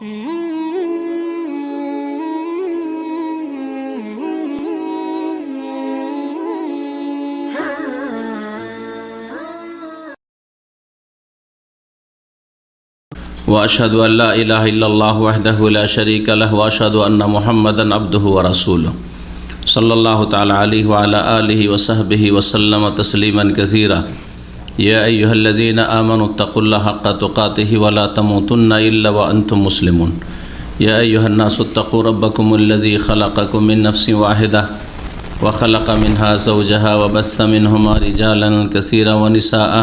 وأشهد أن لا إله إلا الله وحده لا شريك له وأشهد أن محمدا عبده ورسوله صلى الله تعالى عليه وعلى آله وصحبه وسلم تسليما كثيرا يا أيها الذين آمنوا اتقوا الله حق تقاته ولا تموتن إلا وأنتم مسلمون يا أيها الناس اتقوا ربكم الذي خلقكم من نفس واحدة وخلق منها زوجها وبث منهما رجالا كثيرا ونساء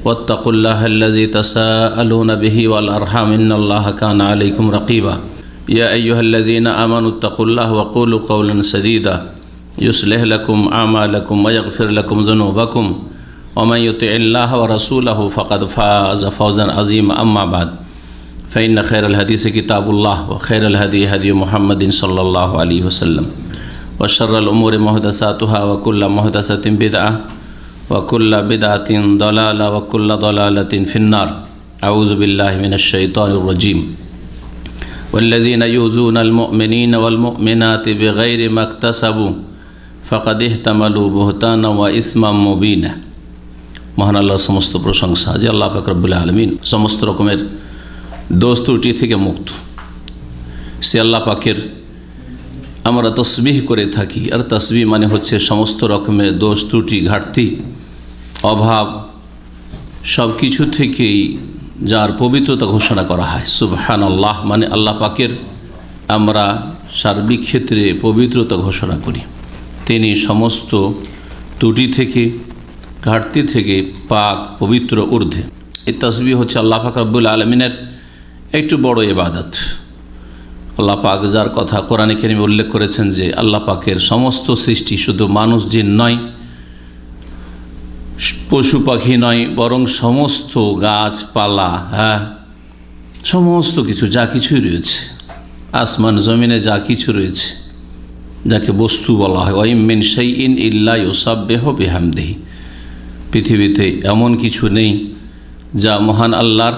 واتقوا الله الذي تساءلون به والأرحام إن الله كان عليكم رقيبا يا أيها الذين آمنوا اتقوا الله وقولوا قولا سديدا يصلح لكم أعمالكم ويغفر لكم ذنوبكم ومن يطع الله ورسوله فقد فاز فوزا عظيما أما بعد فإن خير الحديث كتاب الله وخير الهدي هدي محمد صلى الله عليه وسلم وشر الأمور محدثاتها وكل محدثة بدعة وكل بدعة ضلالة وكل ضلالة في النار أعوذ بالله من الشيطان الرجيم والذين يؤذون المؤمنين والمؤمنات بغير ما اكتسبوا فقد احتملوا بهتانا وإثما مبينا মহান আল্লাহর সমস্ত প্রশংসা যে আল্লাহ পাক রব্বুল আলামিন সমস্ত রকমের দোষ ত্রুটি থেকে মুক্ত। সে আল্লাহ পাকের আমরা তসবিহ করে থাকি, আর তসবিহ মানে হচ্ছে সমস্ত রকমের দোষ ত্রুটি ঘাটতি অভাব সব কিছু থেকেই যার পবিত্রতা ঘোষণা করা হয়। সুবহানাল্লাহ মানে আল্লাহ পাকের আমরা সার্বিক ক্ষেত্রে পবিত্রতা ঘোষণা করি। তিনি সমস্ত ত্রুটি থেকে ঘাটতি থেকে পাক পবিত্র ঊর্ধ্বে। এই তসবিহ হচ্ছে আল্লাহ পাক রব্বুল আলামিনের একটু বড় ইবাদত। আল্লাহ পাক যার কথা কোরআনে কারিমে উল্লেখ করেছেন যে আল্লাহ পাকের সমস্ত সৃষ্টি শুধু মানুষ জিন নয়, পশু পাখি নয়, বরং সমস্ত গাছপালা, সমস্ত কিছু যা কিছুই রয়েছে আসমান জমিনে যা কিছু রয়েছে যাকে বস্তু বলা হয়, ওয়াইম মিন শাইইন ইল্লা ইউসাব্বিহু বিহামদিহি, পৃথিবীতে এমন কিছু নেই যা মহান আল্লাহর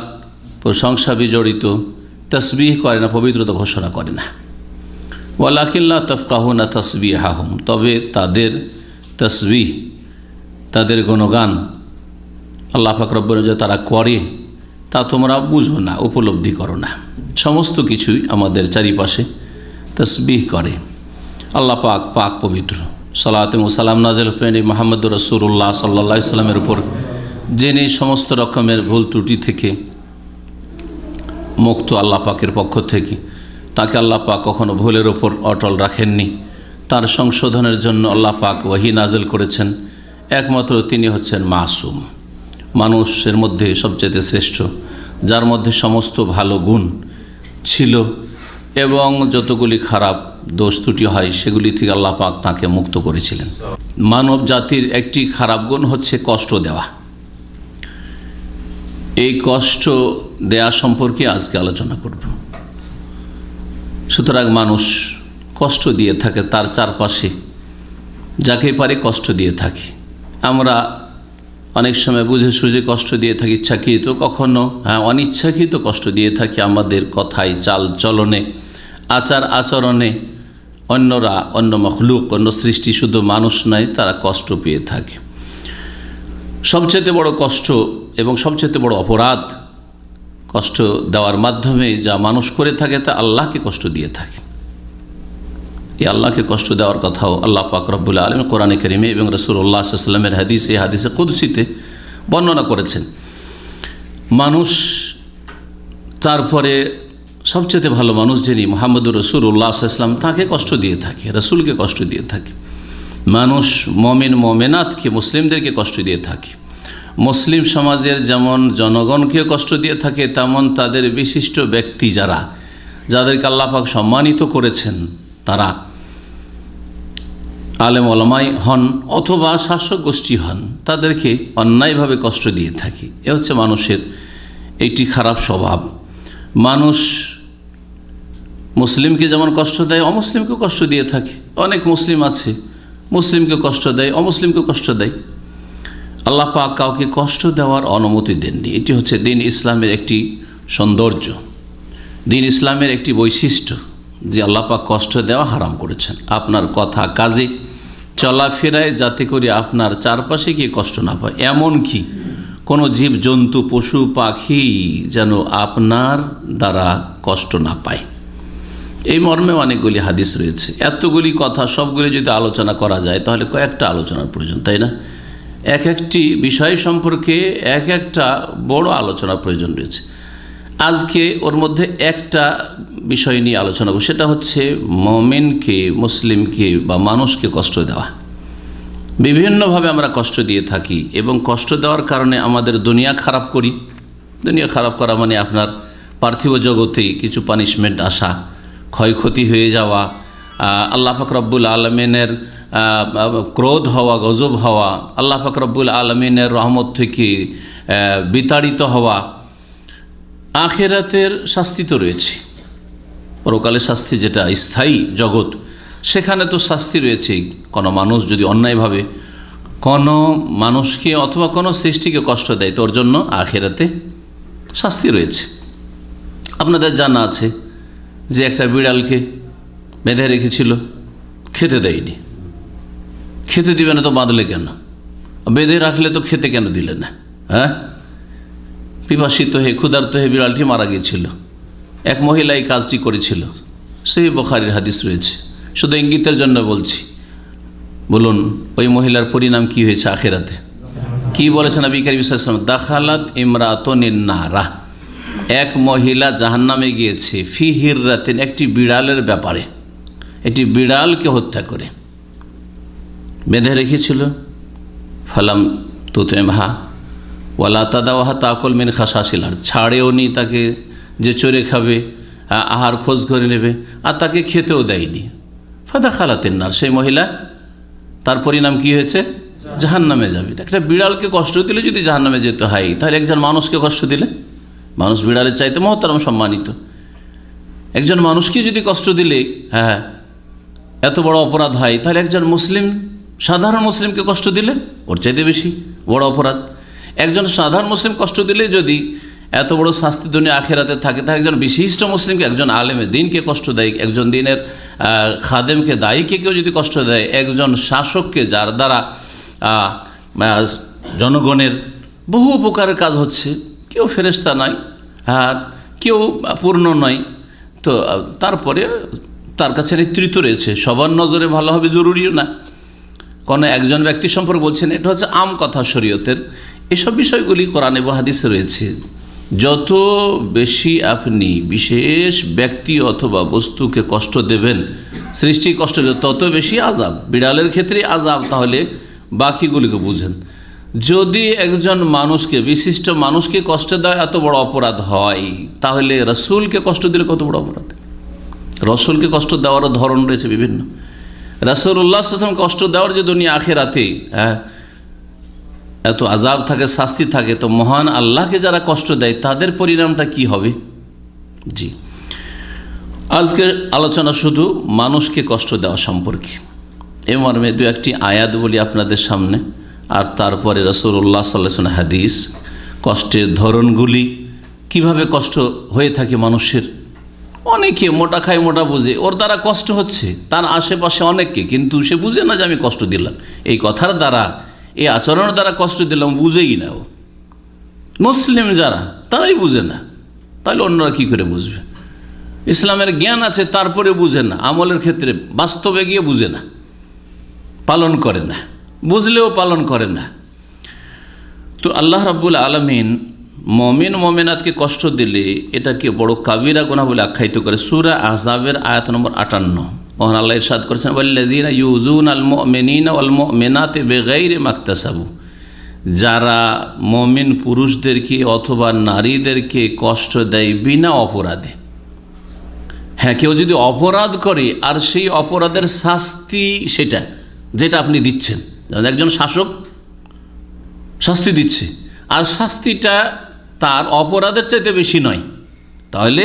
প্রশংসা বিজড়িত তসবিহ করে না, পবিত্রতা ঘোষণা করে না। ওয়ালাকিন লা তাফকাহুনা তাসবিহাহুম, তবে তাদের তসবিহ তাদের গুণগান আল্লাহ পাক রব্বুল যে তারা করে তা তোমরা বুঝো না, উপলব্ধি করো না। সমস্ত কিছুই আমাদের চারিপাশে তসবিহ করে। আল্লাহ পাক পাক পবিত্র। সালাত ও সালাম নাযিল হুসেন মুহাম্মদুর রাসূলুল্লাহ সাল্লাল্লাহু আলাইহি সাল্লামের উপর যিনি সমস্ত রকমের ভুল ত্রুটি থেকে মুক্ত আল্লাহ পাকের পক্ষ থেকে। তাকে আল্লাহ পাক কখনো ভুলের ওপর অটল রাখেননি। তার সংশোধনের জন্য আল্লাহ পাক ওয়াহি নাজিল করেছেন। একমাত্র তিনি হচ্ছেন মাসুম, মানুষের মধ্যে সবচেয়ে শ্রেষ্ঠ, যার মধ্যে সমস্ত ভালো গুণ ছিল এবং যতগুলি খারাপ দোষ ত্রুটি হয় সেগুলি থেকে আল্লাহ পাক তাকে মুক্ত করেছিলেন। মানব জাতির একটি খারাপ গুণ হচ্ছে কষ্ট দেওয়া। এই কষ্ট দেয়া সম্পর্কে আজকে আলোচনা করব। সুতরাং মানুষ কষ্ট দিয়ে থাকে, তার চারপাশে যাকে পারে কষ্ট দিয়ে থাকে। আমরা অনেক সময় বুঝে সুঝে কষ্ট দিয়ে থাকি, ইচ্ছাকৃত, কখনো অনিচ্ছাকৃত কষ্ট দিয়ে থাকি। আমাদের কথায়, চাল চলনে, আচার আচরণে অন্যরা, অন্য মখলুক, অন্য সৃষ্টি, শুধু মানুষ নয়, তারা কষ্ট পেয়ে থাকে। সবচেয়ে বড় কষ্ট এবং সবচেয়ে বড় অপরাধ কষ্ট দেওয়ার মাধ্যমে যা মানুষ করে থাকে তা আল্লাহকে কষ্ট দিয়ে থাকে। এই আল্লাহকে কষ্ট দেওয়ার কথাও আল্লাহ পাক রব্বুল আলামিন কোরআনে কারিমে এবং রাসূলুল্লাহ সাল্লাল্লাহু আলাইহি ওয়াসাল্লামের হাদিসে কুদসিতে বর্ণনা করেছেন। মানুষ তারপরে সবচেয়ে ভালো মানুষ যিনি মুহাম্মদুর রাসূলুল্লাহ সাল্লাল্লাহু আলাইহি ওয়াসাল্লাম, তাকে কষ্ট দিয়ে থাকে, রাসূলকে কষ্ট দিয়ে থাকে। মানুষ মুমিন মুমিনাতকে, মুসলিমদেরকে কষ্ট দিয়ে থাকে। মুসলিম সমাজের যেমন জনগণকে কষ্ট দিয়ে থাকে, তেমন তাদের বিশিষ্ট ব্যক্তি যাদেরকে আল্লাহ পাক সম্মানিত করেছেন, তারা আলেম ওলামাই হন অথবা শাসক গোষ্ঠী হন, তাদেরকে অন্যায়ভাবে কষ্ট দিয়ে থাকি। এ হচ্ছে মানুষের একটি খারাপ স্বভাব। মানুষ মুসলিমকে যেমন কষ্ট দেয়, অমুসলিমকে কষ্ট দিয়ে থাকে। অনেক মুসলিম আছে, মুসলিমকে কষ্ট দেয়, অমুসলিমকে কষ্ট দেয়। আল্লাহ পাক কাউকে কষ্ট দেওয়ার অনুমতি দেননি। এটি হচ্ছে দিন ইসলামের একটি সৌন্দর্য। দিন ইসলামের একটি বৈশিষ্ট্য যে আল্লাহ পাক কষ্ট দেওয়া হারাম করেছেন। আপনার কথা কাজে চলাফেরায় যাতে করে আপনার চারপাশে গিয়ে কষ্ট না পায়, এমন কি কোনো জীব জন্তু পশু পাখি যেন আপনার দ্বারা কষ্ট না পায়। এই মর্মে অনেকগুলি হাদিস রয়েছে। এতগুলি কথা সবগুলি যদি আলোচনা করা যায় তাহলে কয়েকটা আলোচনার প্রয়োজন, তাই না? এক একটি বিষয় সম্পর্কে এক একটা বড় আলোচনার প্রয়োজন রয়েছে। আজকে ওর মধ্যে একটা বিষয় নিয়ে আলোচনা করব, সেটা হচ্ছে মুমিনকে, মুসলিমকে বা মানুষকে কষ্ট দেওয়া। বিভিন্নভাবে আমরা কষ্ট দিয়ে থাকি এবং কষ্ট দেওয়ার কারণে আমাদের দুনিয়া খারাপ করি। দুনিয়া খারাপ করা মানে আপনার পার্থিব জগতে কিছু পানিশমেন্ট আসা, ক্ষয়ক্ষতি হয়ে যাওয়া, আল্লাহ পাক রব্বুল আলমিনের ক্রোধ হওয়া, গজব হওয়া, আল্লাহ পাক রব্বুল আলমিনের রহমত থেকে বিতাড়িত হওয়া। আখিরাতের শাস্তি তো রয়েছে, পরকালের শাস্তি যেটা স্থায়ী জগৎ, সেখানে তো শাস্তি রয়েছে। কোনো মানুষ যদি অন্যায়ভাবে কোনো মানুষকে অথবা কোনো সৃষ্টিকে কষ্ট দেয় তো ওর জন্য আখিরাতে শাস্তি রয়েছে। আপনাদের জানা আছে যে একটা বিড়ালকে বেঁধে রেখেছিল, খেতে দেয়নি। খেতে দিবে না তো বাঁধলে কেন? বেঁধে রাখলে তো খেতে কেন দিলে না? হ্যাঁ, পিপাসিত হয়ে ক্ষুধার্ত হয়ে বিড়ালটি মারা গিয়েছিল। এক মহিলা এই কাজটি করেছিল, সেই বুখারীর হাদিস রয়েছে। শুধু ইঙ্গিতের জন্য বলছি। বলুন ওই মহিলার পরিণাম কি হয়েছে আখিরাতে? কি বলেছেন নবী করিম সাল্লাল্লাহু আলাইহি ওয়াসাল্লাম? দাখালাত ইমরাতুন নারা, এক মহিলা জাহান্নামে গিয়েছে, ফি হিররাতিন, একটি বিড়ালের ব্যাপারে। একটি বিড়ালকে হত্যা করে বেঁধে রেখেছিল। ফালাম তুতইমহা ওয়ালা তাদাওহা তাকুল মিন খাসাসিল আরদ, ছাড়েও নি তাকে যে চড়ে খাবে, আহার খোঁজ করে নেবে, আর তাকে খেতেও দেয়নি। ফাদাখালাতিন নার, সেই মহিলা তার পরিণাম কি হয়েছে? জাহান্নামে যাবে। একটা বিড়ালকে কষ্ট দিলে যদি জাহান্নামে যেতে হয়, তাহলে একজন মানুষকে কষ্ট দিলে, মানুষ বিড়ালের চাইতে মহত্তরম সম্মানিত, একজন মানুষকে যদি কষ্ট দিলে এত বড় অপরাধ হয়, তাহলে একজন মুসলিম, সাধারণ মুসলিমকে কষ্ট দিলে ওর চাইতে বেশি বড় অপরাধ। একজন সাধারণ মুসলিম কষ্ট দিলে যদি এত বড় শাস্তি দুনিয়া আখিরাতে থাকে, তাহলে একজন বিশিষ্ট মুসলিমকে, একজন আলেমে দিনকে কষ্ট দেয়, একজন দিনের খাদেমকে, দায়ীকে কেউ যদি কষ্ট দেয়, একজন শাসককে, যার দ্বারা জনগণের বহু উপকারের কাজ হচ্ছে, কেউ ফেরেশতা নয়, কেউ পূর্ণ নয়, তো তারপরে তার কাছে নেতৃত্ব রয়েছে, সবার নজরে ভালো হবে জরুরিও না। কোনো একজন ব্যক্তি সম্পর্কে বলছেন, এটা হচ্ছে আম কথা শরীয়তের। এসব বিষয়গুলি কোরআন এবং হাদিসে রয়েছে। যত বেশি আপনি বিশেষ ব্যক্তি অথবা বস্তুকে কষ্ট দেবেন, সৃষ্টি কষ্ট দেবেন, তত বেশি আযাব। বিড়ালের ক্ষেত্রে আযাব, তাহলে বাকিগুলিকে বুঝেন। যদি একজন মানুষকে, বিশিষ্ট মানুষকে কষ্ট দেওয়া এত বড় অপরাধ হয়, তাহলে রাসূলকে কষ্ট দিলে কত বড় অপরাধ? রাসূলকে কষ্ট দেওয়ারও ধরন রয়েছে বিভিন্ন। রাসূলুল্লাহ সাল্লাল্লাহু আলাইহি ওয়াসাল্লাম কষ্ট দেওয়ার যে দুনিয়া আখিরাতে এত আযাব থাকে, শাস্তি থাকে, তো মহান আল্লাহকে যারা কষ্ট দেয় তাদের পরিণামটা কি হবে? জি, আজকের আলোচনা শুধু মানুষকে কষ্ট দেওয়া সম্পর্কে। এ মর্মে দু একটি আয়াত বলি আপনাদের সামনে, আর তারপরে রাসূলুল্লাহ সাল্লাল্লাহু আলাইহি ওয়াসাল্লাম হাদিস, কষ্টের ধরনগুলি, কিভাবে কষ্ট হয়ে থাকে মানুষের। অনেকে মোটা খায় মোটা বুঝে, ওর দ্বারা কষ্ট হচ্ছে তার আশেপাশে অনেককে, কিন্তু সে বুঝে না যে আমি কষ্ট দিলাম, এই কথার দ্বারা, এই আচরণের দ্বারা কষ্ট দিলাম, বুঝেই না। ও মুসলিম যারা, তারাই বুঝে না, তাহলে অন্যরা কি করে বুঝবে? ইসলামের জ্ঞান আছে, তারপরে বুঝে না, আমলের ক্ষেত্রে বাস্তবে গিয়ে বুঝে না, পালন করে না, বুঝলেও পালন করে না। তো আল্লাহ রাব্বুল আলামিন মুমিন মুমিনাতকে কষ্ট দিলে এটাকে বড় কাবিরা গুনাহ বলে আখ্যায়িত করে। সূরা আহজাবের আয়াত নম্বর 58 মহান আল্লাহ ইরশাদ করেছেন, ওয়াল্লাযীনা ইউযুনাল মুমিনিনা ওয়াল মুমিনাতি বিগাইরি মাকতাসাবু, যারা মুমিন পুরুষদেরকে অথবা নারীদেরকে কষ্ট দেয় বিনা অপরাধে। হ্যাঁ, কেউ যদি অপরাধ করে আর সেই অপরাধের শাস্তি সেটা যেটা আপনি দিচ্ছেন, একজন শাসক শাস্তি দিচ্ছে আর শাস্তিটা তার অপরাধের চাইতে বেশি নয়, তাহলে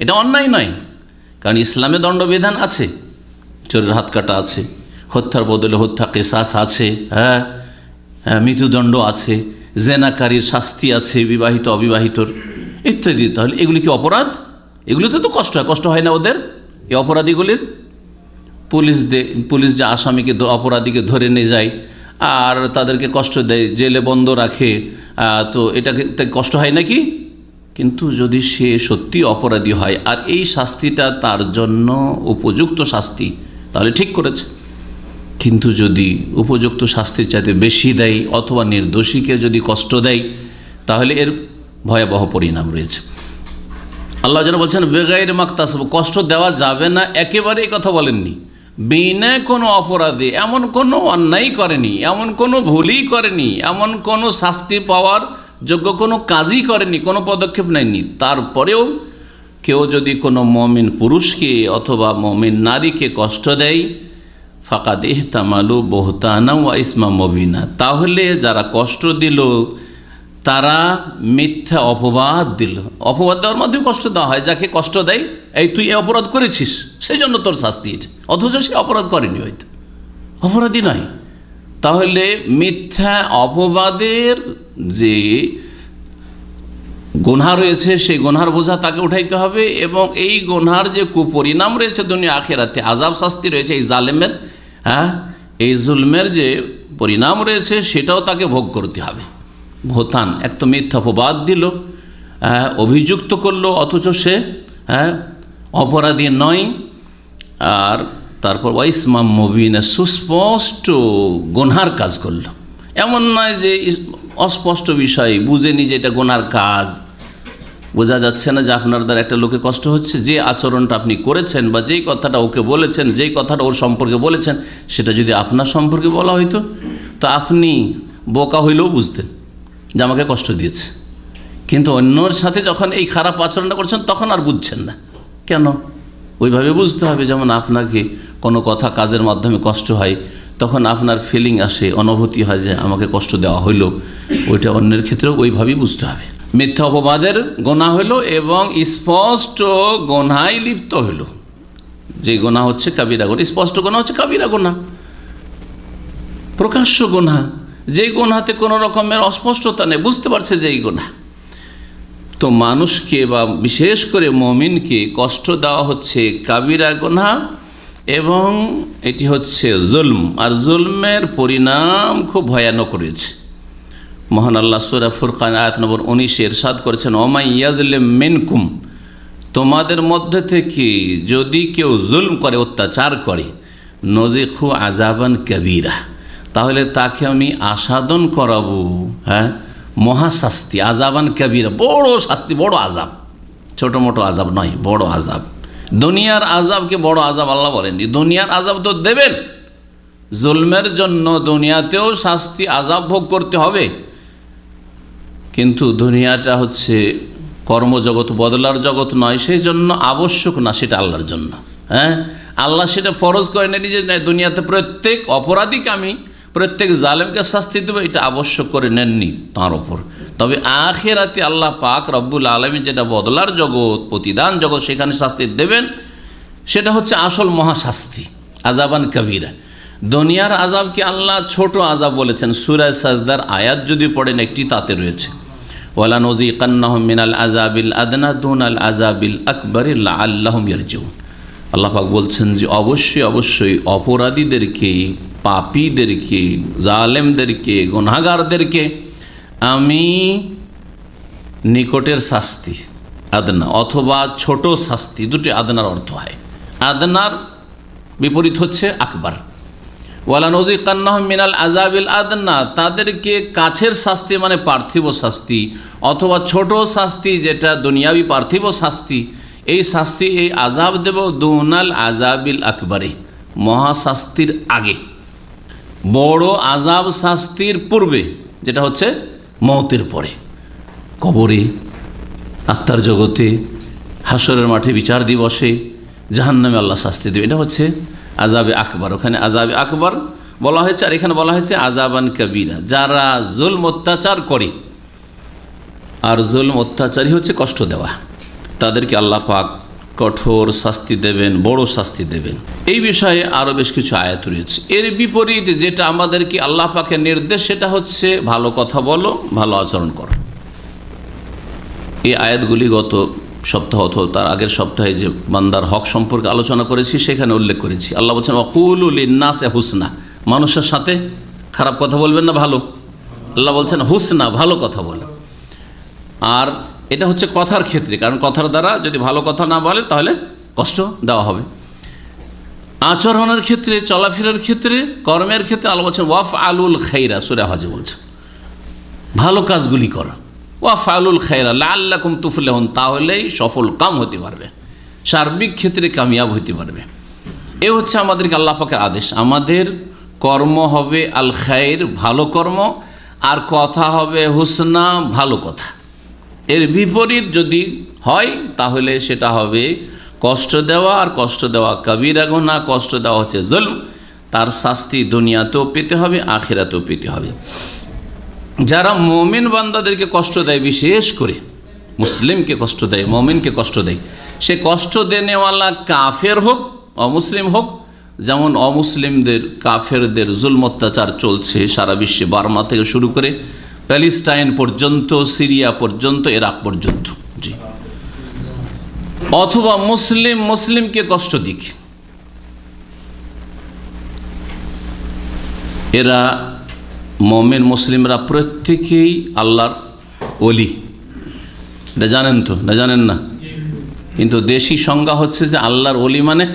এটা অন্যায় নয়। কারণ ইসলামে দণ্ডবিধান আছে, চোরের হাত কাটা আছে, হত্যার বদলে হত্যা কিসাস আছে, মৃত্যুদণ্ড আছে, জেনাকারীর শাস্তি আছে, বিবাহিত অবিবাহিতর ইত্যাদি। তাহলে এগুলি কি অপরাধ? এগুলোতে তো কষ্ট হয় না ওদের, এই অপরাধীগুলির। পুলিশ যে আসামিকে অপরাধীকে ধরে নিয়ে যায় আর তাদেরকে কষ্ট দেয়, জেলে বন্ধ রাখে, তো এটাকে কষ্ট হয় নাকি? কিন্তু যদি সে সত্যি অপরাধী হয় আর এই শাস্তিটা তার জন্য উপযুক্ত শাস্তি, তাহলে ঠিক করেছে। কিন্তু যদি উপযুক্ত শাস্তির চাইতে বেশি দেয় অথবা নির্দোষীকে যদি কষ্ট দেয়, তাহলে এর ভয়াবহ পরিণাম রয়েছে। আল্লাহ যেন বলছেন বেগাইর মাকতাসাব, কষ্ট দেওয়া যাবে না, একেবারেই কথা বলেননি। বিনা কোনো অপরাধে, এমন কোনো অন্যায় করেনি, এমন কোনো ভুলই করেনি, এমন কোনো শাস্তি পাওয়ার যোগ্য কোনো কাজই করেনি, কোনো পদক্ষেপ নেয়নি, তারপরেও কেউ যদি কোনো মমিন পুরুষকে অথবা মমিন নারীকে কষ্ট দেয়, ফাকাদ ইহতামালু বুহতানা ওয়া ইসমা মুবিনা, তাহলে যারা কষ্ট দিল তারা মিথ্যা অপবাদ দিল। অপবাদ দেওয়ার মাধ্যমে কষ্ট দেওয়া হয়, যাকে কষ্ট দেয়, এই তুই এ অপরাধ করেছিস সেই জন্য তোর শাস্তি, অথচ সে অপরাধ করেনি, হয়তো অপরাধী নয়। তাহলে মিথ্যা অপবাদের যে গুনাহ রয়েছে সেই গুনার বোঝা তাকে উঠাইতে হবে, এবং এই গুনার যে কুপরিণাম রয়েছে দুনিয়া আখিরাতে, আযাব শাস্তি রয়েছে এই জালেমের, এই জুলমের যে পরিণাম রয়েছে সেটাও তাকে ভোগ করতে হবে। ভোতান, এক তো মিথ্যা অপবাদ দিল, অভিযুক্ত করলো, অথচ সে অপরাধী নয়। আর তারপর ওয়াইসমাম মুবিনা, সুস্পষ্ট গুনার কাজ করলো। এমন নয় যে অস্পষ্ট বিষয় বুঝেনি যে এটা গুনার কাজ, বোঝা যাচ্ছে না যে আপনার দ্বারা একটা লোকে কষ্ট হচ্ছে, যে আচরণটা আপনি করেছেন বা যেই কথাটা ওকে বলেছেন, যেই কথাটা ওর সম্পর্কে বলেছেন, সেটা যদি আপনার সম্পর্কে বলা হইতো তো আপনি বোকা হইলেও বুঝতেন যে আমাকে কষ্ট দিয়েছে। কিন্তু অন্যর সাথে যখন এই খারাপ আচরণটা করছেন তখন আর বুঝছেন না কেন? ওইভাবে বুঝতে হবে, যেমন আপনাকে কোনো কথা কাজের মাধ্যমে কষ্ট হয়, তখন আপনার ফিলিং আসে, অনুভূতি হয় যে আমাকে কষ্ট দেওয়া হইল, ওইটা অন্যের ক্ষেত্রেও ওইভাবেই বুঝতে হবে। মিথ্যা অপবাদের গোনা হইল এবং স্পষ্ট গোনায় লিপ্ত হইল, যে গোনা হচ্ছে কাবিরা গোনা, স্পষ্ট গোনা হচ্ছে কাবিরা গোনা, প্রকাশ্য গোনা, যেই গোনাতে কোনো রকমের অস্পষ্টতা নেই, বুঝতে পারছে যে এই গোনা। তো মানুষকে বা বিশেষ করে মুমিনকে কষ্ট দেওয়া হচ্ছে কাবিরা গোনা, এবং এটি হচ্ছে জুলম, আর জুলমের পরিণাম খুব ভয়ানক রয়েছে। মহান আল্লাহ সূরা ফুরকান আয়াত নম্বর 19 ইরশাদ করেছেন, ওমাই ইয়াজলিম মিনকুম, তোমাদের মধ্যে থেকে যদি কেউ জুলম করে, অত্যাচার করে, নজিখু আযাবান কাবীরা, তাহলে তাকে আমি আসাদন করাবো মহাশাস্তি, আযাবান কাবীরা, বড় শাস্তি, বড় আযাব, ছোট মোটো আযাব নয়, বড় আযাব। দুনিয়ার আযাবকে বড় আযাব আল্লাহ বলেননি, দুনিয়ার আযাব তো দেবেন, জুলমের জন্য দুনিয়াতেও শাস্তি আযাব ভোগ করতে হবে। কিন্তু দুনিয়াটা হচ্ছে কর্মজগৎ, বদলার জগৎ নয়, সেই জন্য আবশ্যক না সেটা আল্লাহর জন্য। আল্লাহ সেটা ফরজ করে নেন যে দুনিয়াতে প্রত্যেক অপরাধীকে আমি, প্রত্যেক জালেমকে শাস্তি দেবো, এটা আবশ্যক করে নেননি তার ওপর। তবে আখিরাতে আল্লাহ পাক রব্বুল আলামিন যেটা বদলার জগৎ, প্রতিদান জগৎ, সেখানে শাস্তি দেবেন, সেটা হচ্ছে আসল মহাশাস্তি, আযাবান কাবীরা। দুনিয়ার আযাবকে আল্লাহ ছোট আযাব বলেছেন। সূরা সাজদার আয়াত যদি পড়েন একটি, তাতে রয়েছে ওয়ালা নুযিকান্নাহুম মিনাল আযাবিল আদনা দুনাল আযাবিল আকবারি লাআল্লাহুম ইয়ারজিউন। আল্লাহ পাক বলছেন যে অবশ্যই অবশ্যই অপরাধীদেরকে, পাপীদেরকে, জালেমদেরকে, গুনাহগারদেরকে আমি নিকটের শাস্তি, আদনা অথবা ছোট শাস্তি, দুটি আদনার অর্থ হয়। আদনার বিপরীত হচ্ছে আকবার। ওয়ালা নুযিকান্নাহুম মিনাল আযাবিল আদনা, তাদেরকে কাছের শাস্তি মানে পার্থিব শাস্তি, অথবা ছোট শাস্তি যেটা দুনিয়াবি পার্থিব শাস্তি, এই শাস্তি, এই আযাব দেব দুনাল আযাবিল আকবারি, মহাশাস্তির আগে, বড় আযাব শাস্তির পূর্বে, যেটা হচ্ছে মওতের পরে, কবরে, আত্মার জগতে, হাসরের মাঠে, বিচার দিবসে, জাহান্নামে আল্লাহ শাস্তি দেবে। এটা হচ্ছে আযাবে আকবার। ওখানে আযাবে আকবার বলা হয়েছে, আর এখানে বলা হয়েছে আযাবান কাবীরা। যারা জুলম অত্যাচার করে, আর জুলম অত্যাচারই হচ্ছে কষ্ট দেওয়া, তাদেরকে আল্লাহ পাক কঠোর শাস্তি দেবেন, বড় শাস্তি দেবেন। এই বিষয়ে আরও বেশ কিছু আয়াত রয়েছে। এর বিপরীত যেটা আমাদেরকে আল্লাহ পাকের নির্দেশ, সেটা হচ্ছে ভালো কথা বলো, ভালো আচরণ করো। এই আয়াতগুলি গত সপ্তাহ অথবা তার আগের সপ্তাহে যে বান্দার হক সম্পর্কে আলোচনা করেছি সেখানে উল্লেখ করেছি। আল্লাহ বলছেন ওয়াকুলু লিন্নাসি হুসনা, মানুষের সাথে খারাপ কথা বলবেন না, ভালো। আল্লাহ বলছেন হুসনা, ভালো কথা বলে। আর এটা হচ্ছে কথার ক্ষেত্রে, কারণ কথার দ্বারা যদি ভালো কথা না বলে তাহলে কষ্ট দেওয়া হবে। আচরণের ক্ষেত্রে, চলাফেরার ক্ষেত্রে, কর্মের ক্ষেত্রে আল্লাহ বলছেন ওয়াফ আলুল খাইরা, সূরা হজে বলছেন ভালো কাজগুলি করো। ওয়াফ আলুল খাইরা লাআল্লাকুম তুফলিহুন, তাহলেই সফল কাম হতে পারবে, সার্বিক ক্ষেত্রে কামিয়াব হতে পারবে। এ হচ্ছে আমাদেরকে আল্লাহ পাকের আদেশ। আমাদের কর্ম হবে আল খাইর, ভালো কর্ম, আর কথা হবে হুসনা, ভালো কথা। এর বিপরীত যদি হয় তাহলে সেটা হবে কষ্ট দেওয়া, আর কষ্ট দেওয়া কাবিরা গুনাহ, কষ্ট দেওয়া হচ্ছে জুলম, তার শাস্তি দুনিয়াতেও পেতে হবে, আখিরাতেও পেতে হবে। যারা মুমিন বান্দাদেরকে কষ্ট দেয়, বিশেষ করে মুসলিমকে কষ্ট দেয়, মুমিনকে কষ্ট দেয়, সে কষ্ট দেনেওয়ালা কাফের হোক, অমুসলিম হোক, যেমন অমুসলিমদের, কাফেরদের জুলম অত্যাচার চলছে সারা বিশ্বে, বার্মা থেকে শুরু করে প্যালেস্টাইন পর্যন্ত, সিরিয়া পর্যন্ত, ইরাক পর্যন্ত, জি। অথবা মুসলিমকে কষ্ট দিক, এরা মুমিন মুসলিমরা প্রত্যেকেই আল্লাহর ওলি। এটা জানেন তো, না জানেন না? কিন্তু দেশি সংজ্ঞা হচ্ছে যে আল্লাহর ওলি মানে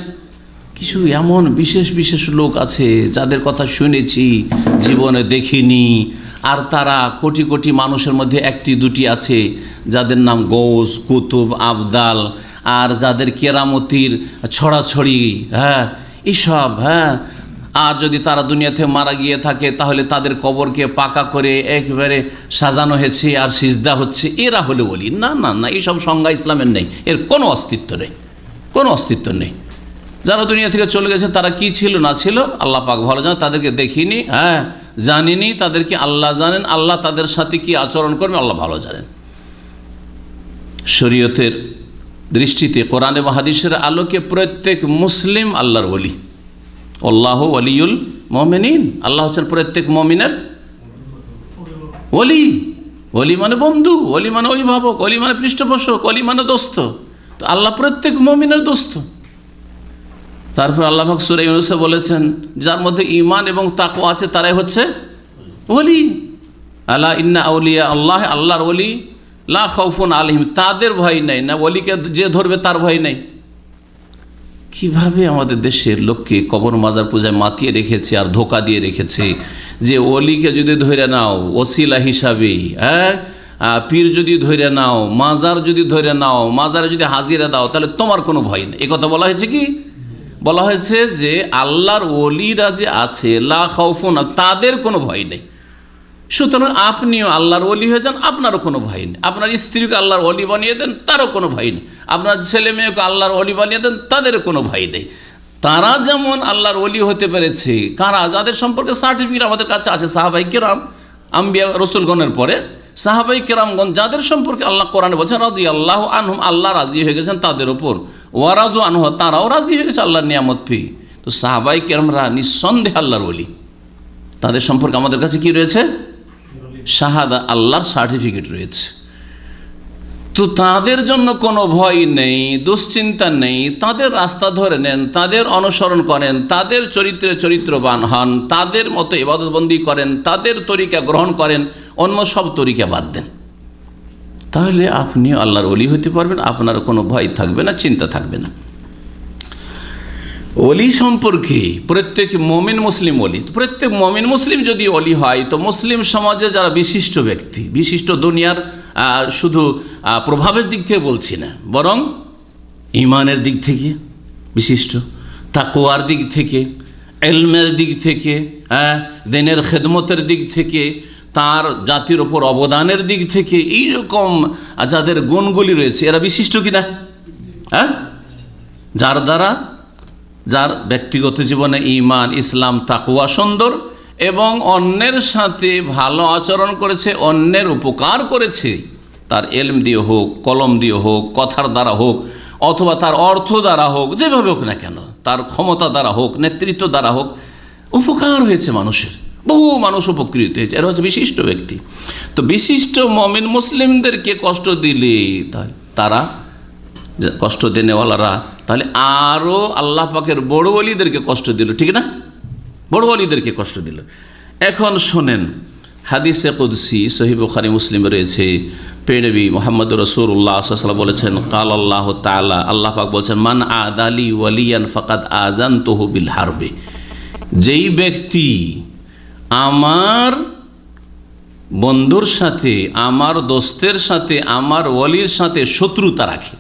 কিছু এমন বিশেষ বিশেষ লোক আছে যাদের কথা শুনেছি, জীবনে দেখিনি, আর তারা কোটি কোটি মানুষের মধ্যে একটি দুটি আছে যাদের নাম গৌস, কুতুব, আবদাল, আর যাদের কেরামতির ছড়াছড়ি, হ্যাঁ, এইসব, হ্যাঁ। আর যদি তারা দুনিয়াতে মারা গিয়ে থাকে তাহলে তাদের কবরকে পাকা করে একেবারে সাজানো হয়েছে আর সিজদা হচ্ছে, এরা হলে বলি না, না, না, এইসব সংজ্ঞা ইসলামের নেই, এর কোনো অস্তিত্ব নেই, কোনো অস্তিত্ব নেই। যারা দুনিয়া থেকে চলে গেছে তারা কি ছিল না ছিল আল্লাহ পাক ভালো জানেন, তাদেরকে দেখিনি, হ্যাঁ, জানিনি, তাদেরকে আল্লাহ জানেন, আল্লাহ তাদের সাথে কি আচরণ করবে আল্লাহ ভালো জানেন। শরীয়তের দৃষ্টিতে, কোরআন এবং হাদিসের আলোকে প্রত্যেক মুসলিম আল্লাহর ওলি। আল্লাহু ওয়ালিউল মুমিনিন, আল্লাহ হচ্ছেন প্রত্যেক মুমিনের ওলি। ওলি মানে বন্ধু, ওলি মানে অভিভাবক, ওলি মানে পৃষ্ঠপোষক, ওলি মানে দোস্ত। তো আল্লাহ প্রত্যেক মুমিনের দোস্ত। তারপর আল্লাহ পাক সূরা ইউনূসে বলেছেন যার মধ্যে ঈমান এবং তাকওয়া আছে তারাই হচ্ছে ওলি। আলা ইন্না আউলিয়া আল্লাহ, আল্লাহর ওলি লা খাউফুন আলাইহিম, তাদের ভয় নাই, না ওলিকে যে ধরবে তার ভয় নাই। কিভাবে আমাদের দেশের লোককে কবর মাজার পূজায় মাতিয়ে রেখেছে আর ধোকা দিয়ে রেখেছে যে ওলিকে যদি ধরে নাও ওসিলা হিসাবে, হ্যাঁ, পীর যদি ধরে নাও, মাজার যদি ধরে নাও, মাজারে যদি হাজিরা দাও তাহলে তোমার কোনো ভয় নেই। এ কথা বলা হয়েছে কি? বলা হয়েছে যে আল্লাহর ওলিরা যে আছে লা খাউফুন, তাদের কোনো ভয় নেই। সুতরাং আপনিও আল্লাহর ওলি হয়ে যান, আপনারও কোনো ভয় নেই। আপনার স্ত্রীকে আল্লাহর ওলি বানিয়ে দেন, তারও কোনো ভয় নেই। আপনার ছেলে মেয়েকে আল্লাহর ওলি বানিয়ে দেন, তাদেরও কোনো ভয় নেই। তারা যেমন আল্লাহর ওলি হতে পেরেছে, কারা? যাদের সম্পর্কে সার্টিফিকেট আমাদের কাছে আছে, সাহাবাই কেরাম, আম্বিয়া রসুলগণের পরে সাহাবাই কেরামগণ, যাদের সম্পর্কে আল্লাহ কোরআনে বলছেন রাদিয়াল্লাহু আনহুম, আল্লাহ রাজি হয়ে গেছেন তাদের উপর, ওয়ারাদু আনহু, তারাও রাজি হয়ে গেছে আল্লাহর নিয়ামত পেয়ে। তো সাহাবাই কেরামরা নিঃসন্দেহে আল্লাহর ওলি। তাদের সম্পর্কে আমাদের কাছে কি রয়েছে? শাহাদা, আল্লাহর সার্টিফিকেট রয়েছে। তো তাদের জন্য কোনো ভয় নেই, দুশ্চিন্তা নেই। তাদের রাস্তা ধরে নেন, তাদের অনুসরণ করেন, তাদের চরিত্রে চরিত্রবান হন, তাদের মতো ইবাদতবন্দি করেন, তাদের তরিকা গ্রহণ করেন, অন্য সব তরিকা বাদ দেন। তাহলে আপনি আল্লাহর ওলি হতে পারবেন, আপনার কোনো ভয় থাকবে না, চিন্তা থাকবে না। ওলি সম্পর্কে প্রত্যেক মুমিন মুসলিম ওলি, প্রত্যেক মুমিন মুসলিম যদি ওলি হয় তো মুসলিম সমাজে যারা বিশিষ্ট ব্যক্তি, বিশিষ্ট দুনিয়ার শুধু প্রভাবের দিক থেকে বলছি না, বরং ঈমানের দিক থেকে বিশিষ্ট, তাকওয়ার দিক থেকে, ইলমের দিক থেকে, দ্বীনের খেদমতের দিক থেকে, তার জাতির ওপর অবদানের দিক থেকে, এইরকম যাদের গুণগুলি রয়েছে এরা বিশিষ্ট কিনা? যার দ্বারা যার ব্যক্তিগত জীবনে ঈমান, ইসলাম, তাকওয়া সুন্দর এবং অন্যের সাথে ভালো আচরণ করেছে, অন্যের উপকার করেছে, তার ইলম দিয়ে হোক, কলম দিয়ে হোক, কথার দ্বারা হোক, অথবা তার অর্থ দ্বারা হোক, যেভাবে হোক না কেন, তার ক্ষমতা দ্বারা হোক, নেতৃত্ব দ্বারা হোক, উপকার হয়েছে মানুষের, বহু মানুষ উপকৃত হয়েছে, এরা হচ্ছে বিশিষ্ট ব্যক্তি। তো বিশিষ্ট মুমিন মুসলিমদেরকে কষ্ট দিলে তারা কষ্ট দেনেওয়ালারা, তাহলে আরও আল্লাহ পাকের বড় ওলিদেরকে কষ্ট দিল, ঠিক না? বড় ওলিদেরকে কষ্ট দিল। এখন শোনেন, হাদিসে কুদসি সহিহ বুখারী মুসলিমে রয়েছে, পেনবী মুহাম্মদ রাসূলুল্লাহ সাল্লাল্লাহু আলাইহি ওয়াসাল্লাম বলেছেন, কাল আল্লাহ তাআলা, আল্লাহ পাক বলছেন, মান আদালি ওয়ালিয়ান ফাকাদ আযানতুহু বিল হারবে, যেই ব্যক্তি আমার বন্ধুর সাথে, আমার দোস্তের সাথে, আমার ওয়ালির সাথে শত্রুতা রাখে।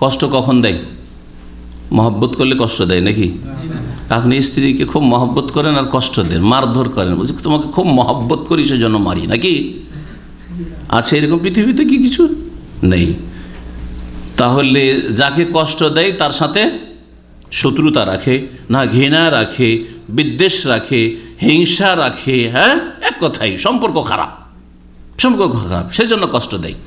কষ্ট কখন দেয়? মহব্বত করলে কষ্ট দেয় নাকি? আপনি স্ত্রীকে খুব মহব্বত করেন আর কষ্ট দেন, মারধর করেন, বলছি তোমাকে খুব মহব্বত করি সেজন্য মারি, নাকি আছে এরকম পৃথিবীতে? কি কিছু নেই। তাহলে যাকে কষ্ট দেয় তার সাথে শত্রুতা রাখে, না ঘৃণা রাখে, বিদ্বেষ রাখে, হিংসা রাখে, হ্যাঁ, এক কথাই সম্পর্ক খারাপ, সম্পর্ক খারাপ, সেজন্য কষ্ট দেয়।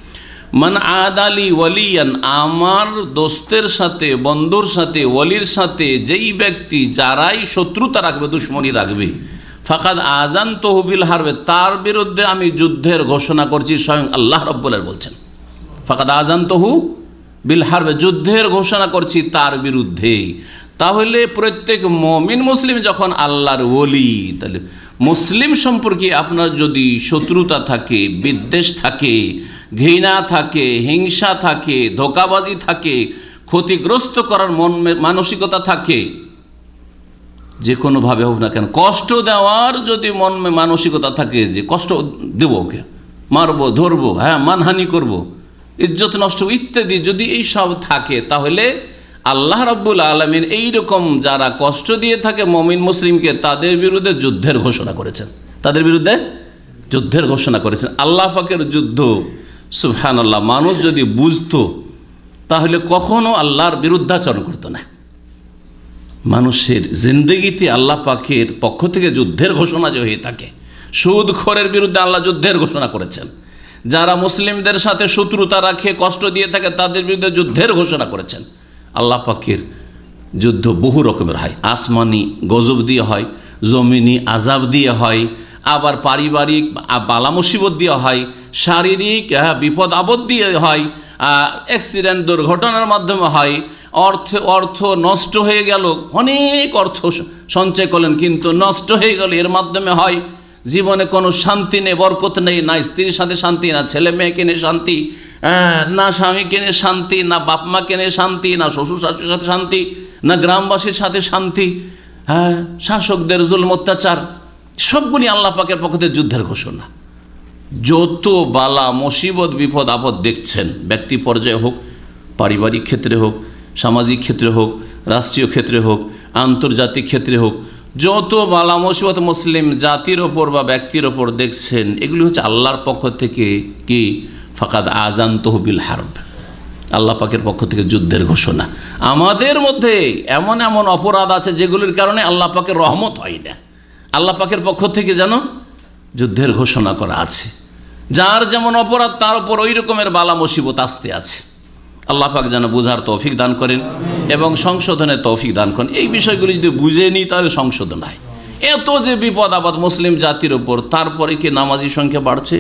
মান আদালি ওয়ালিয়ান, আমার দোস্তের সাথে, বন্ধুর সাথে, ওয়ালির সাথে যেই ব্যক্তি, যারাই শত্রুতা রাখবে, দুশ্মনী রাখবে, ফাকাদ আযানতুহু বিল হারবে, তার বিরুদ্ধে আমি যুদ্ধের ঘোষণা করছি। স্বয়ং আল্লাহ রাব্বুল আলামিন বলছেন, ফাকাদ আযানতুহু বিল হারবে, যুদ্ধের ঘোষণা করছি তার বিরুদ্ধে। তাহলে প্রত্যেক মুমিন মুসলিম যখন আল্লাহর ওলি, তাহলে মুসলিম সম্পর্কে আপনার যদি শত্রুতা থাকে, বিদ্বেষ থাকে, ঘৃণা থাকে, হিংসা থাকে, ধোঁকাবাজি থাকে, ক্ষতিগ্রস্ত করার মানসিকতা থাকে, যে কোনোভাবে হোক না কেন, কষ্ট দেওয়ার যদি মানসিকতা থাকে, যে কষ্ট দেবো, ওকে মারবো, ধরবো, হ্যাঁ, মানহানি করব, ইজ্জত নষ্ট ইত্যাদি যদি এই সব থাকে, তাহলে আল্লাহ রাব্বুল আলামিন এইরকম যারা কষ্ট দিয়ে থাকে মুমিন মুসলিমকে, তাদের বিরুদ্ধে যুদ্ধের ঘোষণা করেছেন, তাদের বিরুদ্ধে যুদ্ধের ঘোষণা করেছেন। আল্লাহ পাকের যুদ্ধ, সুবহানাল্লাহ, মানুষ যদি বুঝতো তাহলে কখনো আল্লাহর বিরুদ্ধাচরণ করতো না। মানুষের জিন্দগিতে আল্লাহ পাকের পক্ষ থেকে যুদ্ধের ঘোষণা যে হয়ে থাকে, সুদখোরের বিরুদ্ধে আল্লাহ যুদ্ধের ঘোষণা করেছেন, যারা মুসলিমদের সাথে শত্রুতা রাখে, কষ্ট দিয়ে থাকে, তাদের বিরুদ্ধে যুদ্ধের ঘোষণা করেছেন। আল্লাহ পাকের যুদ্ধ বহু রকমের হয়, আসমানি গজব দিয়ে হয়, জমিনি আজাব দিয়ে হয়, আবার পারিবারিক বালা মুসিবত দিয়ে হয়, শারীরিক বিপদ আপদ দিয়ে হয়, অ্যাক্সিডেন্ট দুর্ঘটনার মাধ্যমে হয়, অর্থ নষ্ট হয়ে গেল, অনেক অর্থ সঞ্চয় করলেন কিন্তু নষ্ট হয়ে গেল, এর মাধ্যমে হয়। জীবনে কোনো শান্তি নেই, বরকত নেই, না স্ত্রীর সাথে শান্তি, না ছেলে মেয়েকে নিয়ে শান্তি, না স্বামীকে নিয়ে শান্তি, না বাপ মাকে নিয়ে শান্তি, না শ্বশুর শাশুড়ির সাথে শান্তি, না গ্রামবাসীর সাথে শান্তি, হ্যাঁ, শাসকদের জুলম অত্যাচার, সবগুলি আল্লাহ পাকের পক্ষ থেকে যুদ্ধের ঘোষণা। যত বালা মুসিবত বিপদ আপদ দেখছেন, ব্যক্তি পর্যায়ে হোক, পারিবারিক ক্ষেত্রে হোক, সামাজিক ক্ষেত্রে হোক, রাষ্ট্রীয় ক্ষেত্রে হোক, আন্তর্জাতিক ক্ষেত্রে হোক, যত বালা মুসিবত মুসলিম জাতির ওপর বা ব্যক্তির ওপর দেখছেন, এগুলি হচ্ছে আল্লাহর পক্ষ থেকে কি ফাকাদ আযানতুহু বিল হারব, আল্লাহ পাকের পক্ষ থেকে যুদ্ধের ঘোষণা। আমাদের মধ্যে এমন এমন অপরাধ আছে যেগুলির কারণে আল্লাহ পাকের রহমত হয় না, আল্লাহ পাকের পক্ষ থেকে যেন যুদ্ধের ঘোষণা করা আছে। যার যেমন অপরাধ তার উপর ওই রকমের বালা মুসিবত আসতে আছে। আল্লাহ পাক যেন বুঝার তৌফিক দান করেন এবং সংশোধনের তৌফিক দান করেন। এই বিষয়গুলি যদি বুঝে নিই তাহলে সংশোধন হয়। এত যে বিপদ আপদ মুসলিম জাতির ওপর, তারপরে কি নামাজির সংখ্যা বাড়ছে?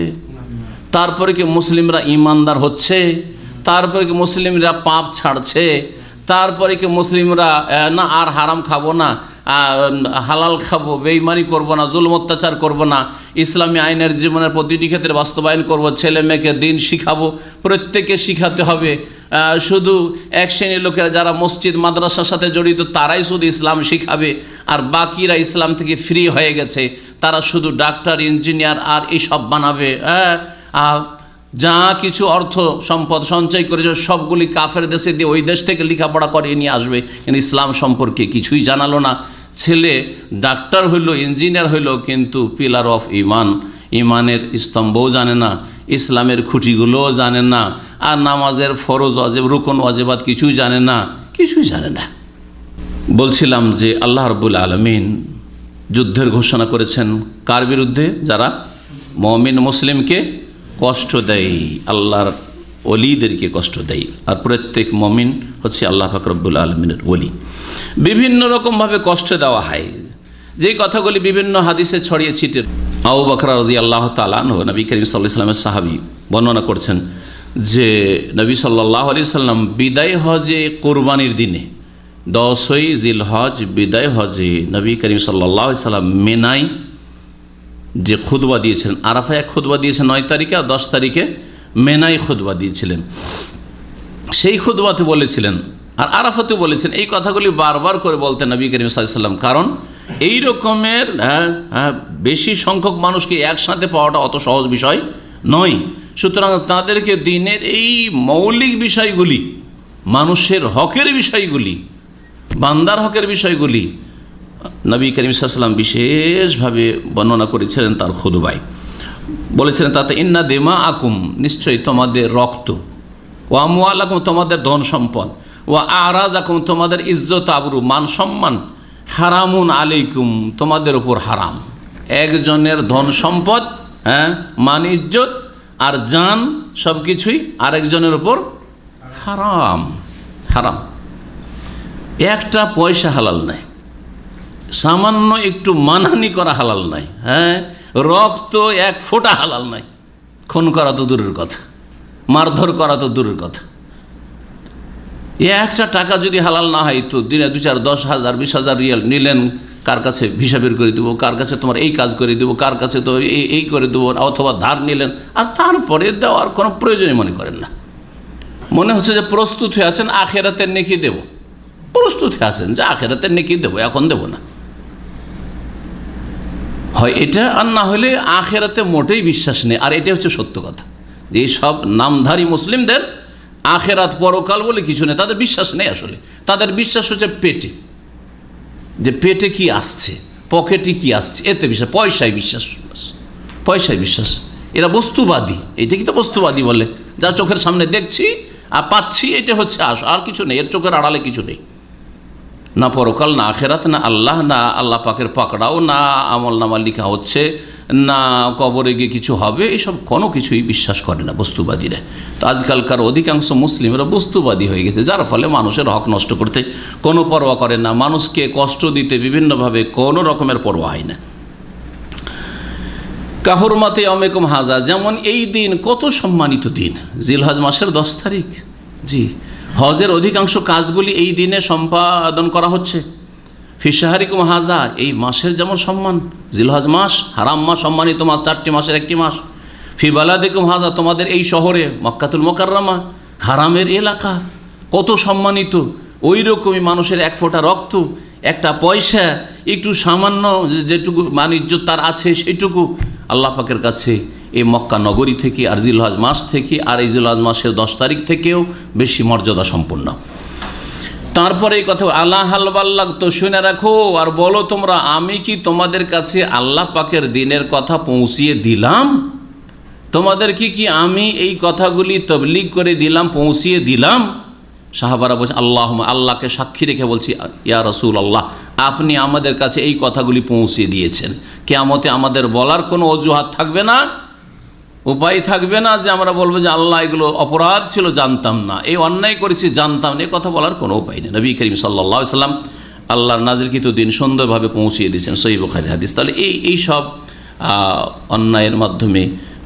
তারপরে কি মুসলিমরা ইমানদার হচ্ছে? তারপরে কি মুসলিমরা পাপ ছাড়ছে? তারপরে কি মুসলিমরা না আর হারাম খাবো না, হালাল খাবো, বেঈমানি করবো না, জুলম অত্যাচার করবো না, ইসলামী আইনের জীবনের প্রতিটি ক্ষেত্রে বাস্তবায়ন করব, ছেলে মেয়েকে দিন শিখাবো, প্রত্যেককে শিখাতে হবে। শুধু এক শ্রেণীর লোকেরা যারা মসজিদ মাদ্রাসার সাথে জড়িত তারাই শুধু ইসলাম শিখাবে, আর বাকিরা ইসলাম থেকে ফ্রি হয়ে গেছে, তারা শুধু ডাক্তার, ইঞ্জিনিয়ার আর এইসব বানাবে। যা কিছু অর্থ সম্পদ সঞ্চয় করেছে সবগুলি কাফের দেশে দিয়ে ওই দেশ থেকে লেখাপড়া করিয়ে নিয়ে আসবে, কিন্তু ইসলাম সম্পর্কে কিছুই জানালো না। ছেলে ডাক্তার হইল, ইঞ্জিনিয়ার হইল, কিন্তু পিলার অফ ইমান, ইমানের স্তম্ভও জানে না, ইসলামের খুঁটিগুলোও জানে না, আর নামাজের ফরজ ওয়াজিব রুকন ওয়াজিবাত কিছুই জানে না, কিছুই জানে না। বলছিলাম যে আল্লাহ রাব্বুল আলামিন যুদ্ধের ঘোষণা করেছেন কার বিরুদ্ধে? যারা মুমিন মুসলিমকে কষ্ট দেয়, আল্লাহর ওলিদেরকে কষ্ট দেয়। আর প্রত্যেক মুমিন হচ্ছে আল্লাহ পাক রব্বুল আলামিনের ওলি। বিভিন্ন রকমভাবে কষ্ট দেওয়া হয়, যেই কথাগুলি বিভিন্ন হাদিসে ছড়িয়ে ছিটে। আবু বকর রাদিয়াল্লাহু তাআলা আনহু, নবী করিম সাল্লাল্লাহু আলাইহি ওয়াসাল্লামের সাহাবী, বর্ণনা করছেন যে নবী সাল্লাল্লাহু আলাইহি সাল্লাম বিদায় হজে কোরবানির দিনে 10ই জিলহজ বিদায় হজে নবী করিম সাল্লাল্লাহু আলাইহি সাল্লাম মিনায় যে খুতবা দিয়েছিলেন, আরাফায় এক খুতবা দিয়েছেন 9 তারিখে, আর 10 তারিখে মিনায় খুতবা দিয়েছিলেন। সেই খুতবাতে বলেছিলেন আর আরাফাতে বলেছেন, এই কথাগুলি বারবার করে বলতেন নবী করিম সাল্লাল্লাহু আলাইহি সাল্লাম, কারণ এই রকমের বেশি সংখ্যক মানুষকে একসাথে পাওয়াটা অত সহজ বিষয় নয়। সুতরাং তাদেরকে দিনের এই মৌলিক বিষয়গুলি, মানুষের হকের বিষয়গুলি, বান্দার হকের বিষয়গুলি নবী করিম সাল্লাল্লাহু আলাইহি ওয়াসাল্লাম বিশেষভাবে বর্ণনা করেছিলেন তার খুতবায়। বলেছিলেন তাতে ইন্না দিমা আকুম, নিশ্চয়ই তোমাদের রক্ত, ও আমওয়ালাকুম তোমাদের ধন সম্পদ, ও আরাজাকুম তোমাদের ইজ্জত আবরু মান সম্মান, হারামুন আলাইকুম তোমাদের উপর হারাম। একজনের ধন সম্পদ, মান ইজ্জত আর জান সব কিছুই আরেকজনের উপর হারাম। হারাম, একটা পয়সা হালাল নাই, সামান্য একটু মানহানি করা হালাল নাই, রক্ত এক ফোঁটা হালাল নাই। খুন করা তো দূরের কথা, মারধর করা তো দূরের কথা। একটা টাকা যদি হালাল না হয় তো দিনে 2, 4, 10 হাজার 20 হাজার রিয়াল নিলেন, কার কাছে ভিসা বের করে দেবো, কার কাছে তোমার এই কাজ করে দেবো, কার কাছে তো এই করে দেবো, অথবা ধার নিলেন, আর তারপরে দেওয়ার কোনো প্রয়োজনই মনে করেন না। মনে হচ্ছে যে প্রস্তুত হয়ে আছেন আখেরাতের নেকি দেব, প্রস্তুত হয়ে আছেন যে আখেরাতের নেকি দেবো, এখন দেব না। হয় এটা, আর না হলে আখেরাতে মোটেই বিশ্বাস নেই। আর এটা হচ্ছে সত্য কথা, যে এইসব নামধারী মুসলিমদের আখেরাত পরকাল বলে কিছু নেই, তাদের বিশ্বাস নেই। আসলে তাদের বিশ্বাস হচ্ছে পেটে, যে পেটে কি আসছে, পকেটে কি আসছে, এতে বিশ্বাস, পয়সায় বিশ্বাস, পয়সায় বিশ্বাস। এরা বস্তুবাদী, এটা কি তো বস্তুবাদী বলে, যা চোখের সামনে দেখছি আর পাচ্ছি এটা হচ্ছে আর কিছু নেই, এর চোখের আড়ালে কিছু নেই। না পরকাল, না আখেরাত, না আল্লাহ, না আল্লাহ পাকের পাকড়াও, না আমল নামা লিখা হচ্ছে, না কবরে গিয়ে কিছু হবে, এসব কোনো কিছুই বিশ্বাস করে না বস্তুবাদীরা। তো আজকালকার অধিকাংশ মুসলিমরা বস্তুবাদী হয়ে গেছে, যার ফলে মানুষের হক নষ্ট করতে কোনো পরোয়া করে না, মানুষকে কষ্ট দিতে বিভিন্নভাবে কোনো রকমের পরোয়া হয় না। কাহুরমাতে অমেকুম হাজা, যেমন এই দিন কত সম্মানিত দিন, জিলহজ মাসের 10 তারিখ। জি, হজের অধিকাংশ কাজগুলি এই দিনে সম্পাদন করা হচ্ছে। ফিশাহারিকুম হাজা, এই মাসের যেমন সম্মান, জিলহজ মাস হারাম মাস, সম্মানিত মাস, 4টি মাসের একটি মাস। ফি বালাদিকুম হাজা, তোমাদের এই শহরে মক্কাতুল মুকাররমা, হারামের এলাকা কত সম্মানিত। ওই রকমই মানুষের এক ফোঁটা রক্ত, একটা পয়সা, একটু সামান্য যেটুকু মান ইজ্জত তার আছে, সেইটুকু আল্লাহ পাকের কাছে এই মক্কা নগরী থেকে আর জিলহজ মাস থেকে আর এই জিলহজ মাসের 10 তারিখ থেকেও বেশি মর্যাদা সম্পন্ন। তারপরে এই কথা আল্লাহ হালবাল্লাহ, তো শুনে রাখো আর বলো তোমরা, আমি কি তোমাদের কাছে আল্লাহ পাকের দিনের কথা পৌঁছিয়ে দিলাম? তোমাদের কি আমি এই কথাগুলি তবলিগ করে দিলাম, পৌঁছিয়ে দিলাম? সাহাবারা বলছে আল্লাহকে সাক্ষী রেখে বলছি, ইয়া রাসূল আল্লাহ, আপনি আমাদের কাছে এই কথাগুলি পৌঁছে দিয়েছেন। কিয়ামতে আমাদের বলার কোনো অজুহাত থাকবে না, উপায় থাকবে না যে আমরা বলবো যে আল্লাহ এগুলো অপরাধ ছিল জানতাম না, এই অন্যায় করেছি জানতাম না, এই কথা বলার কোনো উপায় নেই। নবী করিম সাল্লাল্লাহু আলাইহি সাল্লাম আল্লাহর নাজিলকৃত দিন সুন্দরভাবে পৌঁছিয়ে দিয়েছেন, সহিহ বুখারী হাদিস। তাহলে এই সব অন্যায়ের মাধ্যমে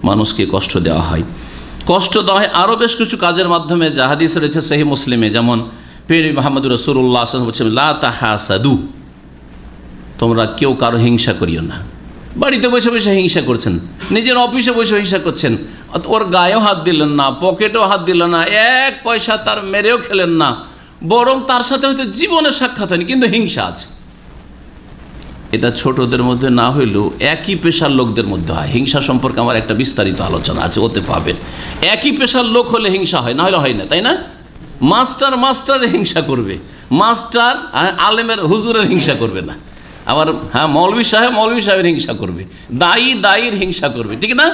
মানুষকে কষ্ট দেওয়া হয়। কষ্ট দেওয়া হয় আরও বেশ কিছু কাজের মাধ্যমে, যা হাদিস রয়েছে সহিহ মুসলিমে, যেমন প্রিয় মুহাম্মদ রাসূলুল্লাহ সাল্লাল্লাহু আলাইহি ওয়াসাল্লাম বলছেন, লা তাহাসাদু, তোমরা কেউ কারো হিংসা করিও না। বাড়িতে বসে বসে হিংসা করছেন, নিজের অফিসে বসে হিংসা করছেন, ওর গায়েও হাত দিলেন না, পকেটেও হাত দিলেন না, এক পয়সা তার মেরেও খেলেন না, বরং তার সাথে হয়তো জীবনে সাক্ষাৎ হয়নি কিন্তু হিংসা আছে। এটা ছোটদের মধ্যে না হইলেও একই পেশার লোকদের মধ্যে হয়। হিংসা সম্পর্কে আমার একটা বিস্তারিত আলোচনা আছে, ওতে পাবেন। একই পেশার লোক হলে হিংসা হয়, না হলে হয় না, তাই না? মাস্টারের হিংসা করবে, মাস্টার আলেমের হুজুরের হিংসা করবে না। আবার মৌলভী সাহেবের হিংসা করবে, দায়ীর হিংসা করবে, ঠিক না?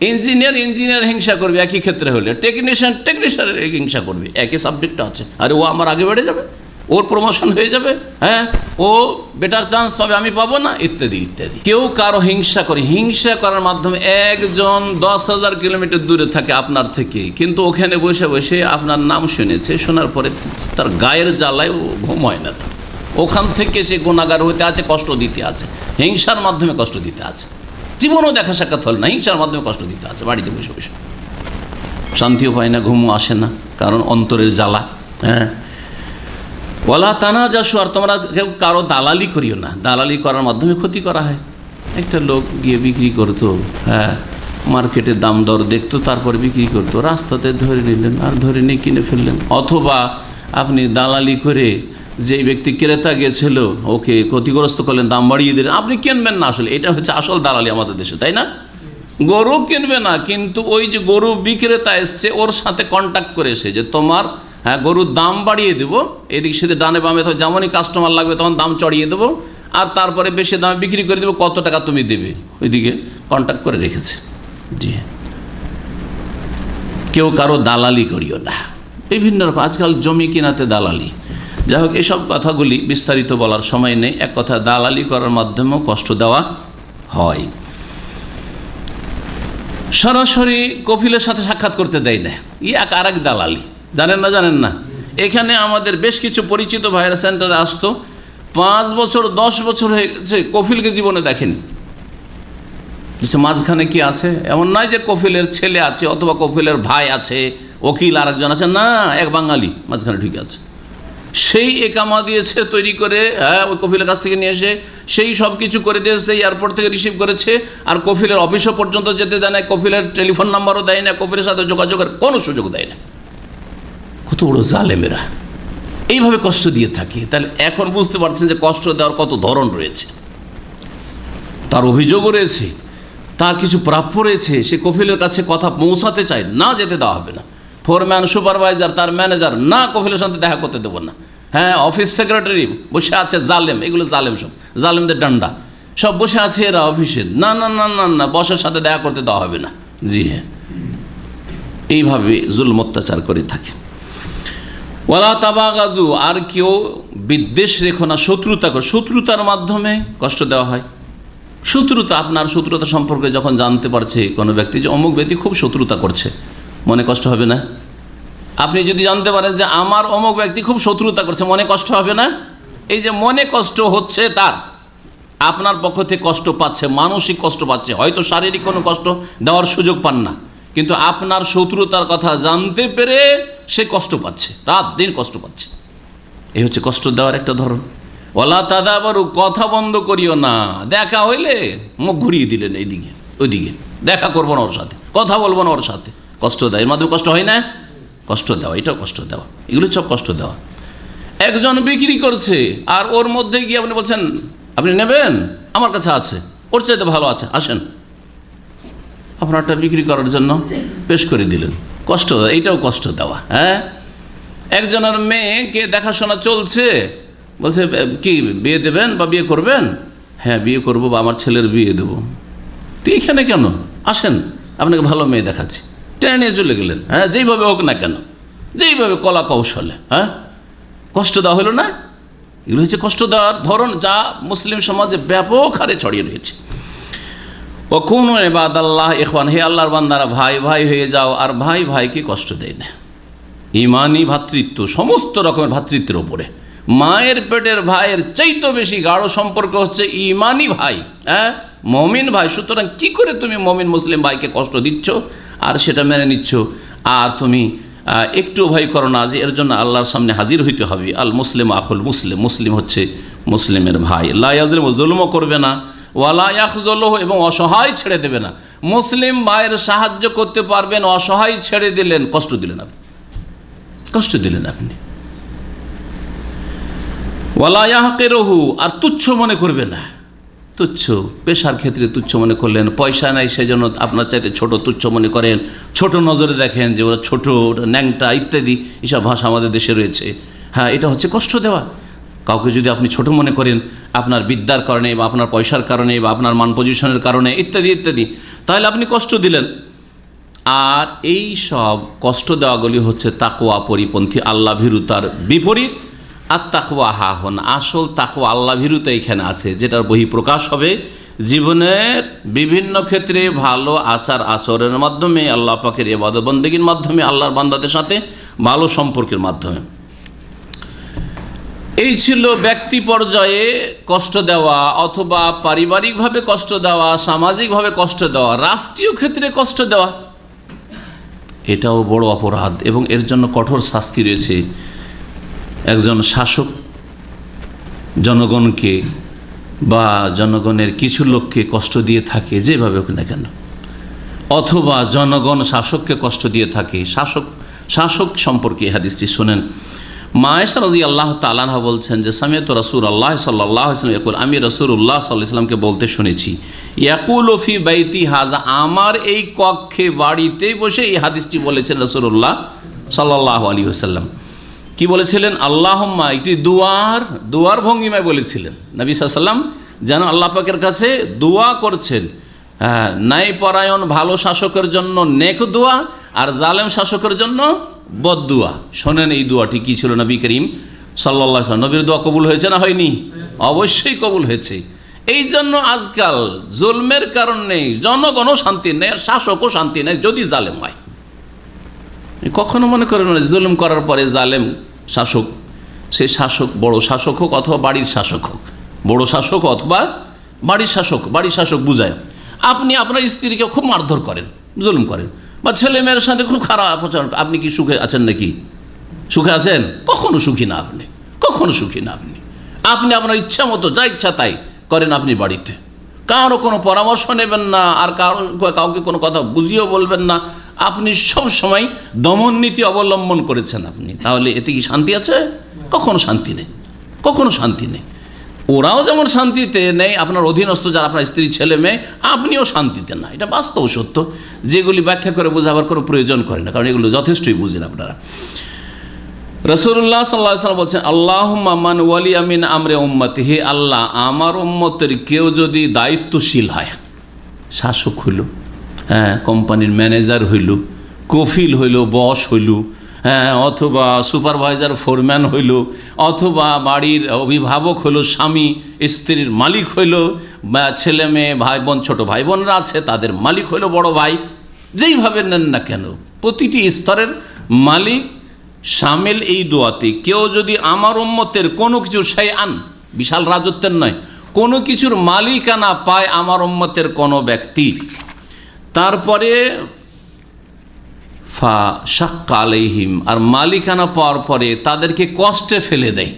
ইঞ্জিনিয়ার হিংসা করবে একই ক্ষেত্রে হলে, টেকনিশিয়ানের হিংসা করবে, একই সাবজেক্টটা আছে, আরে ও আমার আগে বেড়ে যাবে, ওর প্রমোশন হয়ে যাবে, ও বেটার চান্স পাবে, আমি পাবো না, ইত্যাদি ইত্যাদি। কেউ কারো হিংসা করে, হিংসা করার মাধ্যমে একজন 10,000 কিলোমিটার দূরে থাকে আপনার থেকে, কিন্তু ওখানে বসে বসে আপনার নাম শুনেছে, শোনার পরে তার গায়ের জ্বালায় ঘুম হয় না, ওখান থেকে সে গুনাহগার হতে আছে, কষ্ট দিতে আছে, হিংসার মাধ্যমে কষ্ট দিতে আছে। জীবনও দেখা সাক্ষাৎ হল না, হিংসার মাধ্যমে কষ্ট দিতে আছে বাড়িতে বসে বসে। শান্তিও পায় না, ঘুমও আসে না, কারণ অন্তরের জ্বালা। হ্যাঁ, ওয়ালা তানাজাসু, আর তোমরা কেউ কারো দালালি করিও না। দালালি করার মাধ্যমে ক্ষতি করা হয়। একটা লোক গিয়ে বিক্রি করতো, হ্যাঁ, মার্কেটে দাম দর দেখতো, তারপরে বিক্রি করতো, রাস্তাতে ধরে নিলেন, আর ধরে নিয়ে কিনে ফেললেন। অথবা আপনি দালালি করে যে ব্যক্তি ক্রেতা গিয়েছিল ওকে ক্ষতিগ্রস্ত করলেন, দাম বাড়িয়ে দিলেন, আপনি কিনবেন না। আসলে এটা হচ্ছে আসল দালালি আমাদের দেশে, তাই না? গরু কিনবে না, কিন্তু ওই যে গরু বিক্রেতা এসছে ওর সাথে কন্ট্যাক্ট করে এসে যে তোমার, হ্যাঁ, গরুর দাম বাড়িয়ে দেবো, এদিক সেদিকে ডানে বামে তো যেমনই কাস্টমার লাগবে তখন দাম চড়িয়ে দেবো, আর তারপরে বেশি দামে বিক্রি করে দেবো, কত টাকা তুমি দেবে, ওইদিকে কন্ট্যাক্ট করে রেখেছে। জি, কেউ কারো দালালি করিও না। বিভিন্ন রকম আজকাল জমি কেনাতে দালালি। যাই হোক, এসব কথাগুলি বিস্তারিত বলার সময় নেই। এক কথা, দালালি করার মাধ্যমেও কষ্ট দেওয়া হয়। সরাসরি কফিলের সাথে সাক্ষাৎ করতে দেয় না, এক আর এক দালালি। জানেন না? এখানে আমাদের বেশ কিছু পরিচিত ভাইয়ের সেন্টারে আসতো, 5 বছর 10 বছর হয়ে গেছে, কফিলকে জীবনে দেখেনি। মাঝখানে কি আছে? এমন নয় যে কফিলের ছেলে আছে অথবা কফিলের ভাই আছে, ওকিল আরেকজন আছে, না, এক বাঙালি মাঝখানে ঠিক আছে। সেই একামা দিয়েছে তৈরি করে, হ্যাঁ, ওই কফিলের কাছ থেকে নিয়ে এসে সেই সব কিছু করে দিয়েছে, এয়ারপোর্ট থেকে রিসিভ করেছে, আর কফিলের অফিসও পর্যন্ত যেতে দেয় না, কফিলের টেলিফোন নাম্বারও দেয় না, কফিলের সাথে যোগাযোগের কোনো সুযোগ দেয় না। কত বড় জালেমেরা এইভাবে কষ্ট দিয়ে থাকে। তাহলে এখন বুঝতে পারছেন যে কষ্ট দেওয়ার কত ধরন রয়েছে, তার অভিযোগও রয়েছে, তার কিছু প্রাপ্য রয়েছে। সে কফিলের কাছে কথা পৌঁছাতে চায় না, যেতে দেওয়া হবে না। ফোরম্যান, সুপারভাইজার, তার ম্যানেজার, না, কফিলের সাথে দেখা করতে দেবো না। হ্যাঁ, অফিস সেক্রেটারি বসে আছে, জালেম, এগুলো জালেম, সব জালেমদের ডান্ডা, সব বসে আছে এরা অফিসে, না না না না না, বসের সাথে দেখা করতে দেওয়া হবে না। জি হ্যাঁ, এইভাবে জুলম অত্যাচার করে থাকে। ওয়ালা তাবাগাজু, আর কেউ বিদ্বেষ রেখো না, শত্রুতা করো। শত্রুতার মাধ্যমে কষ্ট দেওয়া হয়। শত্রুতা, আপনার শত্রুতা সম্পর্কে যখন জানতে পারছে কোনো ব্যক্তি যে অমুক ব্যক্তি খুব শত্রুতা করছে, মনে কষ্ট হবে না? আপনি যদি জানতে পারেন যে আমার অমুক ব্যক্তি খুব শত্রুতা করছে, মনে কষ্ট হবে না? এই যে মনে কষ্ট হচ্ছে, তার আপনার পক্ষ থেকে কষ্ট পাচ্ছে, মানসিক কষ্ট পাচ্ছে, হয়তো শারীরিক কোনো কষ্ট দেওয়ার সুযোগ পান না, কিন্তু আপনার শত্রুতার কথা জানতে পেরে সে কষ্ট পাচ্ছে, রাত দিন কষ্ট পাচ্ছে। এই হচ্ছে কষ্ট দেওয়ার একটা ধরন। ওয়ালা তাদাবারু, কথা বন্ধ করিও না। দেখা হইলে মুখ ঘুরিয়ে দিলেন এইদিকে ওইদিকে, দেখা করবো না ওর সাথে, কথা বলবো না ওর সাথে। কষ্ট দেয়, এর মাধ্যমে কষ্ট হয় না? কষ্ট দেওয়া, এটাও কষ্ট দেওয়া, এগুলো সব কষ্ট দেওয়া। একজন বিক্রি করছে, আর ওর মধ্যে গিয়ে আপনি বলছেন আপনি নেবেন, আমার কাছে আছে, ওর চাইতে ভালো আছে, আসেন, আপনারটা বিক্রি করার জন্য পেশ করে দিলেন। কষ্ট, এইটাও কষ্ট দেওয়া। হ্যাঁ, একজনের মেয়েকে দেখাশোনা চলছে, বলছে কি বিয়ে দেবেন বা বিয়ে করবেন? হ্যাঁ, বিয়ে করবো, বা আমার ছেলের বিয়ে দেবো। তো এইখানে কেন? আসেন, আপনাকে ভালো মেয়ে দেখাচ্ছি। টেনে নিয়ে চলে গেলেন। হ্যাঁ, যেইভাবে হোক না কেন, যেইভাবে কলা কৌশলে। হ্যাঁ, কষ্ট দেওয়া হলো না? এগুলো হচ্ছে কষ্ট দেওয়ার ধরন, যা মুসলিম সমাজে ব্যাপক হারে ছড়িয়ে রয়েছে। ও কোন ইবাদাল্লাহ ইখওয়ান, হে আল্লাহর বান্দারা, ভাই ভাই হয়ে যাও, আর ভাই ভাইকে কষ্ট দেয় না। ইমানি ভ্রাতৃত্ব, সমস্ত রকমের ভ্রাতৃত্বের ওপরে, মায়ের পেটের ভাইয়ের চাইতে বেশি গাঢ় সম্পর্ক হচ্ছে ইমানি ভাই, হ্যাঁ, মমিন ভাই। সুতরাং কি করে তুমি মমিন মুসলিম ভাইকে কষ্ট দিচ্ছ আর সেটা মেনে নিচ্ছ, আর তুমি একটু ভয় করো না যে এর জন্য আল্লাহর সামনে হাজির হইতে হবে? আল মুসলিম আখুল মুসলিম, মুসলিম হচ্ছে মুসলিমের ভাই। লা ইয়াজলিমু, জুলমও করবে না, ওয়ালা ইয়াখযুলহু, এবং অসহায় ছেড়ে দেবে না। মুসলিম ভাইয়ের সাহায্য করতে পারবেন, অসহায় ছেড়ে দিলেন, কষ্ট দিলেন আপনি, কষ্ট দিলেন আপনি। ওয়ালা ইয়াহকিরহু, আর তুচ্ছ মনে করবে না। তুচ্ছ, পেশার ক্ষেত্রে তুচ্ছ মনে করলেন, পয়সা নাই সেজন্য আপনার চাইতে ছোট তুচ্ছ মনে করেন, ছোট নজরে দেখেন যে ওরা ছোট, ন্যাংটা ইত্যাদি, এসব ভাষা আমাদের দেশে রয়েছে। হ্যাঁ, এটা হচ্ছে কষ্ট দেওয়া। কাউকে যদি আপনি ছোট মনে করেন আপনার বিদ্যার কারণে বা আপনার পয়সার কারণে বা আপনার মান পজিশনের কারণে ইত্যাদি ইত্যাদি, তাহলে আপনি কষ্ট দিলেন। আর এই সব কষ্ট দেওয়াগুলি হচ্ছে তাকওয়া পরিপন্থী, আল্লাহ ভীরুতার বিপরীত। আর তাকওয়া হাহন, আসল তাকওয়া আল্লাহ ভীরুতা এখানে আছে, যেটার বহিঃপ্রকাশ হবে জীবনের বিভিন্ন ক্ষেত্রে ভালো আচার আচরণের মাধ্যমে, আল্লাহ পাকের ইবাদত বন্দেগীর মাধ্যমে, আল্লাহর বান্দাদের সাথে ভালো সম্পর্কের মাধ্যমে। এই ছিল ব্যক্তি পর্যায়ে কষ্ট দেওয়া, অথবা পারিবারিকভাবে কষ্ট দেওয়া, সামাজিকভাবে কষ্ট দেওয়া। রাষ্ট্রীয় ক্ষেত্রে কষ্ট দেওয়া, এটাও বড় অপরাধ এবং এর জন্য কঠোর শাস্তি রয়েছে। একজন শাসক জনগণকে বা জনগণের কিছু লোককে কষ্ট দিয়ে থাকে, যেভাবে হোক না কেন, অথবা জনগণ শাসককে কষ্ট দিয়ে থাকে। শাসক সম্পর্কে হাদিসটি শোনেন। মা আয়েশা রাদিয়াল্লাহু তাআলা আনহা বলছেন যে সামিআতু রাসূলুল্লাহ সাল্লাল্লাহু আলাইহি ওয়াসাল্লাম ইয়াকুল, আমি রাসূলুল্লাহ সাল্লাল্লাহু আলাইহি ওয়াসাল্লামকে বলতে শুনেছি, ইয়াকুলু ফি বাইতি হাযা, আমার এই কক্ষে বাড়িতেই বসে এই হাদিসটি বলেছেন রাসূলুল্লাহ সাল্লাল্লাহু আলাইহি ওয়াসাল্লাম। কি বলেছিলেন? আল্লাহুম্মা, একটি দুয়ার ভঙ্গিমায় বলেছিলেন নবী সাল্লাল্লাহু আলাইহি ওয়াসাল্লাম, যেন আল্লাহ পাকের কাছে দোয়া করছেন। ন্যায়পরায়ণ ভালো শাসকের জন্য নেক দোয়া, আর জালেম শাসকের জন্য বদদুয়া। শোনেন এই দোয়াটি কি ছিল নবী করিম সাল্লাল্লাহু আলাইহি ওয়াসাল্লাম। নবীর দোয়া কবুল হয়েছে না হয়নি? অবশ্যই কবুল হয়েছে। এই জন্য আজকাল জুলমের কারণে জনগণও শান্তি নেই, আর শাসকও শান্তি নেই যদি জালেম হয়। কখনো মনে করেন না জুলুম করার পরে জালেম শাসক, সেই শাসক বড় শাসক হোক অথবা বাড়ির শাসক হোক, বড় শাসক অথবা বাড়ির শাসক বুঝায়। আপনি আপনার স্ত্রীকে খুব মারধর করেন, জুলুম করেন, বা ছেলে মেয়ের সাথে খুব খারাপ আচরণ, আপনি কি সুখে আছেন নাকি? সুখে আছেন? কখনো সুখী না আপনি, কখনো সুখী না আপনি। আপনি আপনার ইচ্ছা মতো যা ইচ্ছা তাই করেন আপনি বাড়িতে, কারো কোনো পরামর্শ নেবেন না, আর কাউকে কোনো কথা বুঝিয়েও বলবেন না। আপনি সব সময় দমন নীতি অবলম্বন করেছেন আপনি। তাহলে এতে কি শান্তি আছে? কখনো শান্তি নেই, কখনো শান্তি নেই। ওরাও যেমন শান্তিতে নেই, আপনার অধীনস্থ যারা আপনার স্ত্রী ছেলে মেয়ে, আপনিও শান্তিতে না। এটা বাস্তব সত্য, যেগুলি ব্যাখ্যা করে বোঝাবার কোনো প্রয়োজন করে না, কারণ এগুলো যথেষ্টই বুঝেন আপনারা। রাসূলুল্লাহ সাল্লাল্লাহু আলাইহি ওয়াসাল্লাম বলছেন, আল্লাহুম্মা মান ওয়ালিয়া মিন আমরি উম্মতি, হে আল্লাহ, আমার উম্মতের কেউ যদি দায়িত্বশীল হয়, শাসক হইল, কোম্পানির ম্যানেজার হইল, কফিল হইল, বস হইল, অথবা সুপারভাইজার ফোরম্যান হইল, অথবা বাড়ির অভিভাবক হইল, স্বামী স্ত্রীর মালিক হইল, বা ছেলে মেয়ে ভাই বোন ছোটো ভাই বোনরা আছে তাদের মালিক হইল বড় ভাই, যেইভাবে নেন না কেন প্রতিটি স্তরের মালিক শামিল এই দোয়াতে। কেউ যদি আমার উম্মতের কোনো কিছু শাইআন, বিশাল রাজত্বের নয়, কোনো কিছুর মালিকানা পায় আমার উম্মতের কোনো ব্যক্তি, তারপরে ফা শাক্কা আলাইহিম, আর মালিকানা পাওয়ার পরে তাদেরকে কষ্টে ফেলে দেয়,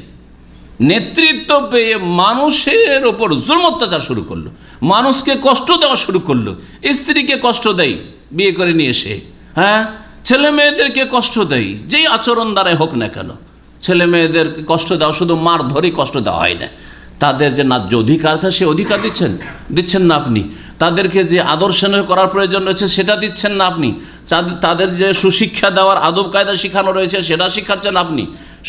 নেতৃত্ব পেয়ে মানুষের ওপর জুলম অত্যাচার শুরু করলো, মানুষকে কষ্ট দেওয়া শুরু করলো, স্ত্রীকে কষ্ট দেয় বিয়ে করে নিয়ে এসে, ছেলে মেয়েদেরকে কষ্ট দেয়, যেই আচরণ দ্বারাই হোক না কেন, ছেলে মেয়েদেরকে কষ্ট দেওয়া, শুধু মার ধরেই কষ্ট দেওয়া হয় না, তাদের যে ন্যায্য অধিকার আছে সে অধিকার দিচ্ছেন না আপনি, তাদেরকে যে আদর্শন করার প্রয়োজন রয়েছে সেটা দিচ্ছেন না আপনি, তাদের যে সুশিক্ষা দেওয়ার আদব কায়দা শেখানো রয়েছে সেটা শিখাচ্ছেন আপনি,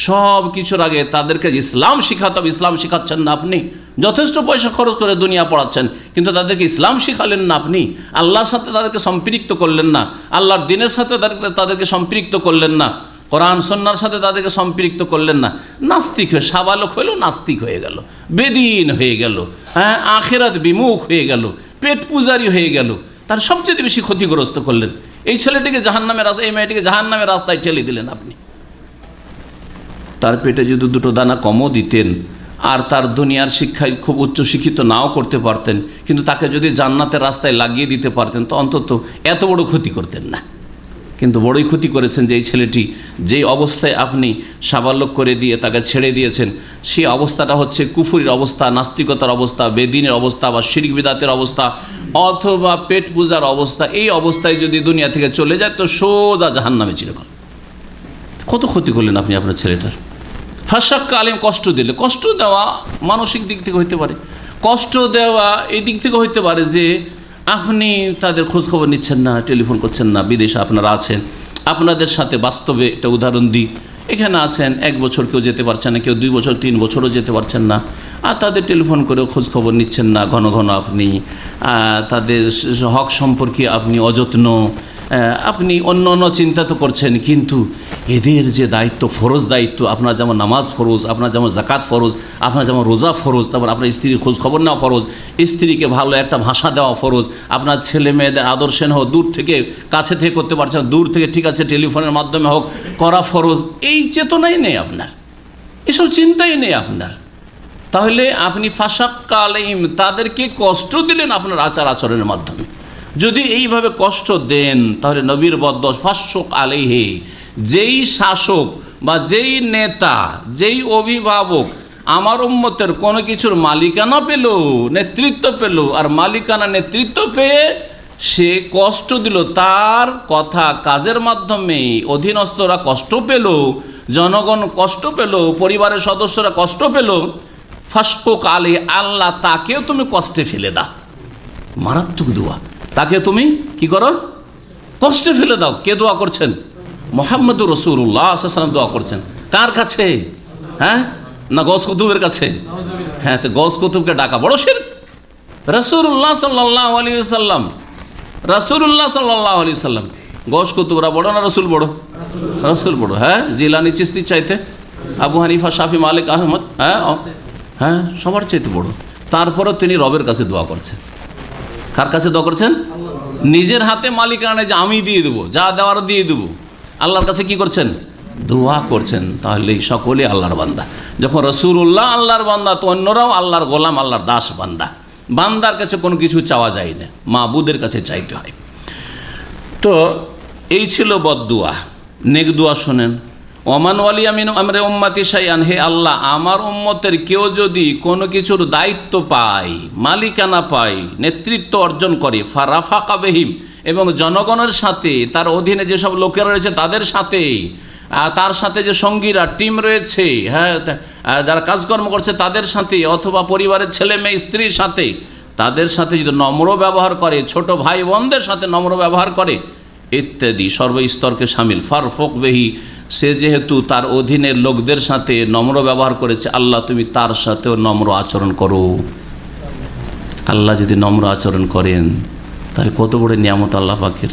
সব কিছুর আগে তাদেরকে ইসলাম শিখাতে হবে ইসলাম শিখাচ্ছেন না আপনি, যথেষ্ট পয়সা খরচ করে দুনিয়া পড়াচ্ছেন কিন্তু তাদেরকে ইসলাম শিখালেন না আপনি, আল্লাহর সাথে তাদেরকে সম্পৃক্ত করলেন না, আল্লাহর দিনের সাথে তাদেরকে সম্পৃক্ত করলেন না, কোরআন সুন্নাহর সাথে তাদেরকে সম্পৃক্ত করলেন না, নাস্তিক হয়ে সাবালক হইল, নাস্তিক হয়ে গেল, বেদিন হয়ে গেল, আখিরাত বিমুখ হয়ে গেল, পেট পূজারি হয়ে গেল, তার সবচেয়ে বেশি ক্ষতিগ্রস্ত করলেন। এই ছেলেটিকে জাহান্নামের রাস্তায়, এই মেয়েটিকে জাহান্নামের রাস্তায় ঠেলে দিলেন আপনি। তার পেটে যদি দুটো দানা কমও দিতেন, আর তার দুনিয়ার শিক্ষায় খুব উচ্চ শিক্ষিত নাও করতে পারতেন, কিন্তু তাকে যদি জান্নাতের রাস্তায় লাগিয়ে দিতে পারতেন তো অন্তত এত বড় ক্ষতি করতেন না। কিন্তু বড়ই ক্ষতি করেছেন যে এই ছেলেটি যেই অবস্থায় আপনি সাবালক করে দিয়ে তাকে ছেড়ে দিয়েছেন, সেই অবস্থাটা হচ্ছে কুফরির অবস্থা, নাস্তিকতার অবস্থা, বেদিনের অবস্থা, বা শিরক বিদাতের অবস্থা, অথবা পেট পূজার অবস্থা। এই অবস্থায় যদি দুনিয়া থেকে চলে যায় তো সোজা জাহান্নামে চিরকাল। কত ক্ষতি করলেন আপনি আপনার ছেলেটার। ফাশাক্কা আলাইহিম, কষ্ট দিলে, কষ্ট দেওয়া মানসিক দিক থেকে হইতে পারে, কষ্ট দেওয়া এই দিক থেকে হইতে পারে যে আপনি তাদের খোঁজখবর নিচ্ছেন না, টেলিফোন করছেন না, বিদেশে আপনারা আছেন, আপনাদের সাথে বাস্তবে একটা উদাহরণ দিই, এখানে আছেন 1 বছর কেউ যেতে পারছেন না, কেউ 2 বছর 3 বছরও যেতে পারছেন না, আর তাদের টেলিফোন করেও খোঁজখবর নিচ্ছেন না ঘন ঘন, আপনি তাদের হক সম্পর্কে আপনি অযত্ন, আপনি অন্য অন্য চিন্তা তো করছেন, কিন্তু এদের যে দায়িত্ব, ফরজ দায়িত্ব, আপনার যেমন নামাজ ফরজ, আপনার যেমন জাকাত ফরজ, আপনার যেমন রোজা ফরজ, তারপর আপনার স্ত্রীর খোঁজ খবর নেওয়া ফরজ, স্ত্রীকে ভালো একটা ভাষা দেওয়া ফরজ, আপনার ছেলে মেয়েদের আদর্শে হোক, দূর থেকে কাছে থেকে করতে পারছেন, দূর থেকে ঠিক আছে টেলিফোনের মাধ্যমে হোক করা ফরজ, এই চেতনাই নেই আপনার, এসব চিন্তাই নেই আপনার। তাহলে আপনি ফাশাক্কা আলাইহিম, তাদেরকে কষ্ট দিলেন আপনার আচার আচরণের মাধ্যমে, যদি এইভাবে কষ্ট দেন তাহলে নবীর বদদোষ ফাসুক আলাইহি, যেই শাসক বা যেই নেতা, যেই অভিভাবক আমার উম্মতের কোনো কিছুর মালিকানা পেল, নেতৃত্ব পেল, আর মালিকানা নেতৃত্ব পেয়ে সে কষ্ট দিল, তার কথা কাজের মাধ্যমে অধীনস্থরা কষ্ট পেল, জনগণ কষ্ট পেল, পরিবারের সদস্যরা কষ্ট পেল, ফাসকুক আলাইহি, আল্লাহ তাকেও তুমি কষ্টে ফেলে দাও। মারাত্মক দোয়া, তাকে তুমি কি করো? কষ্টে ফেলে দাও। কে দোয়া করছেন? মুহাম্মদুর রাসূলুল্লাহ সাল্লাল্লাহু আলাইহি ওয়াসাল্লাম দোয়া করছেন। কার কাছে? হ্যাঁ, না গৌস কুতুবের কাছে? হ্যাঁ, তো গৌস কুতুবকে ডাকা বড় শিরক। রাসূলুল্লাহ সাল্লাল্লাহু আলাইহি ওয়াসাল্লাম, রাসূলুল্লাহ সাল্লাল্লাহু আলাইহি ওয়াসাল্লাম, গৌস কুতুবরা বড় না রাসূল বড়? রাসূল বড়। হ্যাঁ, জিলানী চিশতি চাইতে, আবু হানিফা, শাফি, মালিক, আহমদ, হ্যাঁ সবার চাইতে বড়। তারপরও তিনি রবের কাছে দোয়া করছেন। কার কাছে দোয়া করছেন? নিজের হাতে মালিকানা যে আমি দিয়ে দেবো, যা দেওয়ার দিয়ে দেবো, আল্লাহর কাছে কি করছেন? দোয়া করছেন। তাহলে সকলে আল্লাহর বান্দা। যখন রাসূলুল্লাহ আল্লাহর বান্দা, তো অন্যরাও আল্লাহর গোলাম, আল্লাহর দাস বান্দা। বান্দার কাছে কোনো কিছু চাওয়া যায় না, মাবুদের কাছে চাইতে হয়। তো এই ছিল বদদুয়া। নেক দোয়া শোনেন। ওমান ওয়ালিয়া মিন আমরি উম্মতি শাইআন, হে আল্লাহ, আমার উম্মতের কেউ যদি কোনো কিছুর দায়িত্ব পায়, মালিকানা পায়, নেতৃত্ব অর্জন করে, ফারাফাকা বিহিম, এবং জনগণের সাথে, তার অধীনে যেসব লোকেরা রয়েছে তাদের সাথে, তার সাথে যে সঙ্গীরা টিম রয়েছে, হ্যাঁ, যারা কাজকর্ম করছে তাদের সাথে, অথবা পরিবারের ছেলে মেয়ে স্ত্রীর সাথে, তাদের সাথে যদি নম্র ব্যবহার করে, ছোট ভাই বোনদের সাথে নম্র ব্যবহার করে, ইত্যাদি সর্বস্তরকে শামিল। ফারফুক বিহি, সে যেহেতু তার অধীনের লোকদের সাথে নম্র ব্যবহার করেছে, আল্লাহ তুমি তার সাথেও নম্র আচরণ করো। আল্লাহ যদি নম্র আচরণ করেন তাহলে কত বড় নিয়ামত আল্লাহ পাকের।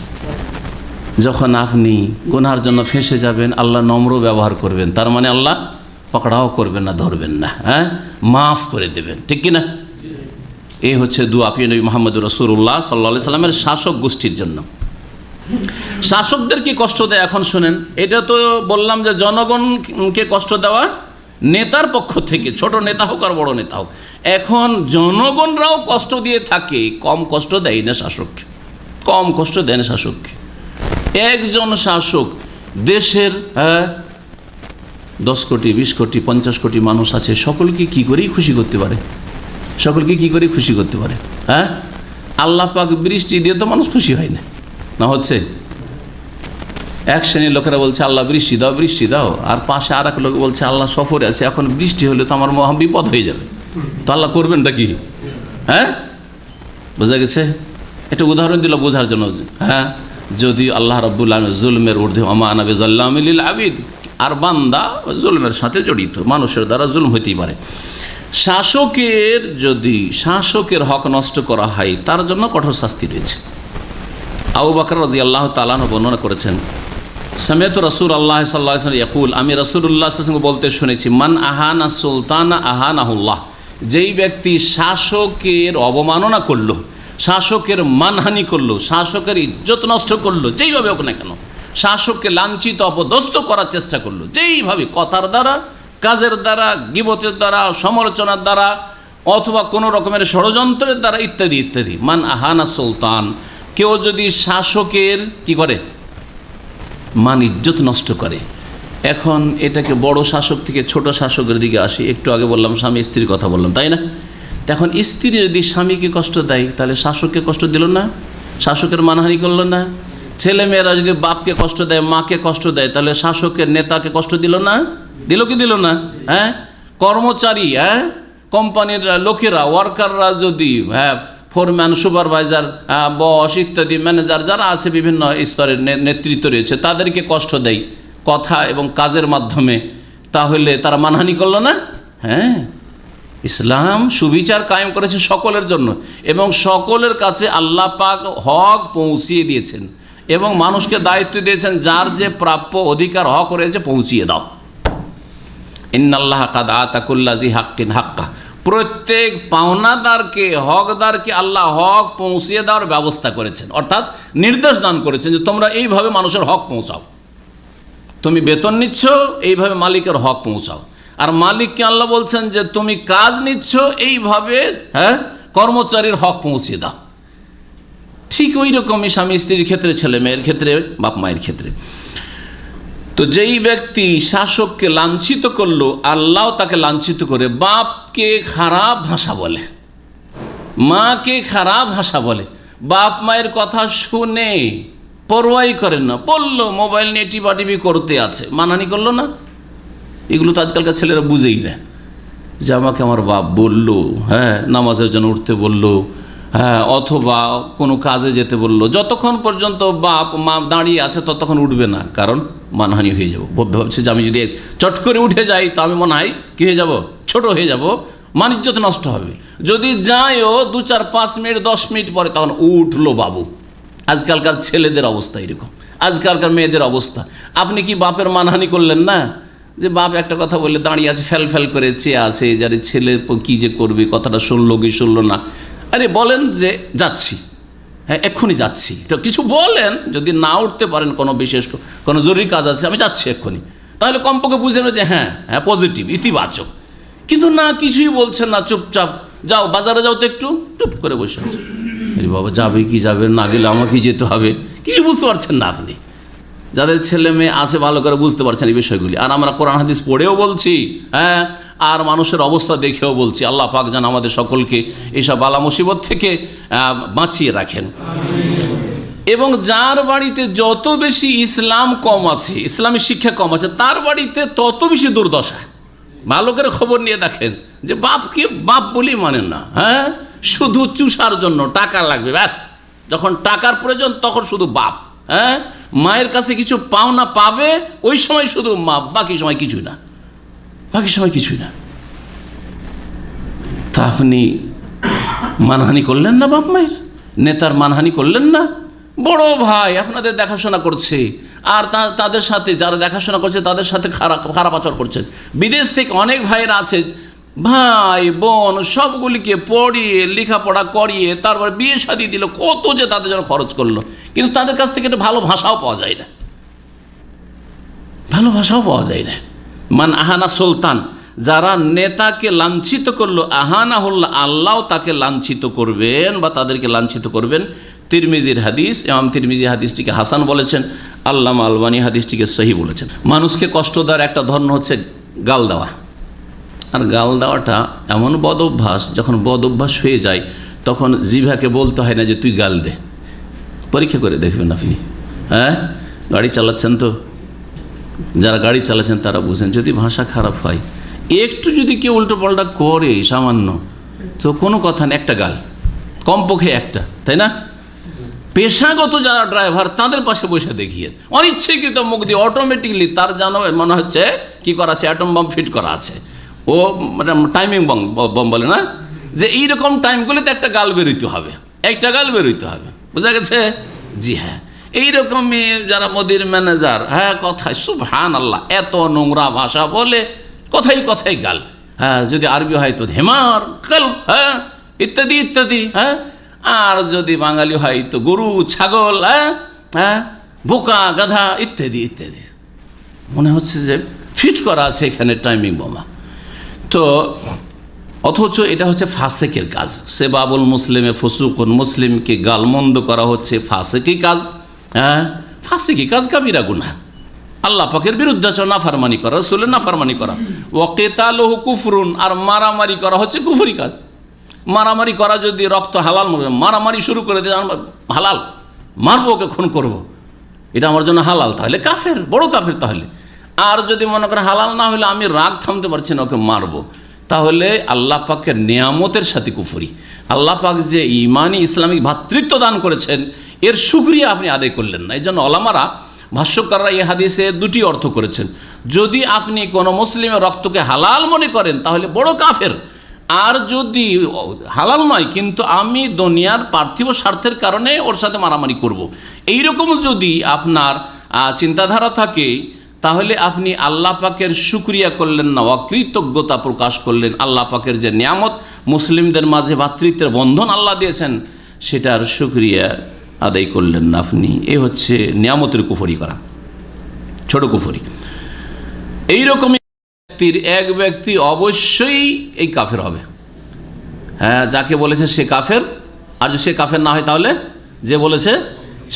যখন আপনি গুনার জন্য ফেঁসে যাবেন, আল্লাহ নম্র ব্যবহার করবেন, তার মানে আল্লাহ পকড়াও করবেন না, ধরবেন না, হ্যাঁ, মাফ করে দেবেন। ঠিক কিনা? এই হচ্ছে দোয়া প্রিয় নবী মুহাম্মদুর রাসূলুল্লাহ সাল্লাল্লাহু আলাইহি সাল্লামের শাসক গোষ্ঠীর জন্য। শাসকদের কি কষ্ট দেয় এখন শোনেন। এটা তো বললাম যে জনগণকে কষ্ট দেওয়া নেতার পক্ষ থেকে, ছোট নেতা হোক আর বড় নেতা হোক। এখন জনগণরাও কষ্ট দিয়ে থাকে, কম কষ্ট দেয় না শাসককে, কম কষ্ট দেয় না শাসককে। একজন শাসক দেশের 10 কোটি, 20 কোটি, 50 কোটি মানুষ আছে, সকলকে কি করেই খুশি করতে পারে, সকলকে কি করে খুশি করতে পারে? হ্যাঁ, আল্লাহ পাক বৃষ্টি দিয়ে তো মানুষ খুশি হয় না, না হচ্ছে? এক শ্রেণীর লোকেরা বলছে আল্লাহ বৃষ্টি দাও, বৃষ্টি দাও, আর পাশে আর এক লোক বলছে আল্লাহ সফরে আছে, এখন বৃষ্টি হলে তো আমার মহা বিপদ হয়ে যাবে, তো আল্লাহ করবেনটা কি? হ্যাঁ, বোঝা গেছে? একটা উদাহরণ দিল বোঝার জন্য। হ্যাঁ, যদি আল্লাহ রাব্বুল আলামিন জুলমের ঊর্ধ্বে ওমা আনা বিযাল্লামিল লিল আবিদ, আর বান্দা জুলমের সাথে জড়িত, মানুষের দ্বারা জুলম হইতেই পারে। শাসকের যদি শাসকের হক নষ্ট করা হয়, তার জন্য কঠোর শাস্তি রয়েছে। আবু বকর রাদিয়াল্লাহু তাআলা আনহু বর্ণনা করেছেন, সামিআতু রাসূলুল্লাহ সাল্লাল্লাহু আলাইহি ওয়াসাল্লাম ইয়াকুল, আমি রাসূলুল্লাহ সাল্লাল্লাহু আলাইহি ওয়াসাল্লাম বলতে শুনেছি, মান আহানা সুলতানা আহানাহুল্লাহ, যেই ব্যক্তি শাসকের অবমাননা করলো, শাসকের মানহানি করলো, শাসকের ইজ্জত নষ্ট করলো, যেইভাবে হোক না কেন, শাসককে লাঞ্ছিত অপদস্থ করার চেষ্টা করলো, যেইভাবে, কথার দ্বারা, কাজের দ্বারা, গীবতের দ্বারা, সমালোচনার দ্বারা, অথবা কোনো রকমের ষড়যন্ত্রের দ্বারা, ইত্যাদি ইত্যাদি। মান আহানা সুলতান, কেউ যদি শাসকের কি করে, মান ইজ্জত নষ্ট করে। এখন এটাকে বড় শাসক থেকে ছোট শাসকের দিকে আসি। একটু আগে বললাম স্বামী স্ত্রীর কথা বললাম, তাই না? এখন স্ত্রী যদি স্বামীকে কষ্ট দেয় তাহলে শাসককে কষ্ট দিল না, শাসকের মানহানি করলো না। ছেলে মেয়েরা যদি বাপকে কষ্ট দেয়, মাকে কষ্ট দেয়, তাহলে শাসকের নেতাকে কষ্ট দিল না, দিল কি দিল না? হ্যাঁ, কর্মচারী, কোম্পানির লোকেরা, ওয়ার্কাররা যদি, ফোরম্যান, সুপারভাইজার, বস ইত্যাদি ম্যানেজার যারা আছে, বিভিন্ন স্তরের নেতৃত্ব রয়েছে, তাদেরকে কষ্ট দেয় কথা এবং কাজের মাধ্যমে, তাহলে তারা মানহানি করলো না? হ্যাঁ, ইসলাম সুবিচার কায়েম করেছে সকলের জন্য, এবং সকলের কাছে আল্লাহ পাক হক পৌঁছিয়ে দিয়েছেন, এবং মানুষকে দায়িত্ব দিয়েছেন যার যে প্রাপ্য অধিকার হক রয়েছে পৌঁছিয়ে দাও। ইন্নাল্লাহ কাদ আতা কুল্লা জি হাক্কিন হাক্কা, প্রত্যেক পাওনাদারকে, হকদারকে আল্লাহ হক পৌঁছিয়ে দেওয়ার ব্যবস্থা করেছেন, অর্থাৎ নির্দেশ দান করেছেন যে তোমরা এইভাবে মানুষের হক পৌঁছাও। তুমি বেতন নিচ্ছ, এইভাবে মালিকের হক পৌঁছাও। আর মালিককে আল্লাহ বলছেন যে তুমি কাজ নিচ্ছ, এইভাবে কর্মচারীর হক পৌঁছিয়ে দাও। ঠিক ওই রকমই স্বামী স্ত্রীর ক্ষেত্রে, ছেলে মেয়ের ক্ষেত্রে, বাপ মায়ের ক্ষেত্রে। তো যেই ব্যক্তি শাসককে লাঞ্ছিত করলো, আল্লাহ তাকে লাঞ্ছিত করে। বাপকে খারাপ ভাষা বলে, মাকে খারাপ ভাষা বলে, বাপ মায়ের কথা শুনে পরোয়াই করেন না, বললো মোবাইল নিয়ে টিপাটিপি করতে আছে, মানহানি করলো না। এগুলো তো আজকালকার ছেলেরা বুঝেই না, যে আমাকে আমার বাপ বললো, হ্যাঁ নামাজের জন্য উঠতে বললো, হ্যাঁ অথবা কোনো কাজে যেতে বললো, যতক্ষণ পর্যন্ত বাপ মা দাঁড়িয়ে আছে ততক্ষণ উঠবে না, কারণ মানহানি হয়ে যাবো। ভাবছে যে আমি যদি চট করে উঠে যাই তো আমি মনে হয় কী হয়ে যাব, ছোট হয়ে যাব, মানিজ্যত নষ্ট হবে। যদি যায়ও 2, 4, 5 মিনিট 10 মিনিট পরে, তখন উঠলো বাবু। আজকালকার ছেলেদের অবস্থা এরকম, আজকালকার মেয়েদের অবস্থা। আপনি কি বাপের মানহানি করলেন না? যে বাপ একটা কথা বললে দাঁড়িয়ে আছে, ফেল ফেল করে চেয়ে আছে, যারে ছেলে কী যে করবে, কথাটা শুনলো কি শুনলো না। আরে বলেন যে যাচ্ছি, হ্যাঁ এক্ষুনি যাচ্ছি, তো কিছু বলেন। যদি না উঠতে পারেন, কোনো বিশেষ কোনো জরুরি কাজ আছে, আমি যাচ্ছি এক্ষুনি, তাহলে কমপক্ষে বুঝে নেবে যে হ্যাঁ হ্যাঁ পজিটিভ, ইতিবাচক। কিন্তু না, কিছুই বলছেন না, চুপচাপ যাও বাজারে যাও তো, একটু চুপ করে বসে আছে। বাবা যাবে কি যাবে না, গেলে আমাকেই যেতে হবে, কিছু বুঝতে পারছেন না আপনি। যাদের ছেলে মেয়ে আছে ভালো করে বুঝতে পারছেন এই বিষয়গুলি। আর আমরা কোরআন হাদিস পড়েও বলছি, হ্যাঁ, আর মানুষের অবস্থা দেখেও বলছি। আল্লাহ পাক যেন আমাদের সকলকে এইসব বালা মুসিবত থেকে বাঁচিয়ে রাখেন। এবং যার বাড়িতে যত বেশি ইসলাম কম আছে, ইসলামী শিক্ষা কম আছে, তার বাড়িতে তত বেশি দুর্দশা। ভালো করে খবর নিয়ে দেখেন যে বাপকে বাপ বলেই মানেন না, হ্যাঁ, শুধু চুষার জন্য টাকা লাগবে, ব্যাস, যখন টাকার প্রয়োজন তখন শুধু বাপ, হ্যাঁ, মায়ের কাছে কিছু পাওনা পাবে ওই সময় শুধু মা, বাকি সময় কিছুই না, বাকি সময় কিছুই না। তা আপনি মানহানি করলেন না বাপ মায়ের, নেতার মানহানি করলেন না? বড় ভাই আপনাদের দেখাশোনা করছে, আর তাদের সাথে যারা দেখাশোনা করছে তাদের সাথে খারাপ আচরণ করছেন। বিদেশ থেকে অনেক ভাইয়েরা আছে, ভাই বোন সবগুলিকে পড়িয়ে লেখাপড়া করিয়ে তারপর বিয়ে শাদী দিল, কত যে তাদের জন্য খরচ করলো, কিন্তু তাদের কাছ থেকে একটা ভালো ভাষাও পাওয়া যায় না, ভালো ভাষাও পাওয়া যায় না। মান আহানা সুলতান, যারা নেতাকে লাঞ্ছিত করলো, আহানা হল্লা, আল্লাহ তাকে লাঞ্ছিত করবেন বা তাদেরকে লাঞ্ছিত করবেন। তিরমিজির হাদিস, ইমাম তিরমিজি হাদিসটিকে হাসান বলেছেন, আল্লামা আলবানী হাদিসটিকে সহি বলেছেন। মানুষকে কষ্ট দেওয়ার একটা ধর্ম হচ্ছে গাল দেওয়া। আর গাল দেওয়াটা এমন বদ অভ্যাস, যখন বদ অভ্যাস হয়ে যায় তখন জিভাকে বলতে হয় না যে তুই গাল দে। পরীক্ষা করে দেখবেন আপনি, হ্যাঁ, গাড়ি চালাচ্ছেন তো, যারা গাড়ি চালাচ্ছেন তারা বুঝেন, যদি ভাষা খারাপ হয়, একটু যদি কেউ উল্টো পাল্টা করে সামান্য, তো কোনো কথা নেই, একটা গাল, কমপক্ষে একটা, তাই না? পেশাগত যারা ড্রাইভার তাদের পাশে বসে দেখিয়ে অনিচ্ছাকৃত মুখ দিয়ে অটোমেটিকলি তার জানো মনে হচ্ছে কি করা আছে, অ্যাটম বম ফিট করা আছে, ও মানে টাইমিং বম বলে না, যে এইরকম টাইমগুলিতে একটা গাল বেরোইতে হবে, একটা গাল বেরোইতে হবে, বোঝা গেছে? জি হ্যাঁ, এইরকমই যারা মোদির ম্যানেজার, হ্যাঁ, কথায় সুবহানাল্লাহ, এত নোংরা ভাষা বলে, কথাই কথাই গাল, হ্যাঁ, যদি আরবি হয় তো হেমার কাল, হ্যাঁ, ইত্যাদি ইত্যাদি, হ্যাঁ, আর যদি বাঙালি হয় তো গরু ছাগল, হ্যাঁ হ্যাঁ, বোকা গাধা ইত্যাদি ইত্যাদি। মনে হচ্ছে যে ফিট করা আছে এখানে টাইমিং বোমা। তো অথচ এটা হচ্ছে ফাসেকের কাজ। সেবাবুল মুসলিমে ফুসুকুন, মুসলিমকে গালমন্দ করা হচ্ছে ফাসেকি কাজ, হ্যাঁ, ফাসেকি কাজ, কাবিরা গুনাহ, আল্লাহ পাকের বিরুদ্ধে নাফরমানি করা, রাসূলের নাফরমানি করা। ওয়াকিতালুহু কুফরুন, আর মারামারি করা হচ্ছে কুফরি কাজ। মারামারি করা, যদি রক্ত হালাল, মারামারি শুরু করে দিয়ে হালাল, মারবো, ওকে খুন করবো, এটা আমার জন্য হালাল, তাহলে কাফের, বড় কাফের। তাহলে আর যদি মনে করে হালাল না হলে আমি রাগ থামতে পারছি না, ওকে মারবো, তাহলে আল্লাহ পাকের নিয়ামতের সাথে কুফরি। আল্লাহ পাক যে ইমানি ইসলামিক ভ্রাতৃত্ব দান করেছেন, এর শুকরিয়া আপনি আদায় করলেন না। এই জন্য ওলামারা, ভাষ্যকাররা এই হাদিসে দুটি অর্থ করেছেন। যদি আপনি কোনো মুসলিমের রক্তকে হালাল মনে করেন তাহলে বড় কাফের, আর যদি হালাল নয় কিন্তু আমি দুনিয়ার পার্থিব স্বার্থের কারণে ওর সাথে মারামারি করব, এইরকম যদি আপনার চিন্তাধারা থাকে, তাহলে আপনি আল্লাহ পাকের শুকরিয়া করলেন না, অকৃতজ্ঞতা প্রকাশ করলেন। আল্লাহ পাকের যে নিয়ামত, মুসলিমদের মাঝে ভ্রাতৃত্বের বন্ধন আল্লাহ দিয়েছেন, সেটার শুকরিয়া আদায় করলেন না আপনি। এ হচ্ছে নিয়ামতের কুফরি করা, ছোট কুফরি। এইরকমই এক ব্যক্তি অবশ্যই এই কাফের হবে, হ্যাঁ, যাকে বলেছে সে কাফের, আর যদি সে কাফের না হয় তাহলে যে বলেছে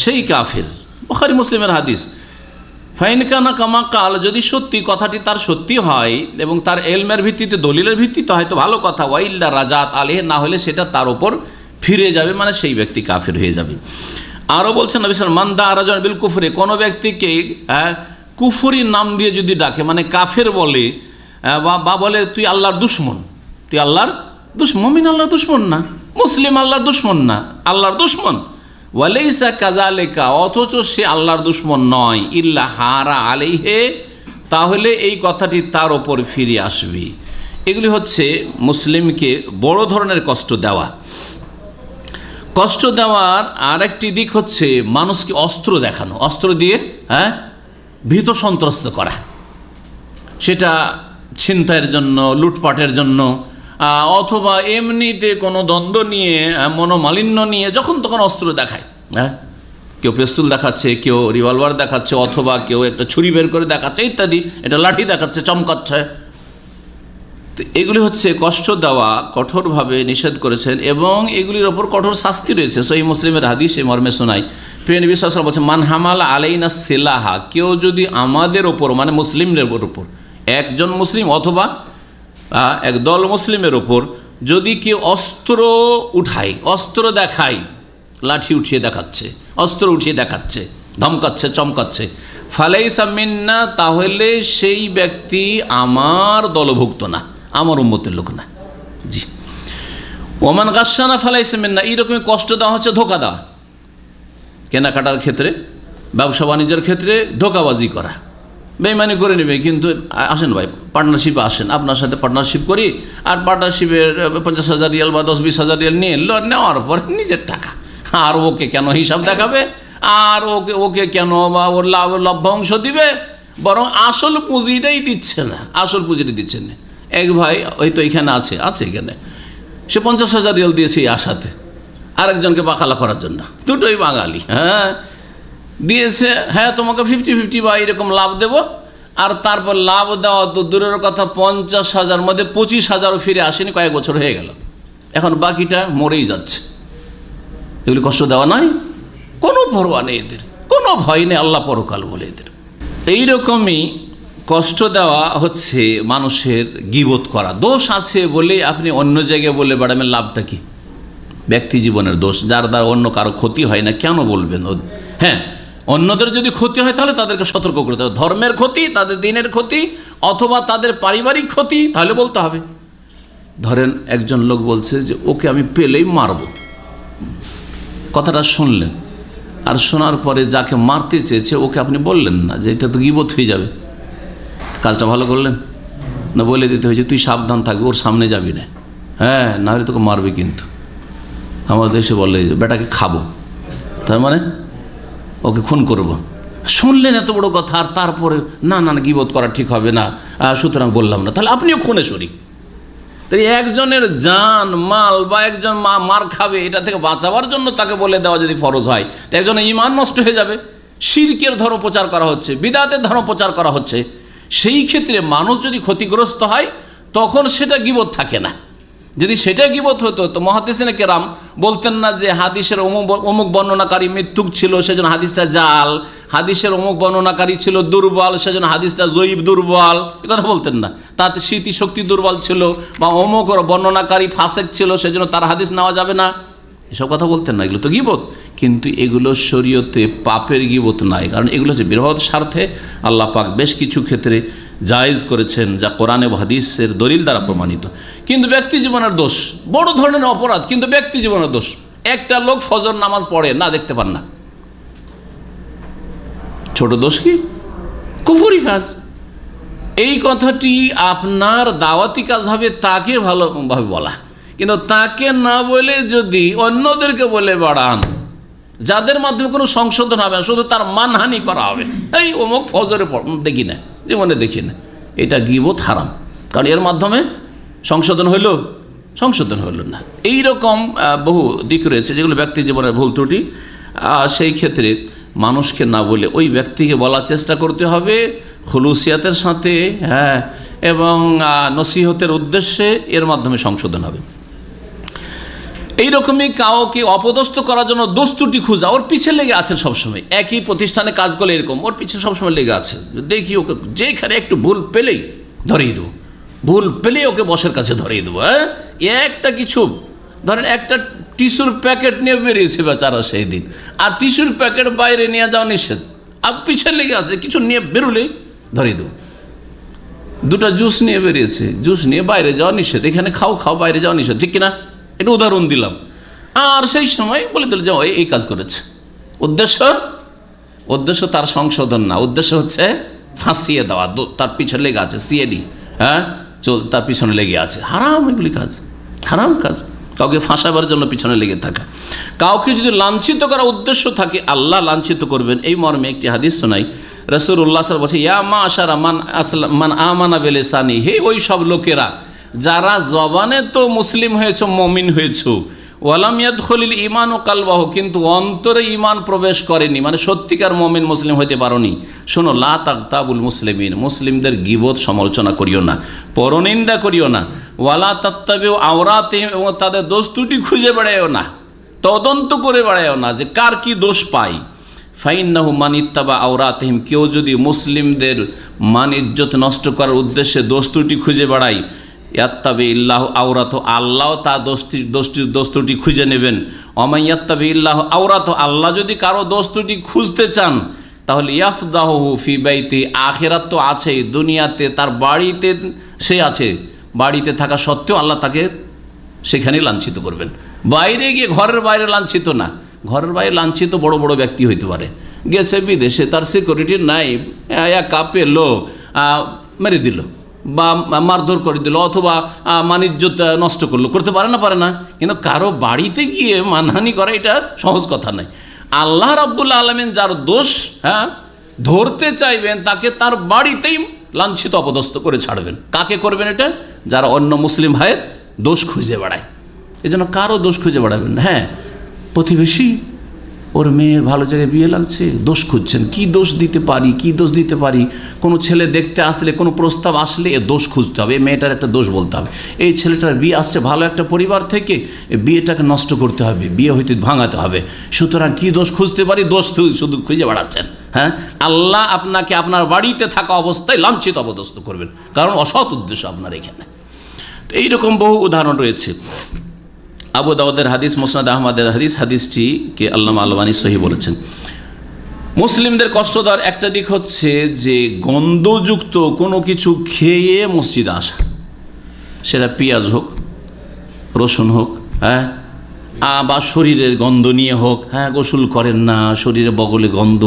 সেই কাফের। বুখারী মুসলিমের হাদিস। ফাইন কানা কামা কাল, যদি সত্যি কথাটি তার সত্যি হয় এবং তার এলমের ভিত্তিতে, দলিলের ভিত্তিতে হয়তো ভালো কথা, ওয়াইল্লা রাজাত আলেহ, না হলে সেটা তার ওপর ফিরে যাবে, মানে সেই ব্যক্তি কাফের হয়ে যাবে। আরও বলছেন নবী সাল্লাল্লাহু আলাইহি ওয়াসাল্লাম, মান দা রাজুলান বিল কুফরি, কোনো ব্যক্তিকে কুফরি নাম দিয়ে যদি ডাকে, মানে কাফের বলে বা বলে তুই আল্লাহর দুশমন, তুই আল্লাহর দুশমন, মুমিন আল্লাহর দুশমন না, মুসলিম আল্লাহর দুশমন না, আল্লাহর দুশমন, ওয়ালাইসা কাযালিকা, অথচ সে আল্লাহর দুশমন নয়, ইল্লা হারা আলাইহে, তাহলে এই কথাটি তার ওপর ফিরে আসবে। এগুলি হচ্ছে মুসলিমকে বড় ধরনের কষ্ট দেওয়া। কষ্ট দেওয়ার আর একটি দিক হচ্ছে মানুষকে অস্ত্র দেখানো, অস্ত্র দিয়ে ভীত সন্ত্রস্ত করা, সেটা ছিনতাইয়ের জন্য, লুটপাটের জন্য, অথবা এমনিতে কোনো দ্বন্দ্ব নিয়ে, মনোমালিন্য নিয়ে যখন তখন অস্ত্র দেখায়। কেউ পিস্তল দেখাচ্ছে, কেউ রিভলভার দেখাচ্ছে, অথবা কেউ একটা ছুরি বের করে দেখাচ্ছে ইত্যাদি, এটা লাঠি দেখাচ্ছে, চমকাচ্ছে। তো এগুলি হচ্ছে কষ্ট দেওয়া, কঠোরভাবে নিষেধ করেছেন এবং এগুলির ওপর কঠোর শাস্তি রয়েছে। সহিহ মুসলিমের হাদিস এই মর্মে শোনাই, প্রিয় নবী সাল্লাল্লাহু আলাইহি ওয়াসাল্লাম বলছেন, মান হামালা আলাইনা সিলাহা, কেউ যদি আমাদের ওপর, মানে মুসলিমদের ওপর, একজন মুসলিম অথবা একদল মুসলিমের ওপর যদি কেউ অস্ত্র উঠায়, অস্ত্র দেখায়, লাঠি উঠিয়ে দেখাচ্ছে, অস্ত্র উঠিয়ে দেখাচ্ছে, ধমকাচ্ছে, চমকাচ্ছে, ফালাইসা মিন্না, তাহলে সেই ব্যক্তি আমার দলভুক্ত না, আমার উম্মতের লোক না। জি। ওমান গাসসানা ফালাইসা মিন্না, এইরকমই কষ্ট দেওয়া হচ্ছে ধোঁকা দেওয়া, কেনাকাটার ক্ষেত্রে, ব্যবসা বাণিজ্যের ক্ষেত্রে ধোঁকাবাজি করা, বেইমানি করে নেবে, কিন্তু আসেন ভাই পার্টনারশিপে আসেন, আপনার সাথে পার্টনারশিপ করি, আর পার্টনারশিপের 50,000 রিয়াল বা 10-20,000 রিয়াল নিয়ে নেওয়ার পর নিজের টাকা, আর ওকে কেন হিসাব দেখাবে, আর ওকে কেন বা ওর লভ্যাংশ দিবে, বরং আসল পুঁজিটাই দিচ্ছে না, আসল পুঁজিটা দিচ্ছে না। এক ভাই হয়তো এখানে আছে এখানে, সে 50,000 রিয়াল দিয়েছে এই আশাতে, আরেকজনকে বাকালা করার জন্য, দুটোই বাঙালি, দিয়েছে, তোমাকে 50-50 বা এরকম লাভ দেব, আর তারপর লাভ দেওয়া তো দূরের কথা, 50,000 মধ্যে 25,000 ফিরে আসেনি, কয়েক বছর হয়ে গেল, এখন বাকিটা মরেই যাচ্ছে। এগুলি কষ্ট দেওয়া নয়? কোনো পরোয়া নেই এদের, কোনো ভয় নেই, আল্লাহ পরকাল বলে এদের। এইরকমই কষ্ট দেওয়া হচ্ছে মানুষের গীবত করা। দোষ আছে বলে আপনি অন্য জায়গায় বলে বেড়াবেন, লাভটা কি? ব্যক্তি জীবনের দোষ, যার দ্বারা অন্য কারো ক্ষতি হয় না, কেন বলবেন? অন্যদের যদি ক্ষতি হয় তাহলে তাদেরকে সতর্ক করতে হবে, ধর্মের ক্ষতি, তাদের দিনের ক্ষতি, অথবা তাদের পারিবারিক ক্ষতি, তাহলে বলতে হবে। ধরেন একজন লোক বলছে যে ওকে আমি পেলেই মারব, কথাটা শুনলেন, আর শোনার পরে যাকে মারতে চেয়েছে ওকে আপনি বললেন না যে এটা তো গীবত হয়ে যাবে, কাজটা ভালো করলেন না? বলে দিতে হয়েছে তুই সাবধান থাকবি, ওর সামনে যাবি না, না হলে তোকে মারবে। কিন্তু আমাদের দেশে বলে বেটাকে খাবো, তার মানে ওকে খুন করব। শুনলেন এত বড় কথা, আর তারপরে না গীবত করা ঠিক হবে না, সুতরাং বললাম না, তাহলে আপনিও খুনে শরীক। তাই একজনের জান মাল বা একজন মার খাবে, এটা থেকে বাঁচাবার জন্য তাকে বলে দেওয়া যদি ফরজ হয়, তো একজনের ঈমান নষ্ট হয়ে যাবে। শিরকের ধর্ম প্রচার করা হচ্ছে, বিদআতের ধর্ম প্রচার করা হচ্ছে, সেই ক্ষেত্রে মানুষ যদি ক্ষতিগ্রস্ত হয় তখন সেটা গীবত থাকে না। যদি সেটা গীবত হতো তো মুহাদ্দিসিনে কেরাম বলতেন না যে হাদিসের অমুক বর্ণনাকারী মিথ্যুক ছিল সেজন্য হাদিসটা জাল, হাদিসের অমুক বর্ণনাকারী ছিল দুর্বল সেজন্য হাদিসটা জয়ীফ দুর্বল, এ কথা বলতেন না। তাতে স্মৃতিশক্তি দুর্বল ছিল, বা অমুক বর্ণনাকারী ফাসেক ছিল সেজন্য তার হাদিস নেওয়া যাবে না, এসব কথা বলতেন না। এগুলো তো গীবত, কিন্তু এগুলো শরীয়তে পাপের গীবত নয়, কারণ এগুলো হচ্ছে বৃহৎ স্বার্থে আল্লাহ পাক বেশ কিছু ক্ষেত্রে জায়েজ করেছেন, যা কোরআনে ও হাদিসের দলিল দ্বারা প্রমাণিত। কিন্তু ব্যক্তি জীবনের দোষ, বড় ধরনের অপরাধ, কিন্তু ব্যক্তি জীবনের দোষ। একটা লোক ফজর নামাজ পড়ে না, দেখতে পান না, ছোট দোষ কি? কুফরি কাজ। এই কথাটি আপনার দাওয়াতি কাজ হবে তাকে ভালোভাবে বলা, কিন্তু তাকে না বলে যদি অন্যদেরকে বলে বাড়ান, যাদের মাধ্যমে কোনো সংশোধন হবে না, শুধু তার মানহানি করা হবে, এই অমুক ফজরে দেখি না, জীবনে দেখি না, এটা গীবত, হারাম। কারণ এর মাধ্যমে সংশোধন হইল না। এইরকম বহু দিক রয়েছে যেগুলো ব্যক্তি জীবনের ভুল ত্রুটি। সেই ক্ষেত্রে মানুষকে না বলে ওই ব্যক্তিকে বলার চেষ্টা করতে হবে খুলুসিয়াতের সাথে, এবং নসিহতের উদ্দেশ্যে, এর মাধ্যমে সংশোধন হবে। এইরকমই কাউকে অপদস্থ করার জন্য দোষ ত্রুটি খোঁজা, ওর পিছে লেগে আছেন সবসময়। একই প্রতিষ্ঠানে কাজ করলে এরকম ওর পিছে সবসময় লেগে আছে, দেখি ওকে যেখানে একটু ভুল পেলেই ধরিয়ে দেবো, ভুল পেলেই ওকে বসের কাছে ধরিয়ে দেবো। হ্যাঁ, একটা কিছু ধরেন একটা টিস্যুর প্যাকেট নিয়ে বেরিয়েছে বেচারা সেই দিন, আর টিস্যুর প্যাকেট বাইরে নিয়ে যাওয়া নিষেধ, আর পিছে লেগে আছে, কিছু নিয়ে বেরোলেই ধরিয়ে দেবো। দুটা জুস নিয়ে বেরিয়েছে, জুস নিয়ে বাইরে যাওয়া নিষেধ, এখানে খাও খাও, বাইরে যাওয়া নিষেধ, ঠিক কিনা? এটা উদাহরণ দিলাম। আর সেই সময় বলে দিল যে এই কাজ করেছে, উদ্দেশ্য তার সংশোধন না, উদ্দেশ্য হচ্ছে ফাঁসিয়ে দেওয়া, তার পিছনে লেগে আছে সিএডি, হ্যাঁ তার পিছনে লেগে আছে। হারাম, এগুলি কাজ হারাম কাজ, কাউকে ফাঁসাবার জন্য পিছনে লেগে থাকা। কাউকে যদি লাঞ্ছিত করার উদ্দেশ্য থাকে, আল্লাহ লাঞ্ছিত করবেন, এই মর্মে একটি হাদিস শোনাই। রাসূলুল্লাহ সাল্লাল্লাহু আলাইহি ওয়াসাল্লাম বলছে, ইয়া মাশারা মান আমানা বিলিসানি, হে ওই সব লোকেরা যারা জবানে তো মুসলিম হয়েছ, মুমিন হয়েছ, ওয়ালাম ইয়াদখুলিল ঈমানু কালবাহু, কিন্তু অন্তরে ঈমান প্রবেশ করেনি, মানে সত্যিকার মুমিন মুসলিম হইতে পারোনি। শোনো, লা তাগতাবুল মুসলিমিন, মুসলিমদের গীবত সমালোচনা করিও না, পরনিন্দা করিও না। ওয়ালা তাত্তাবিউ আওরাতিহিম, এবং তাদের দোষ ত্রুটি খুঁজে বেড়াইও না, তদন্ত করে বেড়াইও না যে কার কি দোষ পাই। ফাইন্নাহু মান ইত্তাবা আওরাতিহিম, কেউ যদি মুসলিমদের মান ইজ্জত নষ্ট করার উদ্দেশ্যে দোষ ত্রুটি খুঁজে বেড়ায়, ইয়াত্তাবি ইল্লাহ আওরাত, আল্লাহ তার দোষ ত্রুটি খুঁজে নেবেন। ওমাই ইয়াত্তাবি ইল্লাহ আওরাত, আল্লাহ যদি কারো দোষ ত্রুটি খুঁজতে চান তাহলে ইয়াফদাহু ফি বাইতি, আখিরাত তো আছেই, দুনিয়াতে তার বাড়িতে সে আছে, বাড়িতে থাকা সত্ত্বেও আল্লাহ তাকে সেখানেই লাঞ্ছিত করবেন। বাইরে গিয়ে ঘরের বাইরে লাঞ্ছিত না, ঘরের বাইরে লাঞ্ছিত বড় বড় ব্যক্তি হইতে পারে, গেছে বিদেশে, তার সিকিউরিটি নাই, একা পেলো মেরে দিল বা মারধর করে দিল, অথবা মানিজ্যত নষ্ট করলো, করতে পারে না, কিন্তু কারো বাড়িতে গিয়ে মানহানি করা এটা সহজ কথা নয়। আল্লাহ রাব্বুল আলামিন যার দোষ ধরতে চাইবেন তাকে তার বাড়িতেই লাঞ্ছিত অপদস্থ করে ছাড়বেন। কাকে করবেন এটা? যারা অন্য মুসলিম ভাইয়ের দোষ খুঁজে বেড়ায়। এই জন্য কারো দোষ খুঁজে বেড়াবেন না। হ্যাঁ, প্রতিবেশী ওর মেয়ের ভালো জায়গায় বিয়ে লাগছে, দোষ খুঁজছেন, কি দোষ দিতে পারি, কোনো ছেলে দেখতে আসলে, কোনো প্রস্তাব আসলে এ দোষ খুঁজতে হবে, এই মেয়েটার একটা দোষ বলতে হবে, এই ছেলেটার বিয়ে আসছে ভালো একটা পরিবার থেকে, বিয়েটাকে নষ্ট করতে হবে, বিয়ে হইতে ভাঙাতে হবে, সুতরাং কি দোষ খুঁজতে পারি, দোষ শুধু খুঁজে বেড়াচ্ছেন। হ্যাঁ, আল্লাহ আপনাকে আপনার বাড়িতে থাকা অবস্থায় লাঞ্ছিত অপদস্থ করবেন, কারণ অসৎ উদ্দেশ্য আপনার এখানে। তো এইরকম বহু উদাহরণ রয়েছে। আবু দাউদের হাদিস, মুসনাদ আহমদের হাদিস, হাদিসটিকে আল্লামা আলবানী সহিহ বলেছেন। মুসলিমদের কষ্ট দেওয়ার একটা দিক হচ্ছে যে গন্ধযুক্ত কোনো কিছু খেয়ে মসজিদে আসা, সেটা পেঁয়াজ হোক, রসুন হোক, হ্যাঁ, বা শরীরের গন্ধ নিয়ে হোক। হ্যাঁ, গোসল করেন না, শরীরে বগলে গন্ধ,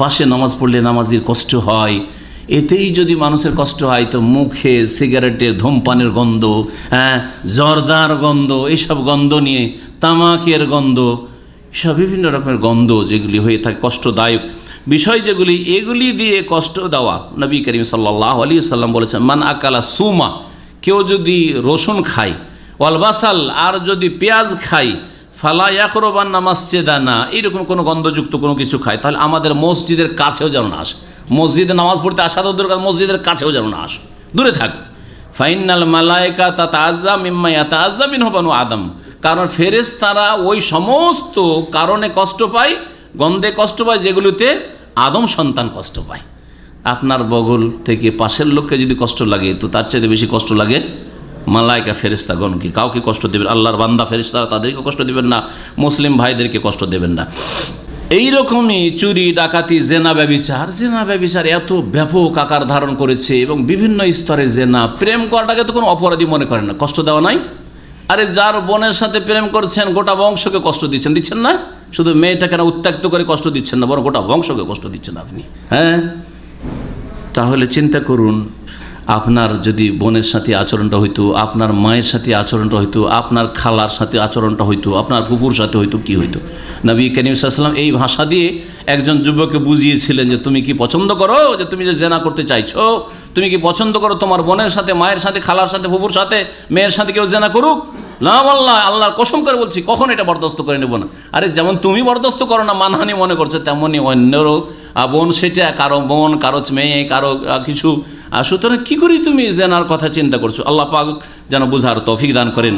পাশে নামাজ পড়লে নামাজির কষ্ট হয়, এতেই যদি মানুষের কষ্ট হয় তো মুখে সিগারেটের ধূমপানের গন্ধ, হ্যাঁ, জর্দার গন্ধ, এইসব গন্ধ নিয়ে, তামাকের গন্ধ, সব বিভিন্ন রকমের গন্ধ যেগুলি হয়ে থাকে কষ্টদায়ক বিষয় যেগুলি, এগুলি দিয়ে কষ্ট দেওয়া। নবী করিম সাল্লাল্লাহু আলাইহি সাল্লাম বলেছেন, মান আকালা সুমা, কেউ যদি রসুন খায়, ওয়ালবাসাল, আর যদি পেঁয়াজ খায়, ফালা ইয়াকরবান্না মাসজিদানা, এইরকম কোনো গন্ধযুক্ত কোনো কিছু খায়, তাহলে আমাদের মসজিদের কাছেও যেন না আসে। মসজিদে নামাজ পড়তে আসা তো দরকার, মসজিদের কাছেও যেন না আসে, দূরে থাক। ফাইনাল মালায়েকা তাতাআজ্জা মিম্মা ইয়াতাআজ্জা মিনহু বানু আদম, কারণ ফেরেশতারা ওই সমস্ত কারণে কষ্ট পায়, গন্ধে কষ্ট পায় যেগুলোতে আদম সন্তান কষ্ট পায়। আপনার বগল থেকে পাশের লোককে যদি কষ্ট লাগে তো তার চাইতে বেশি কষ্ট লাগে মালায়েকা ফেরেশতাগণকে। কাউকে কষ্ট দেবেন, আল্লাহর বান্দা ফেরেশতারা তাদেরকে কষ্ট দেবেন না, মুসলিম ভাইদেরকে কষ্ট দেবেন না। এইরকমই চুরি, ডাকাতি, জেনা ব্যভিচার এত ব্যাপক আকার ধারণ করেছে এবং বিভিন্ন স্তরে জেনা। প্রেম করাটাকে তো কোনো অপরাধী মনে করেন না, কষ্ট দেওয়া নাই। আরে যার বোনের সাথে প্রেম করছেন গোটা বংশকে কষ্ট দিচ্ছেন না, শুধু মেয়েটাকে না উত্ত্যক্ত করে কষ্ট দিচ্ছেন না, বরং গোটা বংশকে কষ্ট দিচ্ছেন আপনি। হ্যাঁ, তাহলে চিন্তা করুন, আপনার যদি বোনের সাথে আচরণটা হইতো, আপনার মায়ের সাথে আচরণটা হইতো, আপনার খালার সাথে আচরণটা হইতো, আপনার ফুপুর সাথে হইতো, কি হইতো? নবী করিম সাল্লাল্লাহু আলাইহি ওয়াসাল্লাম এই ভাষা দিয়ে একজন যুবককে বুঝিয়েছিলেন যে তুমি কি পছন্দ করো, যে তুমি যে জেনা করতে চাইছো, তুমি কি পছন্দ করো তোমার বোনের সাথে, মায়ের সাথে, খালার সাথে, ফুপুর সাথে, মেয়ের সাথে কেউ জেনা করুক? না আল্লাহ, আল্লাহর কসম করে বলছি কখন এটা বরদাস্ত করে নেব না। আরে যেমন তুমি বরদাস্ত করো না, মানহানি মনে করছো, তেমনই অন্যেরও বোন সেটা, কারো বোন, কারো মেয়ে, কারো কিছু। সুতরাং কী করি তুমি জেনার কথা চিন্তা করছো? আল্লাহ পাক যেন বুঝার তৌফিক দান করেন।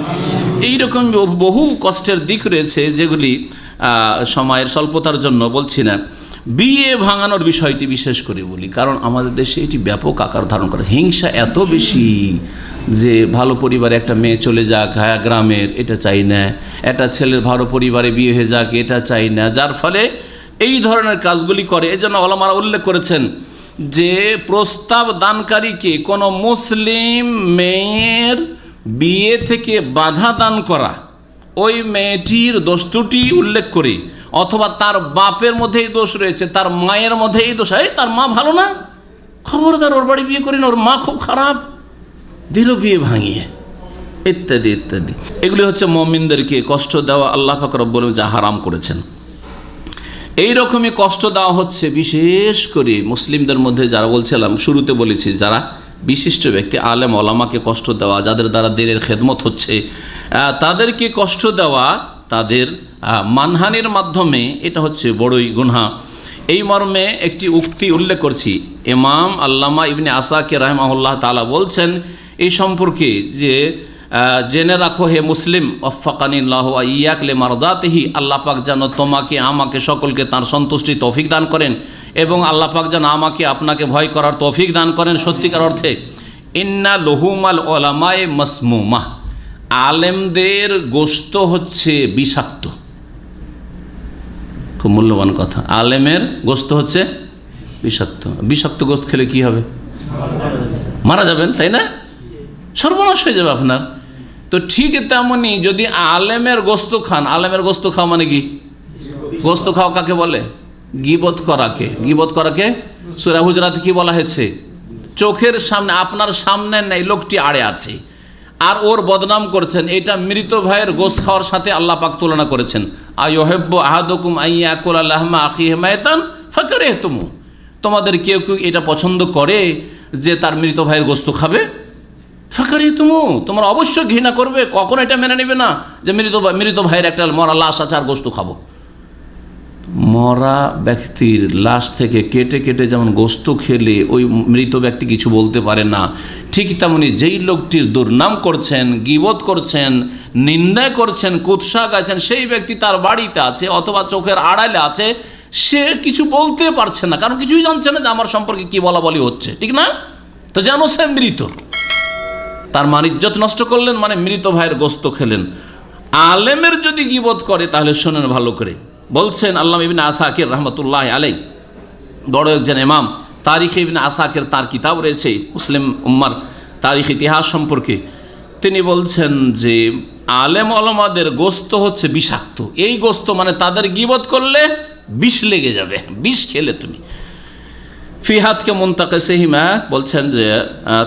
এইরকম বহু কষ্টের দিক রয়েছে যেগুলি সময়ের স্বল্পতার জন্য বলছি না। বিয়ে ভাঙানোর বিষয়টি বিশেষ করে বলি, কারণ আমাদের দেশে এটি ব্যাপক আকার ধারণ করে। হিংসা এত বেশি যে ভালো পরিবারে একটা মেয়ে চলে যাক, হ্যাঁ গ্রামের, এটা চাই না। একটা ছেলের ভালো পরিবারে বিয়ে হয়ে যাক, এটা চাই না। যার ফলে এই ধরনের কাজগুলি করে। এজন্য ওলামারা উল্লেখ করেছেন যে প্রস্তাব দানকারীকে কোনো মুসলিম মেয়ের বিয়ে থেকে বাধা দান করা, ওই মেয়েটির দোষ ত্রুটি উল্লেখ করে, অথবা তার বাপের মধ্যে এই দোষ রয়েছে, তার মায়ের মধ্যে এই দোষ, তার মা ভালো না, খবরদার ওর বাড়ি বিয়ে করি না, ওর মা খুব খারাপ, দিল বিয়ে ভাঙিয়ে, ইত্যাদি ইত্যাদি। এগুলি হচ্ছে মুমিনদেরকে কষ্ট দেওয়া আল্লাহ পাক রব্বুল আলামিন যা হারাম করেছেন। এই রকমই কষ্ট দেওয়া হচ্ছে বিশেষ করে মুসলিমদের মধ্যে, যারা বলছিলাম শুরুতে বলেছি, যারা বিশিষ্ট ব্যক্তি আলেম ওলামাকে কষ্ট দেওয়া, যাদের দ্বারা দিনের খেদমত হচ্ছে, তাদেরকে কষ্ট দেওয়া, তাদের মানহানির মাধ্যমে, এটা হচ্ছে বড়ই গুনাহ। এই মর্মে একটি উক্তি উল্লেখ করছি। ইমাম আল্লামা ইবনে আসাকির রাহিমাহুল্লাহ তাআলা বলছেন এই সম্পর্কে যে জেনে রাখো হে মুসলিম, ওয়াফাকানিল্লাহু ওয়া ইয়াক লিমারদাতিহি, আল্লাহ পাক যেন তোমাকে আমাকে সকলকে তার সন্তুষ্টি তৌফিক দান করেন, এবং আল্লাহ পাক যেন আমাকে আপনাকে ভয় করার তৌফিক দান করেন সত্যিকার অর্থে। ইন্না লুহুমাল উলামায়ে মাসমুমাহ, আলেমদের গোশত হচ্ছে বিষাক্ত। খুব মূল্যবান কথা, আলেমের গোশত হচ্ছে বিষাক্ত। বিষাক্ত গোশত খেলে কি হবে? মারা যাবেন, তাই না? সর্বনাশ হয়ে যাবে আপনার। তো ঠিক তেমনি যদি আলেমের গোশত খান, আলেমের গোশত খাওয়া মানে কি? গোশত খাওয়া কাকে বলে? গীবত করাকে। গীবত করাকে সূরা হুজরাতে কি বলা হয়েছে? চোখের সামনে, আপনার সামনে নেই, লোকটি আড়ে আছে আর ওর বদনাম করছেন, এটা মৃত ভাইয়ের গোশত খাওয়ার সাথে আল্লাহ পাক তুলনা করেছেন। আইয়ুহিব্বু আহাদুকুম আইয়াকুলা লাহমা আখিহি মাইতান ফাকারিহতুমু, তোমাদের কেউ কেউ এটা পছন্দ করে যে তার মৃত ভাইয়ের গোশত খাবে। ফাকারিহতুমু, তোমরা অবশ্যই ঘৃণা করবে, কখনো এটা মেনে নেবে না যে মৃত ভাইয়ের একটা মরা লাশ আছে আর গোশত খাবো। মরা ব্যক্তির লাশ থেকে কেটে কেটে যেমন গোশত খেলে ওই মৃত ব্যক্তি কিছু বলতে পারে না, ঠিক তেমনি যেই লোকটির দুর্নাম করছেন, গীবত করছেন, নিন্দা করছেন, কুৎসা গাইছেন, সেই ব্যক্তি তার বাড়িতে আছে অথবা চোখের আড়ালে আছে, সে কিছু বলতে পারছে না, কারণ কিছুই জানছে না যে আমার সম্পর্কে কি বলা বলি হচ্ছে, ঠিক না? তো জানো সে মৃত, তার মান ইজ্জত নষ্ট করলেন, মানে মৃত ভাইয়ের গোশত খেলেন। আলেমের যদি গীবত করে তাহলে শোনেন ভালো করে। বলছেন আল্লামা ইবনে আসাকির রহমতুল্লাহ আলাইহি, বড় একজন ইমাম, তারিখ ইবনে আসাকির তার কিতাব রয়েছে মুসলিম উম্মার তারিখ ইতিহাস সম্পর্কে। তিনি বলছেন যে আলেম ওলামাদের গোশত হচ্ছে বিষাক্ত। এই গোশত মানে তাদের গীবত করলে বিষ লেগে যাবে, বিষ খেলে তুমি। ফিহাতকে মুনতাকিসিহিম, বলছেন যে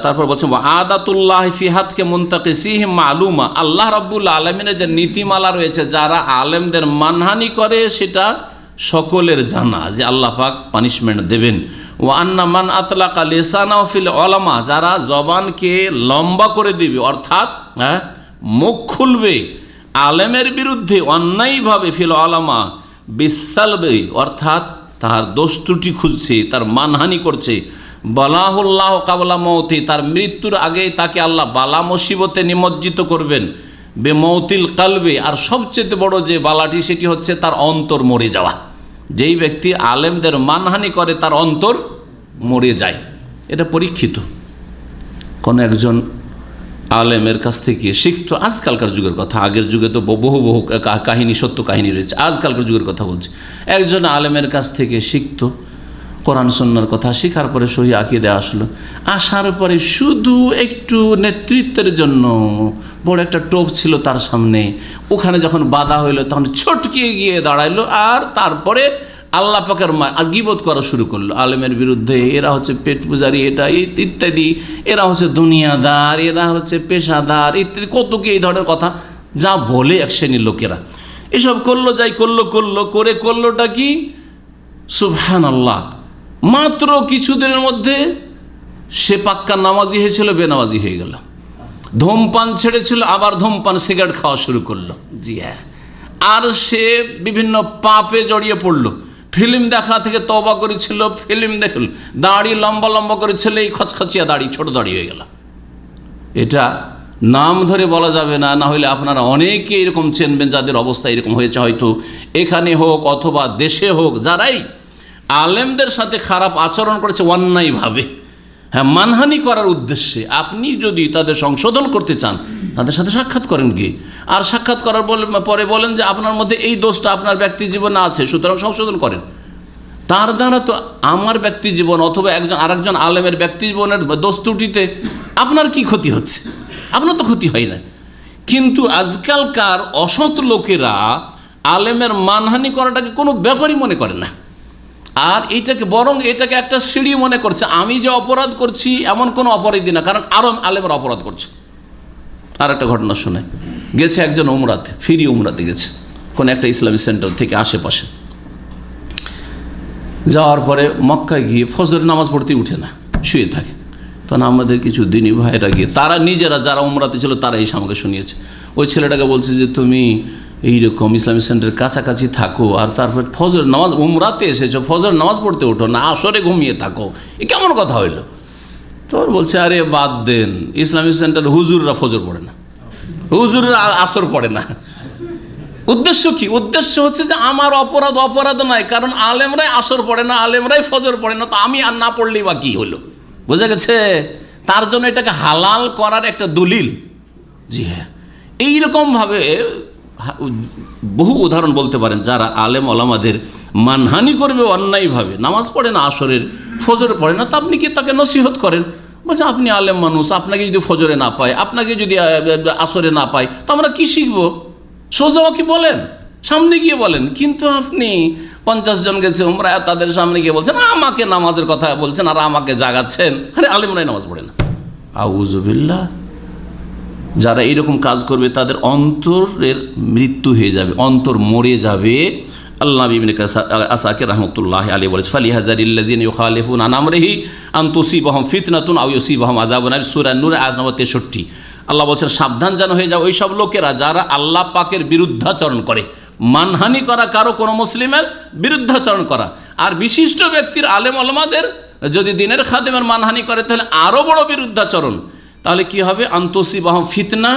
তারপর বলছেন আদাতুল্লাহ ফিহাতকে মুনতাকিসিহিম মালুমা, আল্লাহ রাব্বুল আলামিনের যে নীতিমালা রয়েছে যারা আলেমদের মানহানি করে সেটা সকলের জানা, যে আল্লাহ পাক পানিশমেন্ট দেবেন। ওয়া আন্না মান আতলাকা লিসানাহু ফিল উলামা, যারা জবানকে লম্বা করে দিবে, অর্থাৎ মুখ খুলবে আলেমের বিরুদ্ধে অন্যায়ভাবে, ফিল উলামা বিসালবে, অর্থাৎ তার দোষ ত্রুটি খুঁজছে, তার মানহানি করছে, বালাহুল্লাহ কাবলা মৌতি, তার মৃত্যুর আগেই তাকে আল্লাহ বালা মুসিবতে নিমজ্জিত করবেন, বেমৌতিল কালবে, আর সবচেয়ে বড় যে বালাটি সেটি হচ্ছে তার অন্তর মরে যাওয়া। যেই ব্যক্তি আলেমদের মানহানি করে তার অন্তর মরে যায়। এটা পরীক্ষিত। কোন একজন আলেমের কাছ থেকে শিখতো, আজকালকার যুগের কথা, আগের যুগে তো বহু বহু কাহিনী, সত্য কাহিনী রয়েছে, আজকালকার যুগের কথা বলছে। একজন আলেমের কাছ থেকে শিখতো কোরআন সুন্নাহর কথা, শেখার পরে সহি আকীদা আসলো, আসার পরে শুধু একটু নেতৃত্বের জন্য বড় একটা টোপ ছিল তার সামনে, ওখানে যখন বাধা হইলো তখন ছটকে গিয়ে দাঁড়াইলো, আর তারপরে আল্লাহ পাকের আর গীবত করা শুরু করলো আলেমের বিরুদ্ধে। এরা হচ্ছে পেট পূজারি, এটা ইত্যাদি, এরা হচ্ছে দুনিয়াদার, এরা হচ্ছে পেশাদার, ইত্যাদি কত কি এই ধরনের কথা যা বলে এক শ্রেণীর লোকেরা। এসব করলো, যাই করলোটা কি? সুবহানাল্লাহ, মাত্র কিছুদিনের মধ্যে সে পাক্কা নামাজি হয়েছিল, বেনামাজি হয়ে গেল। ধূমপান ছেড়েছিল, আবার ধূমপান সিগারেট খাওয়া শুরু করলো। জি হ্যাঁ, আর সে বিভিন্ন পাপে জড়িয়ে পড়লো। ফিল্ম দেখা থেকে তওবা করেছিল, ফিল্ম দেখল, দাড়ি লম্বা লম্বা করেছিল, এই খচখচিয়া দাড়ি ছোট দাড়ি হয়ে গেল। এটা নাম ধরে বলা যাবে না, না হলে আপনারা অনেকে এরকম চেনবেন যাদের অবস্থা এরকম হয়েছে, হয়তো এখানে হোক অথবা দেশে হোক, যারাই আলেমদের সাথে খারাপ আচরণ করেছে অন্যায়ভাবে, হ্যাঁ, মানহানি করার উদ্দেশ্যে। আপনি যদি তাদের সংশোধন করতে চান তাদের সাথে সাক্ষাৎ করেন কি, আর সাক্ষাৎ করার পরে বলেন যে আপনার মধ্যে এই দোষটা আপনার ব্যক্তি জীবনে আছে, সুতরাং সংশোধন করেন। তার দ্বারা তো আমার ব্যক্তি জীবন অথবা আরেকজন আলেমের ব্যক্তি জীবনের দোষ ত্রুটিতে আপনার কি ক্ষতি হচ্ছে? আপনার তো ক্ষতি হয় না। কিন্তু আজকালকার অসৎ লোকেরা আলেমের মানহানি করাটাকে কোনো ব্যাপারই মনে করে না, আর এটাকে একটা সিঁড়ি মনে করছে। আমি যে অপরাধ করছি এমন কোনো অপরাধী না, কারণ আরো আলেমের অপরাধ করছে। আর একটা ঘটনা শোনায়, গেছে একজন উমরাতে, ফিরি উমরাতে গেছে কোন একটা ইসলামী সেন্টার থেকে আশেপাশে। যাওয়ার পরে মক্কায় গিয়ে ফজরের নামাজ পড়তে উঠে না, শুয়ে থাকে। তখন আমাদের কিছু দিনী ভাইরা গিয়ে, তারা নিজেরা যারা উমরাতে ছিল তারা এসে আমাকে শুনিয়েছে। ওই ছেলেটাকে বলছে যে তুমি এইরকম ইসলামী সেন্টারের কাছাকাছি থাকো, আর তারপর ফজর নামাজ, উমরাতে এসেছো, ফজর নামাজ পড়তে ওঠো না, আসরে ঘুমিয়ে থাকো, এ কেমন কথা হইলো? তোর বলছে আরে বাদ দেন, ইসলামী সেন্টার হুজুররা ফজর পড়ে না, হুজুররা আসর পড়ে না। উদ্দেশ্য কি? উদ্দেশ্য হচ্ছে যে আমার অপরাধ নয়, কারণ আলেমরাই আসর পড়ে না, আলেমরাই ফজর পড়ে না, তো আমি আর না পড়লেই বা কি হলো? বোঝা গেছে? তার জন্য এটাকে হালাল করার একটা দলিল। জি হ্যাঁ, এইরকমভাবে বহু উদাহরণ বলতে পারেন যারা আলেম ওলামাদের মানহানি করবে অন্যায়ভাবে। নামাজ পড়ে না, আসরের ফজরে পড়ে না, তা আপনি কি তাকে নসিহত করেন? বলছে আপনি আলেম মানুষ, আপনাকে যদি ফজরে না পায়, আপনাকে যদি আসরে না পায়, তো আমরা কি শিখবো? সোজা কি বলেন, সামনে গিয়ে বলেন। কিন্তু আপনি 50 জন গেছে উমরা, তাদের সামনে গিয়ে বলছেন আমাকে নামাজের কথা বলছেন আর আমাকে জাগাচ্ছেন। আরে আলেমরাই নামাজ পড়ে না। আউযুবিল্লাহ। যারা এইরকম কাজ করবে তাদের অন্তরের মৃত্যু হয়ে যাবে, অন্তর মরে যাবে। আল্লাহ ইবনে আসাকির রাহমাতুল্লাহি আলাইহি বলেছে, ফালিহাযারিল্লাযিনা ইউখালিফুনা আন আমরিহি আন তুসিবাহুম ফিতনাতুন আও ইউসিবাহুম আযাবুন আলীম। সূরা নূর আয়াত নম্বর 63। আল্লাহ বলছেন সাবধান যেন হয়ে যাও ওই সব লোকেরা যারা আল্লাহ পাকের বিরুদ্ধাচরণ করে। মানহানি করা, কারো কোনো মুসলিমের বিরুদ্ধাচরণ করা, আর বিশিষ্ট ব্যক্তির আলেম ওলামাদের যদি দিনের খাদেমের মানহানি করে তাহলে আরও বড় বিরুদ্ধাচরণ। তাহলে কি হবে? আনতুসিবাহুম ফিতনা,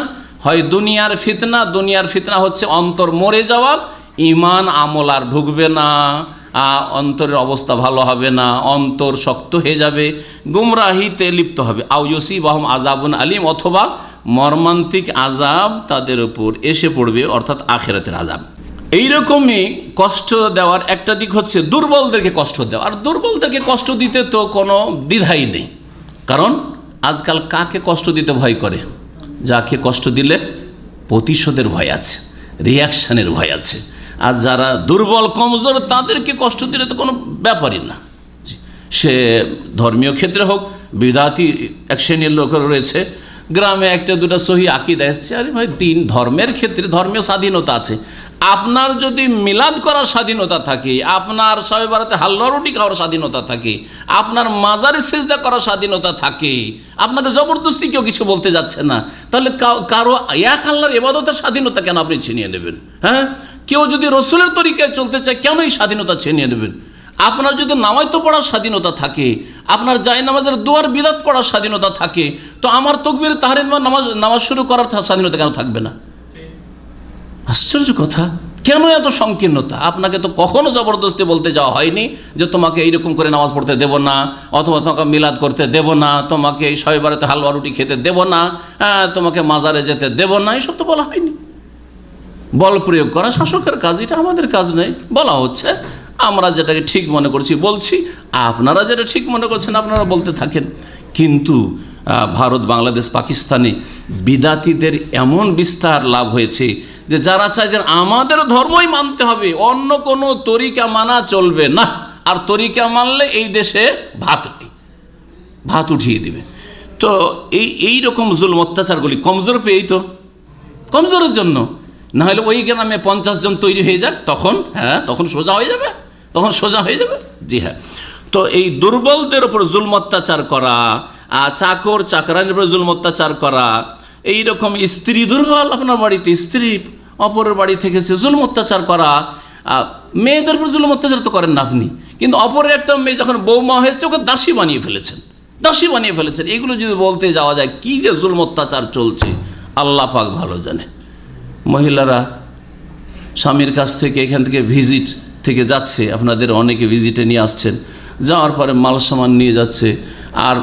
হয় দুনিয়ার ফিতনা। দুনিয়ার ফিতনা হচ্ছে অন্তর মরে যাওয়া, ইমান আমল আর ঢুকবে না, অন্তরের অবস্থা ভালো হবে না, অন্তর শক্ত হয়ে যাবে, গুমরাহিতে লিপ্ত হবে। আও ইউসিবাহুম আযাবুন আলীম, অথবা মর্মান্তিক আযাব তাদের উপর এসে পড়বে, অর্থাৎ আখিরাতের আযাব। এইরকমই কষ্ট দেওয়ার একটা দিক হচ্ছে দুর্বলদেরকে কষ্ট দেওয়া। আর দুর্বলদেরকে কষ্ট দিতে তো কোনো দ্বিধাই নেই, কারণ আজকাল কাকে কষ্ট দিতে ভয় করে? যাকে কষ্ট দিলে প্রতিশোধের ভয় আছে, রিয়াকশানের ভয় আছে। আর যারা দুর্বল কমজোর তাদেরকে কষ্ট দিলে তো কোনো ব্যাপারই না। সে ধর্মীয় ক্ষেত্রে হোক, বিদাতি এক শ্রেণীর লোক রয়েছে, গ্রামে একটা দুটা সহি আকীদা এসছে, আরে ভাই দিন ধর্মের ক্ষেত্রে ধর্মীয় স্বাধীনতা আছে। আপনার যদি মিলাদ করার স্বাধীনতা থাকে, আপনার শবে বরাতে হালুয়া রুটি খাওয়ার স্বাধীনতা থাকে, আপনার মাজারে সিজদা করার স্বাধীনতা থাকে, আপনাকে জবরদস্তি কেউ কিছু বলতে যাচ্ছে না, তাহলে কারো এক আল্লাহর ইবাদতের স্বাধীনতা কেন আপনি ছিনিয়ে নেবেন? হ্যাঁ, কেউ যদি রসুলের তরিকায় চলতে চায় কেন এই স্বাধীনতা ছিনিয়ে নেবেন? আপনার যদি নামায়তো পড়ার স্বাধীনতা থাকে, আপনার জায় নামাজের দুয়ার বিদাত পড়ার স্বাধীনতা থাকে, তো আমার তকবীর তাহরিম নামাজ শুরু করার স্বাধীনতা কেন থাকবে না? আশ্চর্য কথা। কেন এত সংকীর্ণতা? আপনাকে তো কখনো জবরদস্তি বলতে যাওয়া হয়নি যে তোমাকে এইরকম করে নামাজ পড়তে দেব না, অথবা তোমাকে মিলাদ করতে দেব না, তোমাকে এই শবে বরাতে হালুয়া রুটি খেতে দেব না, তোমাকে মাজারে যেতে দেব না, এসব তো বলা হয়নি। বল প্রয়োগ করা শাসকের কাজ, এটা আমাদের কাজ নেই। বলা হচ্ছে আমরা যেটাকে ঠিক মনে করছি বলছি, আপনারা যেটা ঠিক মনে করছেন আপনারা বলতে থাকেন। কিন্তু ভারত, বাংলাদেশ, পাকিস্তানে বিদাতিদের এমন বিস্তার লাভ হয়েছে যে যারা চায় যে আমাদের ধর্মই মানতে হবে, অন্য কোনো তরিকা মানা চলবে না, আর তরিকা মানলে এই দেশে ভাত নেই, ভাত উঠিয়ে দিবে। তো এই রকম জুলম অত্যাচারগুলি কমজোর পেয়েই তো, কমজোরের জন্য। না হলে ওই গ্রামে 50 জন তৈরি হয়ে যাক, তখন সোজা হয়ে যাবে, তখন সোজা হয়ে যাবে। জি হ্যাঁ। তো এই দুর্বলদের উপর জুলম অত্যাচার করা, চাকর চাকরানির উপর জুলম অত্যাচার করা, এইরকম স্ত্রী দুর্বল, আপনার বাড়িতে স্ত্রী অপরের বাড়ি থেকে সে জুলম অত্যাচার করা, মেয়েদের উপর জুলুম অত্যাচার তো করেন না আপনি, কিন্তু অপরের একটা মেয়ে যখন বৌমা হয়েছে ওকে দাসী বানিয়ে ফেলেছেন, দাসী বানিয়ে ফেলেছেন। এগুলো যদি বলতে যাওয়া যায় কি যে জুলুম অত্যাচার চলছে আল্লাহ পাক ভালো জানে। মহিলারা স্বামীর কাছ থেকে এখান থেকে ভিজিট থেকে যাচ্ছে, আপনাদের অনেকে ভিজিটে নিয়ে আসছেন, যাওয়ার পরে মাল সামান নিয়ে যাচ্ছে, আর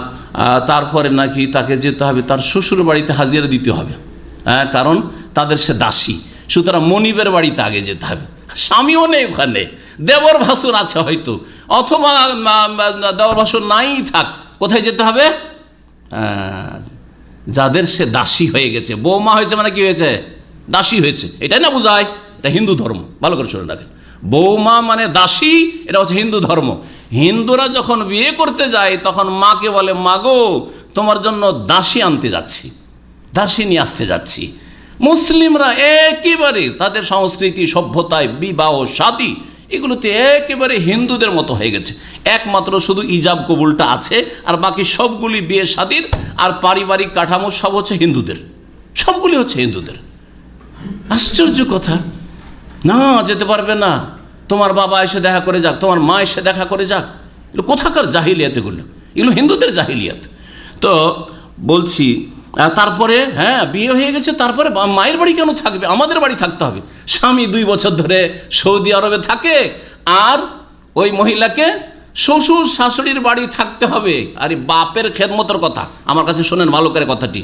তারপরে নাকি তাকে যেতে হবে তার শ্বশুর বাড়িতে হাজিরা দিতে হবে, কারণ তাদের সে দাসী, সুতরাং মনিবের বাড়িতে আগে যেতে হবে। স্বামীও নেই ওখানে, দেবর ভাসুর আছে হয়তো, অথবা দেবর ভাসুর নাই থাক, কোথায় যেতে হবে? যাদের সে দাসী হয়ে গেছে, বৌমা হয়েছে মানে কি হয়েছে? দাসী হয়েছে, এটাই না বোঝায়? এটা হিন্দু ধর্ম, ভালো করে শুনে রাখেন। বৌমা মানে দাসী, এটা হচ্ছে হিন্দু ধর্ম। হিন্দুরা যখন বিয়ে করতে যায় তখন মাকে বলে, মা গো তোমার জন্য দাসী আনতে যাচ্ছি, দাসী নিয়ে আসতে যাচ্ছি। মুসলিমরা একেবারে তাদের সংস্কৃতি সভ্যতায় বিবাহ শাদী এগুলোতে একেবারে হিন্দুদের মতো হয়ে গেছে। একমাত্র শুধু ইজাব কবুলটা আছে, আর বাকি সবগুলি বিয়ে শাদীর আর পারিবারিক কাঠামো সব হচ্ছে হিন্দুদের, সবগুলি হচ্ছে হিন্দুদের। আশ্চর্য কথা, না যেতে পারবে না, তোমার বাবা এসে দেখা করে যাক, তোমার মা এসে দেখা করে যাক। এগুলো কোথাকার জাহিলিয়াত? এগুলো হিন্দুদের জাহিলিয়াত। তো বলছি তারপরে বিয়ে হয়ে গেছে, তারপরে মায়ের বাড়ি কেন থাকবে? আমাদের বাড়ি থাকতে হবে। স্বামী 2 বছর ধরে সৌদি আরবে থাকে, আর ওই মহিলাকে শ্বশুর শাশুড়ির বাড়ি থাকতে হবে। আরে বাপের খেদমতের কথা আমার কাছে শোনেন ভালো করে কথাটি।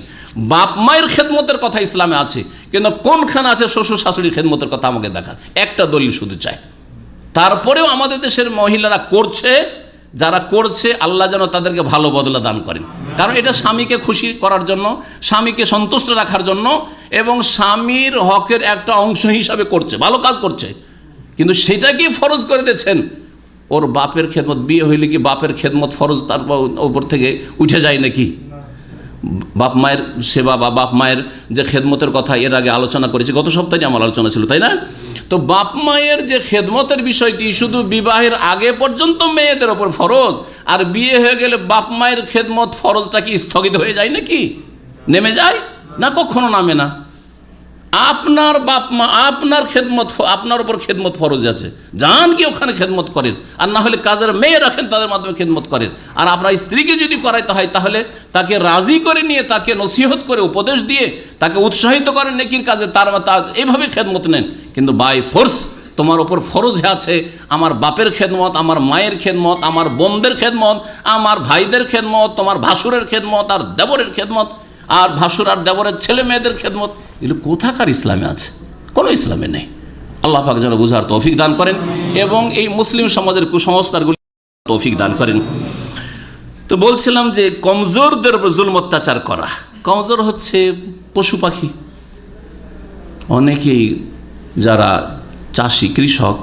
বাপ মায়ের খেদমতের কথা ইসলামে আছে, কিন্তু কোনখানে আছে শ্বশুর শাশুড়ির খেদমতের কথা? আমাকে দেখা একটা দলিল শুধু চাই। তারপরেও আমাদের দেশের মহিলারা করছে, যারা করছে আল্লাহ যেন তাদেরকে ভালো বদলা দান করেন। কারণ এটা স্বামীকে খুশি করার জন্য, স্বামীকে সন্তুষ্ট রাখার জন্য, এবং স্বামীর হকের একটা অংশ হিসাবে করছে, ভালো কাজ করছে। কিন্তু সেটাকে ফরজ করে দিয়েছেন। ওর বাপের খেদমত, বিয়ে হইলে কি বাপের খেদমত ফরজ তার ওপর থেকে উঠে যায় নাকি? বাপ মায়ের সেবা বা বাপ মায়ের যে খেদমতের কথা এর আগে আলোচনা করেছি, গত সপ্তাহে আমার আলোচনা ছিল, তাই না? তো বাপ মায়ের যে খেদমতের বিষয়টি শুধু বিবাহের আগে পর্যন্ত মেয়েদের ওপর ফরজ, আর বিয়ে হয়ে গেলে বাপ মায়ের খেদমত ফরজটা কি স্থগিত হয়ে যায় নাকি? নেমে যায় না? কখনো নামে না। আপনার বাপ মা আপনার খেদমত, আপনার উপর খেদমত ফরজ আছে, যান কি ওখানে খেদমত করেন, আর না হলে কাজের মেয়ে রাখেন, তাদের মাধ্যমে খেদমত করেন। আর আপনার স্ত্রীকে যদি করাইতে হয় তাহলে তাকে রাজি করে নিয়ে, তাকে নসিহত করে, উপদেশ দিয়ে তাকে উৎসাহিত করেন নেকির কাজে, তার এইভাবে খেদমত নেন। কিন্তু বাই ফোর্স তোমার ওপর ফরজ আছে আমার বাপের খেদমত, আমার মায়ের খেদমত, আমার বোনদের খেদমত, আমার ভাইদের খেদমত, তোমার ভাসুরের খেদমত আর দেবরের খেদমত, আর ভাসুর আর দেবরের ছেলে মেয়েদের খেদমত, এগুলো কোথাকার ইসলামে আছে? কোনো ইসলামে নেই। আল্লাহ পাক যেন বুঝার তৌফিক দান করেন এবং এই মুসলিম সমাজের কুসংস্কারগুলি তৌফিক দান করেন। তো বলছিলাম যে কমজোরদের উপর জুলম অত্যাচার করা, কমজোর হচ্ছে পশু পাখি। অনেকেই যারা চাষি কৃষক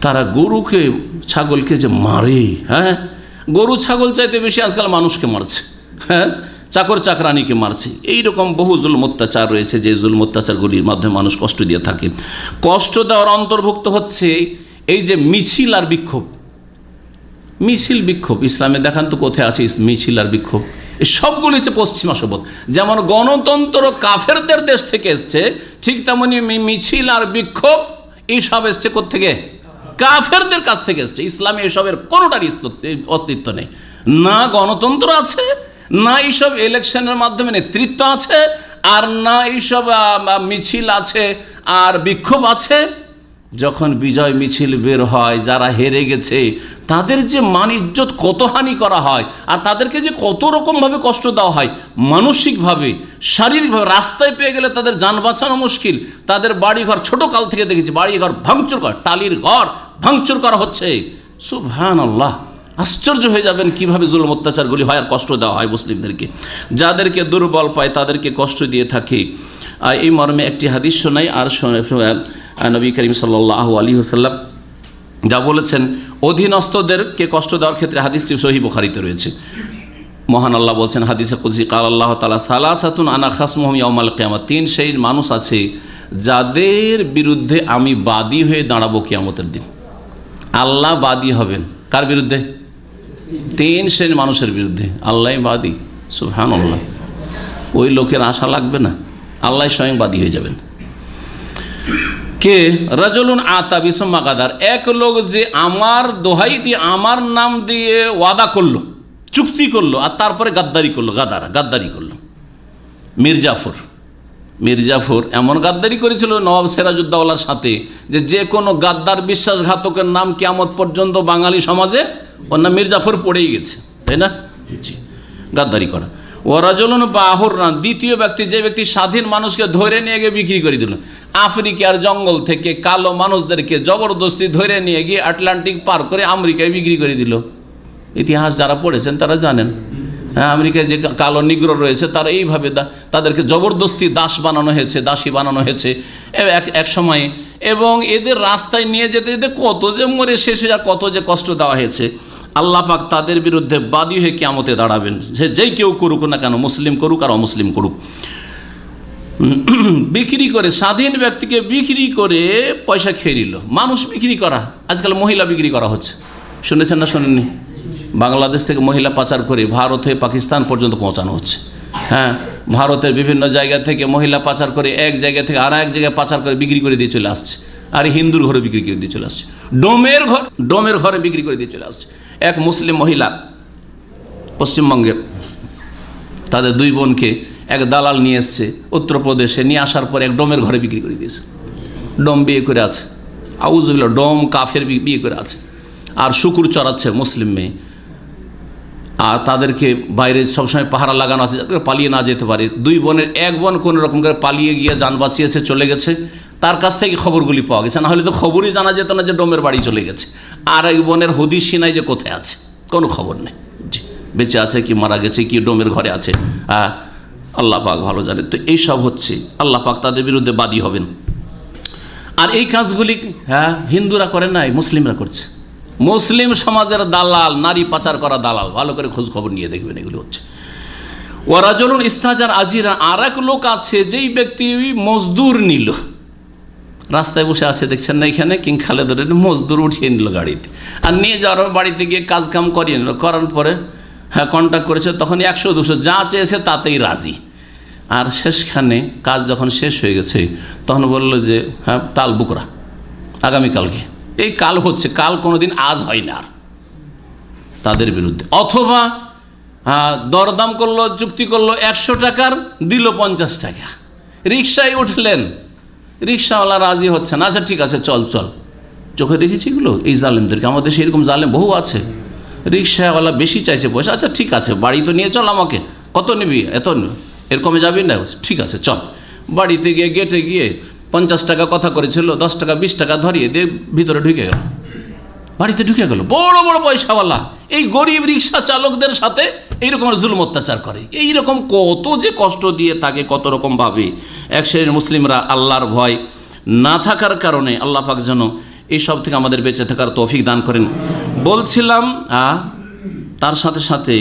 তারা গরুকে ছাগলকে যে মারে, গরু ছাগল চাইতে বেশি আজকাল মানুষকে মারছে, চাকর চাকরানিকে মারছে। এইরকম বহু জুলম অত্যাচার রয়েছে, যে জুলম অত্যাচারগুলির মাধ্যমে মানুষ কষ্ট দিয়ে থাকে। কষ্ট দেওয়ার অন্তর্ভুক্ত হচ্ছে এই যে মিছিল আর বিক্ষোভ। মিছিল বিক্ষোভ ইসলামে দেখান তো কোথায় আছে মিছিল আর বিক্ষোভ? এই সবগুলি হচ্ছে পশ্চিমা সভ্যতা। যেমন গণতন্ত্র কাফেরদের দেশ থেকে এসছে, ঠিক তেমনি মিছিল আর বিক্ষোভ এইসব এসছে কোত্থেকে? কাফেরদের কাছ থেকে এসছে। ইসলামে এসবের কোনোটারই অস্তিত্ব নেই। না গণতন্ত্র আছে, না এইসব ইলেকশনের মাধ্যমে নেতৃত্ব আছে, আর না এইসব মিছিল আছে আর বিক্ষোভ আছে। যখন বিজয় মিছিল বের হয়, যারা হেরে গেছে তাদের যে মান ইজ্জত কত হানি করা হয়, আর তাদেরকে যে কত রকমভাবে কষ্ট দেওয়া হয়, মানসিকভাবে, শারীরিকভাবে। রাস্তায় পেয়ে গেলে তাদের যান বাঁচানো মুশকিল। তাদের বাড়িঘর, ছোট কাল থেকে দেখেছি বাড়িঘর ভাঙচুর করা, টালির ঘর ভাঙচুর করা হচ্ছে। সুবহানাল্লাহ, আশ্চর্য হয়ে যাবেন কিভাবে জুলুম অত্যাচারগুলি হয় আর কষ্ট দেওয়া হয় মুসলিমদেরকে। যাদেরকে দুর্বল পায় তাদেরকে কষ্ট দিয়ে থাকে। এই মর্মে একটি হাদিস শোনাই। আর নবী করিম সাল্লাল্লাহু আলাইহি ওয়াসাল্লাম যা বলেছেন অধীনস্থদেরকে কষ্ট দেওয়ার ক্ষেত্রে, হাদিসটি সহিহ বুখারীতে রয়েছে। মহান আল্লাহ বলছেন হাদিসে কুদসি, কাল আল্লাহ তাআলা সালাসাতুন আনা খাসমুহুম ইয়াউমাল কিয়ামাত। 3 সেই মানুষ আছে যাদের বিরুদ্ধে আমি বাদী হয়ে দাঁড়াবো কিয়ামতের দিন। আল্লাহ বাদী হবেন কার বিরুদ্ধে? 3 শ্রেণীর মানুষের বিরুদ্ধে আল্লাহই বাদী। সুবহানাল্লাহ, ওই লোকের আশা লাগবে না, আল্লাহ স্বয়ং বাদী হয়ে যাবেন। কে রাজুলুন আতা বিসমা গাদার, এক লোক যে আমার দোহাই দিয়ে আমার নাম দিয়ে ওয়াদা করলো, চুক্তি করলো, আর তারপরে গাদ্দারি করলো, গাদ্দারি করলো। মীর জাফর এমন গাদ্দারি করেছিল নবাব সিরাজউদ্দৌলার সাথে যে কোনো গাদ্দার বিশ্বাসঘাতকের নাম কিয়ামত পর্যন্ত বাঙালি সমাজে ওর নাম মীর জাফর পড়েই গেছে, তাই না? জি, গাদ্দারি করা। ওয়ারাজুলুন বাহুররান, দ্বিতীয় ব্যক্তি, যে ব্যক্তি স্বাধীন মানুষকে ধরে নিয়ে গিয়ে বিক্রি করে দিল। আফ্রিকার জঙ্গল থেকে কালো মানুষদেরকে জবরদস্তি ধরে নিয়ে গিয়ে আটলান্টিক পার করে আমেরিকায় বিক্রি করে দিল। ইতিহাস যারা পড়েছেন তারা জানেন, হ্যাঁ, আমেরিকায় যে কালো নিগ্রো রয়েছে তারা এইভাবে তাদেরকে জবরদস্তি দাসী বানানো হয়েছে এক সময়ে। এবং এদের রাস্তায় নিয়ে যেতে যেতে কত যে মরে শেষ হয়ে কত যে কষ্ট দেওয়া হয়েছে। আল্লাহ পাক তাদের বিরুদ্ধে বাদী হয়ে কিয়ামতে দাঁড়াবেন। যেই কেউ করুক না কেন, মুসলিম করুক আর অমুসলিম করুক, বিক্রি করে, স্বাধীন ব্যক্তিকে বিক্রি করে পয়সা খেয়ে নিল। মানুষ বিক্রি করা, আজকাল মহিলা বিক্রি করা হচ্ছে, শুনেছেন না শোনেননি? বাংলাদেশ থেকে মহিলা পাচার করে ভারত হয়ে পাকিস্তান পর্যন্ত পৌঁছানো হচ্ছে। হ্যাঁ, ভারতের বিভিন্ন জায়গা থেকে মহিলা পাচার করে এক জায়গা থেকে আর এক জায়গায় পাচার করে বিক্রি করে দিয়ে চলে আসছে। আর হিন্দুর ঘরে বিক্রি করে দিয়ে চলে আসছে, ডোমের ঘরে বিক্রি করে দিয়ে চলে আসছে। এক মুসলিম মহিলা পশ্চিমবঙ্গের, তাদের দুই বোনকে এক দালাল নিয়ে এসছে উত্তরপ্রদেশে, নিয়ে আসার পরে এক ডোমের ঘরে বিক্রি করে দিয়েছে। ডোম বিয়ে করে আছে, আউযুবিল্লাহ, ডোম কাফের বিয়ে করে আছে, আর শুকুর চড়াচ্ছে মুসলিম মেয়ে। আর তাদেরকে বাইরে সবসময় পাহারা লাগানো আছে যাতে পালিয়ে না যেতে পারে। দুই বোনের এক বোন কোনো রকম করে পালিয়ে গিয়ে যান বাঁচিয়েছে, চলে গেছে। তার কাছ থেকে খবরগুলি পাওয়া গেছে, না হলে তো খবরই জানা যেত না যে ডোমের বাড়ি চলে গেছে। আর এক বোনের হদিসই নাই যে কোথায় আছে, কোনো খবর নেই, জি, বেঁচে আছে কি মারা গেছে কি ডোমের ঘরে আছে, আল্লাহ পাক ভালো জানে। তো এইসব হচ্ছে, আল্লাহ পাক তাদের বিরুদ্ধে বাদী হবেন। আর এই কাজগুলি হিন্দুরা করে নাই, মুসলিমরা করছে। মুসলিম সমাজের দালাল, নারী পাচার করা দালাল, ভালো করে খোঁজ খবর নিয়ে দেখবেন এগুলো হচ্ছে। ওয়ারাজুলুন ইস্তাজার আজিরা, আর এক লোক আছে যেই ব্যক্তি মজদুর নিল, রাস্তায় বসে আছে দেখছেন না, এখানে কিং খালেদের মজদুর উঠিয়ে নিল গাড়িতে, আর নিয়ে যাওয়ার বাড়িতে গিয়ে কাজ কাম করিয়ে নিল। করার পরে কন্ট্যাক্ট করেছে, তখন 100-200 যা চেয়েছে তাতেই রাজি। আর শেষখানে কাজ যখন শেষ হয়ে গেছে তখন বললো যে তাল বুকরা, আগামীকালকে। এই কাল হচ্ছে, কাল কোনোদিন আজ হয় না। আর তাদের বিরুদ্ধে, অথবা দরদাম করলো, চুক্তি করলো 100 টাকার, দিল 50 টাকা। রিক্সায় উঠলেন, রিক্সাওয়ালা রাজি হচ্ছে না, আচ্ছা ঠিক আছে চল। চোখে দেখেছি এগুলো, এই জালেমদেরকে, আমাদের দেশে এরকম জালেম বহু আছে। রিক্সাওয়ালা বেশি চাইছে পয়সা, আচ্ছা ঠিক আছে বাড়ি তো নিয়ে চল, আমাকে কত নিবি, এত এর কমে যাবি না, ঠিক আছে চল। বাড়িতে গিয়ে গেটে গিয়ে 50 টাকা কথা করেছিল, 10 টাকা 20 টাকা ধরিয়ে দিয়ে ভিতরে ঢুকে গেল, বাড়িতে ঢুকে গেল। বড় বড় পয়সাওয়ালা এই গরিব রিক্সা চালকদের সাথে এইরকম জুলুম অত্যাচার করে, এইরকম কত যে কষ্ট দিয়ে থাকে, কত রকম ভাবে। এক শ্রেণীর মুসলিমরা আল্লাহর ভয় না থাকার কারণে আল্লাহ পাক যেন এইসব থেকে আমাদের বেঁচে থাকার তৌফিক দান করেন। বলছিলাম তার সাথে সাথে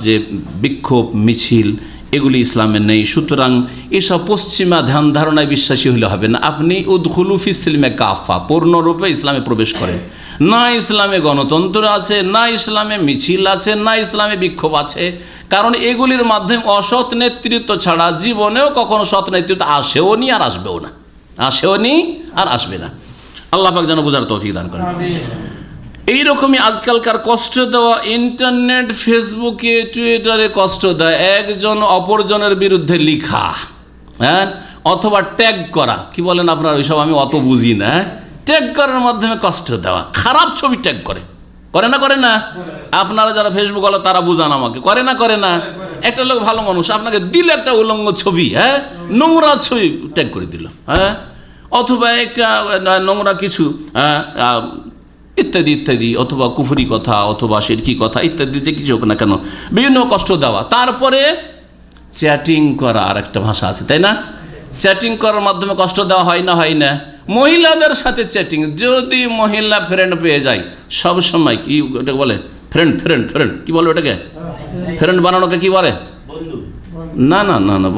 যে বিক্ষোভ মিছিল এগুলি ইসলামে নেই। সুতরাং এসব পশ্চিমা ধ্যান ধারণায় বিশ্বাসী হলে হবে না। আপনি উদখুলু ফিস সিলমে কাফা, পূর্ণরূপে ইসলামে প্রবেশ করেন। না ইসলামে গণতন্ত্র আছে, না ইসলামে মিছিল আছে, না ইসলামে বিক্ষোভ আছে। কারণ এগুলির মাধ্যমে অসৎ নেতৃত্ব ছাড়া জীবনেও কখনো সৎ নেতৃত্ব আসেও নি আর আসবেও না, আসবে না। আল্লাহ পাক যেন বোঝার তৌফিক দান করেন। এইরকমই আজকালকার কষ্ট দেওয়া, ইন্টারনেট, ফেসবুকে, টুইটারে কষ্ট দেয়, একজন অপরজনের বিরুদ্ধে লিখা, অথবা ট্যাগ করা, কি বলেন আপনারা ওইসব, আমি অত বুঝি না। ট্যাগ করার মাধ্যমে কষ্ট দেওয়া, খারাপ ছবি ট্যাগ করে না আপনারা যারা ফেসবুক হলো তারা বুঝান আমাকে, করে না। একটা লোক ভালো মানুষ আপনাকে দিল একটা উলঙ্গ ছবি, নোংরা ছবি ট্যাগ করে দিল, অথবা একটা নোংরা কিছু ইত্যাদি, অথবা কুফরি কথা, অথবা শিরকি কথা ইত্যাদি, যে কিছু হোক না কেন, বিভিন্ন কষ্ট দেওয়া। তারপরে চ্যাটিং করা, আর একটা ভাষা আছে তাই না, চ্যাটিং করার মাধ্যমে কষ্ট দেওয়া হয় না। মহিলাদের সাথে চ্যাটিং, যদি মহিলা ফ্রেন্ড পেয়ে যায়, সব সময় কি ওটাকে বলে, ফ্রেন্ড কি বলে ওটাকে, ফ্রেন্ড বানানোকে কি বলে, না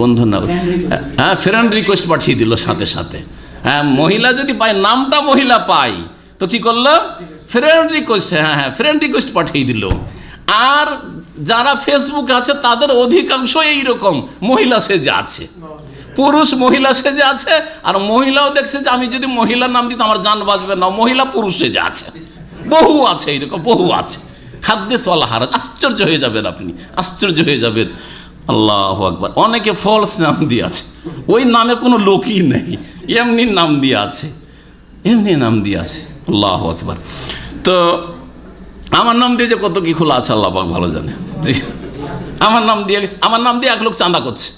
বন্ধু না, ফ্রেন্ড রিকোয়েস্ট পাঠিয়ে দিল সাথে সাথে। মহিলা যদি পায়, নামটা মহিলা পায়, তো কি করলো, ফ্রেন্ড রিকোয়েস্ট পাঠিয়ে দিল। আর যারা ফেসবুক আছে তাদের অধিকাংশ এইরকম মহিলা সেজে আছে, পুরুষ মহিলা সেজে আছে, আর মহিলাও দেখছে যে আমি যদি মহিলার নাম দিই তো আমার জান বাঁচবে না, মহিলা পুরুষ সেজে আছে। বহু আছে এইরকম, বহু আছে। হাদ্দিস ওয়ালা হারাজ। আশ্চর্য হয়ে যাবেন আপনি, আশ্চর্য হয়ে যাবেন। আল্লাহু আকবার। অনেকে ফলস নাম দিয়ে আছে, ওই নামে কোনো লোকই নেই, এমনি নাম দিয়ে আছে, এমনি নাম দিয়ে আছে। আল্লাহু আকবার। তো আমার নাম দিয়ে যে কত কি খোলা আছে আল্লাহ পাক ভালো জানে। জি, আমার নাম দিয়ে এক লোক চাঁদা করছে।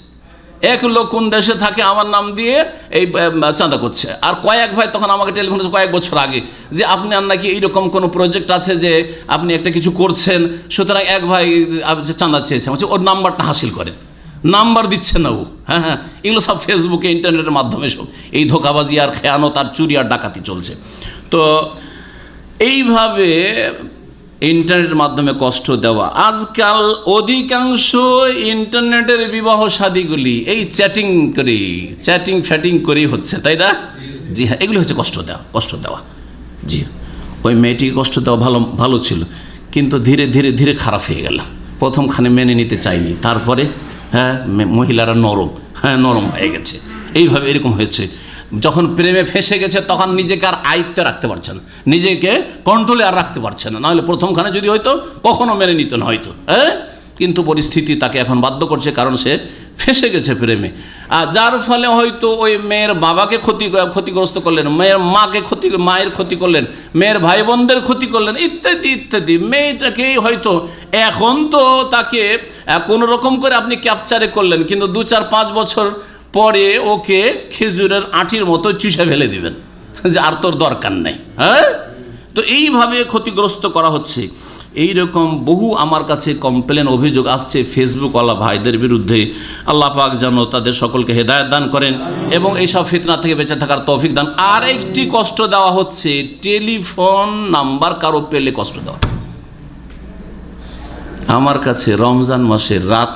এক লোক কোন দেশে থাকে আমার নাম দিয়ে এই চাঁদা করছে। আর কয়েক ভাই তখন আমাকে টেলিফোন করেছে কয়েক বছর আগে যে আপনি আর নাকি এইরকম কোনো প্রজেক্ট আছে যে আপনি একটা কিছু করছেন, সুতরাং এক ভাই চাঁদা চেয়েছে, বলছে ওর নাম্বারটা হাসিল করেন। নাম্বার দিচ্ছে না ও। হ্যাঁ হ্যাঁ, এগুলো সব ফেসবুকে ইন্টারনেটের মাধ্যমে সব এই ধোঁকাবাজি আর খেয়ানত আর চুরি আর ডাকাতি চলছে। তো এইভাবে ইন্টারনেটের মাধ্যমে কষ্ট দেওয়া। আজকাল অধিকাংশ ইন্টারনেটের বিবাহ শাদীগুলি এই চ্যাটিং ফ্যাটিং করেই হচ্ছে, তাই না? জি হ্যাঁ, এগুলি হচ্ছে কষ্ট দেওয়া। জি, ওই মেয়েটিকে কষ্ট দেওয়া ভালো ছিল, কিন্তু ধীরে ধীরে ধীরে খারাপ হয়ে গেল। প্রথমখানে মেনে নিতে চাইনি, তারপরে হ্যাঁ মহিলারা নরম হয়ে গেছে। এইভাবে এরকম হয়েছে। যখন প্রেমে ফেঁসে গেছে তখন নিজেকে আর আয়ত্তে রাখতে পারছে না, নিজেকে কন্ট্রোলে আর রাখতে পারছে না। নাহলে প্রথমখানে যদি হয়তো কখনো মেনে নিত না হয়তো, হ্যাঁ, কিন্তু পরিস্থিতি তাকে এখন বাধ্য করছে, কারণ সে ফেঁসে গেছে প্রেমে। আর যার ফলে হয়তো ওই মেয়ের বাবাকে ক্ষতিগ্রস্ত করলেন, মায়ের ক্ষতি করলেন, মেয়ের ভাই বোনদের ক্ষতি করলেন, ইত্যাদি ইত্যাদি। মেয়েটাকেই হয়তো এখন তো তাকে কোনো রকম করে আপনি ক্যাপচারে করলেন, কিন্তু 2-4-5 বছর পরে ওকে খেজুরের আঁটির মতো চুষে ফেলে দিবেন যে আর তোর দরকার নেই। হ্যাঁ, তো এইভাবে ক্ষতিগ্রস্ত করা হচ্ছে। এইরকম বহু আমার কাছে কমপ্লেন, অভিযোগ আসছে ফেসবুকওয়ালা ভাইদের বিরুদ্ধে। আল্লাহ পাক যেন তাদের সকলকে হেদায়েত দান করেন এবং এইসব ফিতনা থেকে বেঁচে থাকার তৌফিক দান। আর একটি কষ্ট দেওয়া হচ্ছে, টেলিফোন নাম্বার কারো পেলে কষ্ট দেওয়া। আমার কাছে রমজান মাসের রাত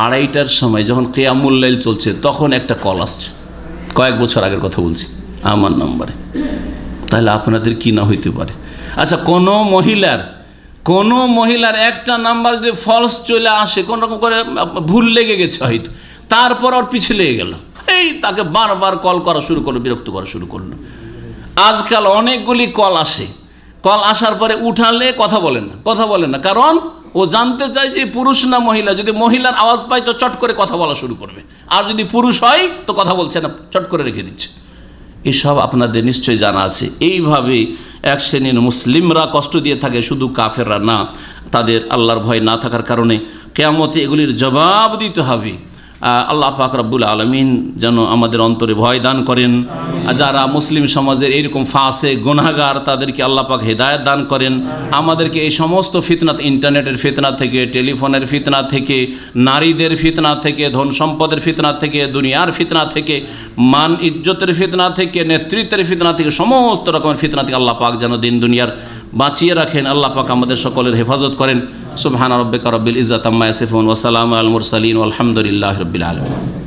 2:30টার সময় যখন কিয়ামুল লাইল চলছে তখন একটা কল আসছে, কয়েক বছর আগের কথা বলছি, আমার নম্বরে। তাহলে আপনাদের কি না হইতে পারে? আচ্ছা, কোনো মহিলার একটা নাম্বার যদি ফলস চলে আসে, কোন রকম করে ভুল লেগে গেছে হয়তো, তারপর ওর পিছে লেগে গেল, এই তাকে বারবার কল করা শুরু করলো, বিরক্ত করা শুরু করলো। আজকাল অনেকগুলি কল আসে, কল আসার পরে উঠালে কথা বলেন না, কারণ ও জানতে চায় যে পুরুষ না মহিলা। যদি মহিলার আওয়াজ পায় তো চট করে কথা বলা শুরু করবে, আর যদি পুরুষ হয় তো কথা বলছে না, চট করে রেখে দিচ্ছে। এসব আপনাদের নিশ্চয়ই জানা আছে। এইভাবে এক শ্রেণীর মুসলিমরা কষ্ট দিয়ে থাকে, শুধু কাফেররা না। তাদের আল্লাহর ভয় না থাকার কারণে কিয়ামতে এগুলির জবাব দিতে হবে। আল্লাহ পাক রব্বুল আলামিন যেন আমাদের অন্তরে ভয় দান করেন। যারা মুসলিম সমাজের এইরকম ফাঁসে গুনাহগার তাদেরকে আল্লাহ পাক হেদায়েত দান করেন। আমাদেরকে এই সমস্ত ফিতনা, ইন্টারনেটের ফিতনা থেকে, টেলিফোনের ফিতনা থেকে, নারীদের ফিতনা থেকে, ধন সম্পদের ফিতনা থেকে, দুনিয়ার ফিতনা থেকে, মান ইজ্জতের ফিতনা থেকে, নেতৃত্বের ফিতনা থেকে, সমস্ত রকমের ফিতনা থেকে আল্লাহ পাক যেন দিন দুনিয়ার বাঁচিয়ে রাখেন। আল্লাহ পাক আমাদের সকলের হেফাজত করেন। সুবহান রাব্বিকা রাব্বিল ইজ্জাতি আম্মা ইয়াসিফুন ওয়া সালামুন আলাল মুরসালিন ওয়া আলহামদুলিল্লাহি রাব্বিল আলামিন।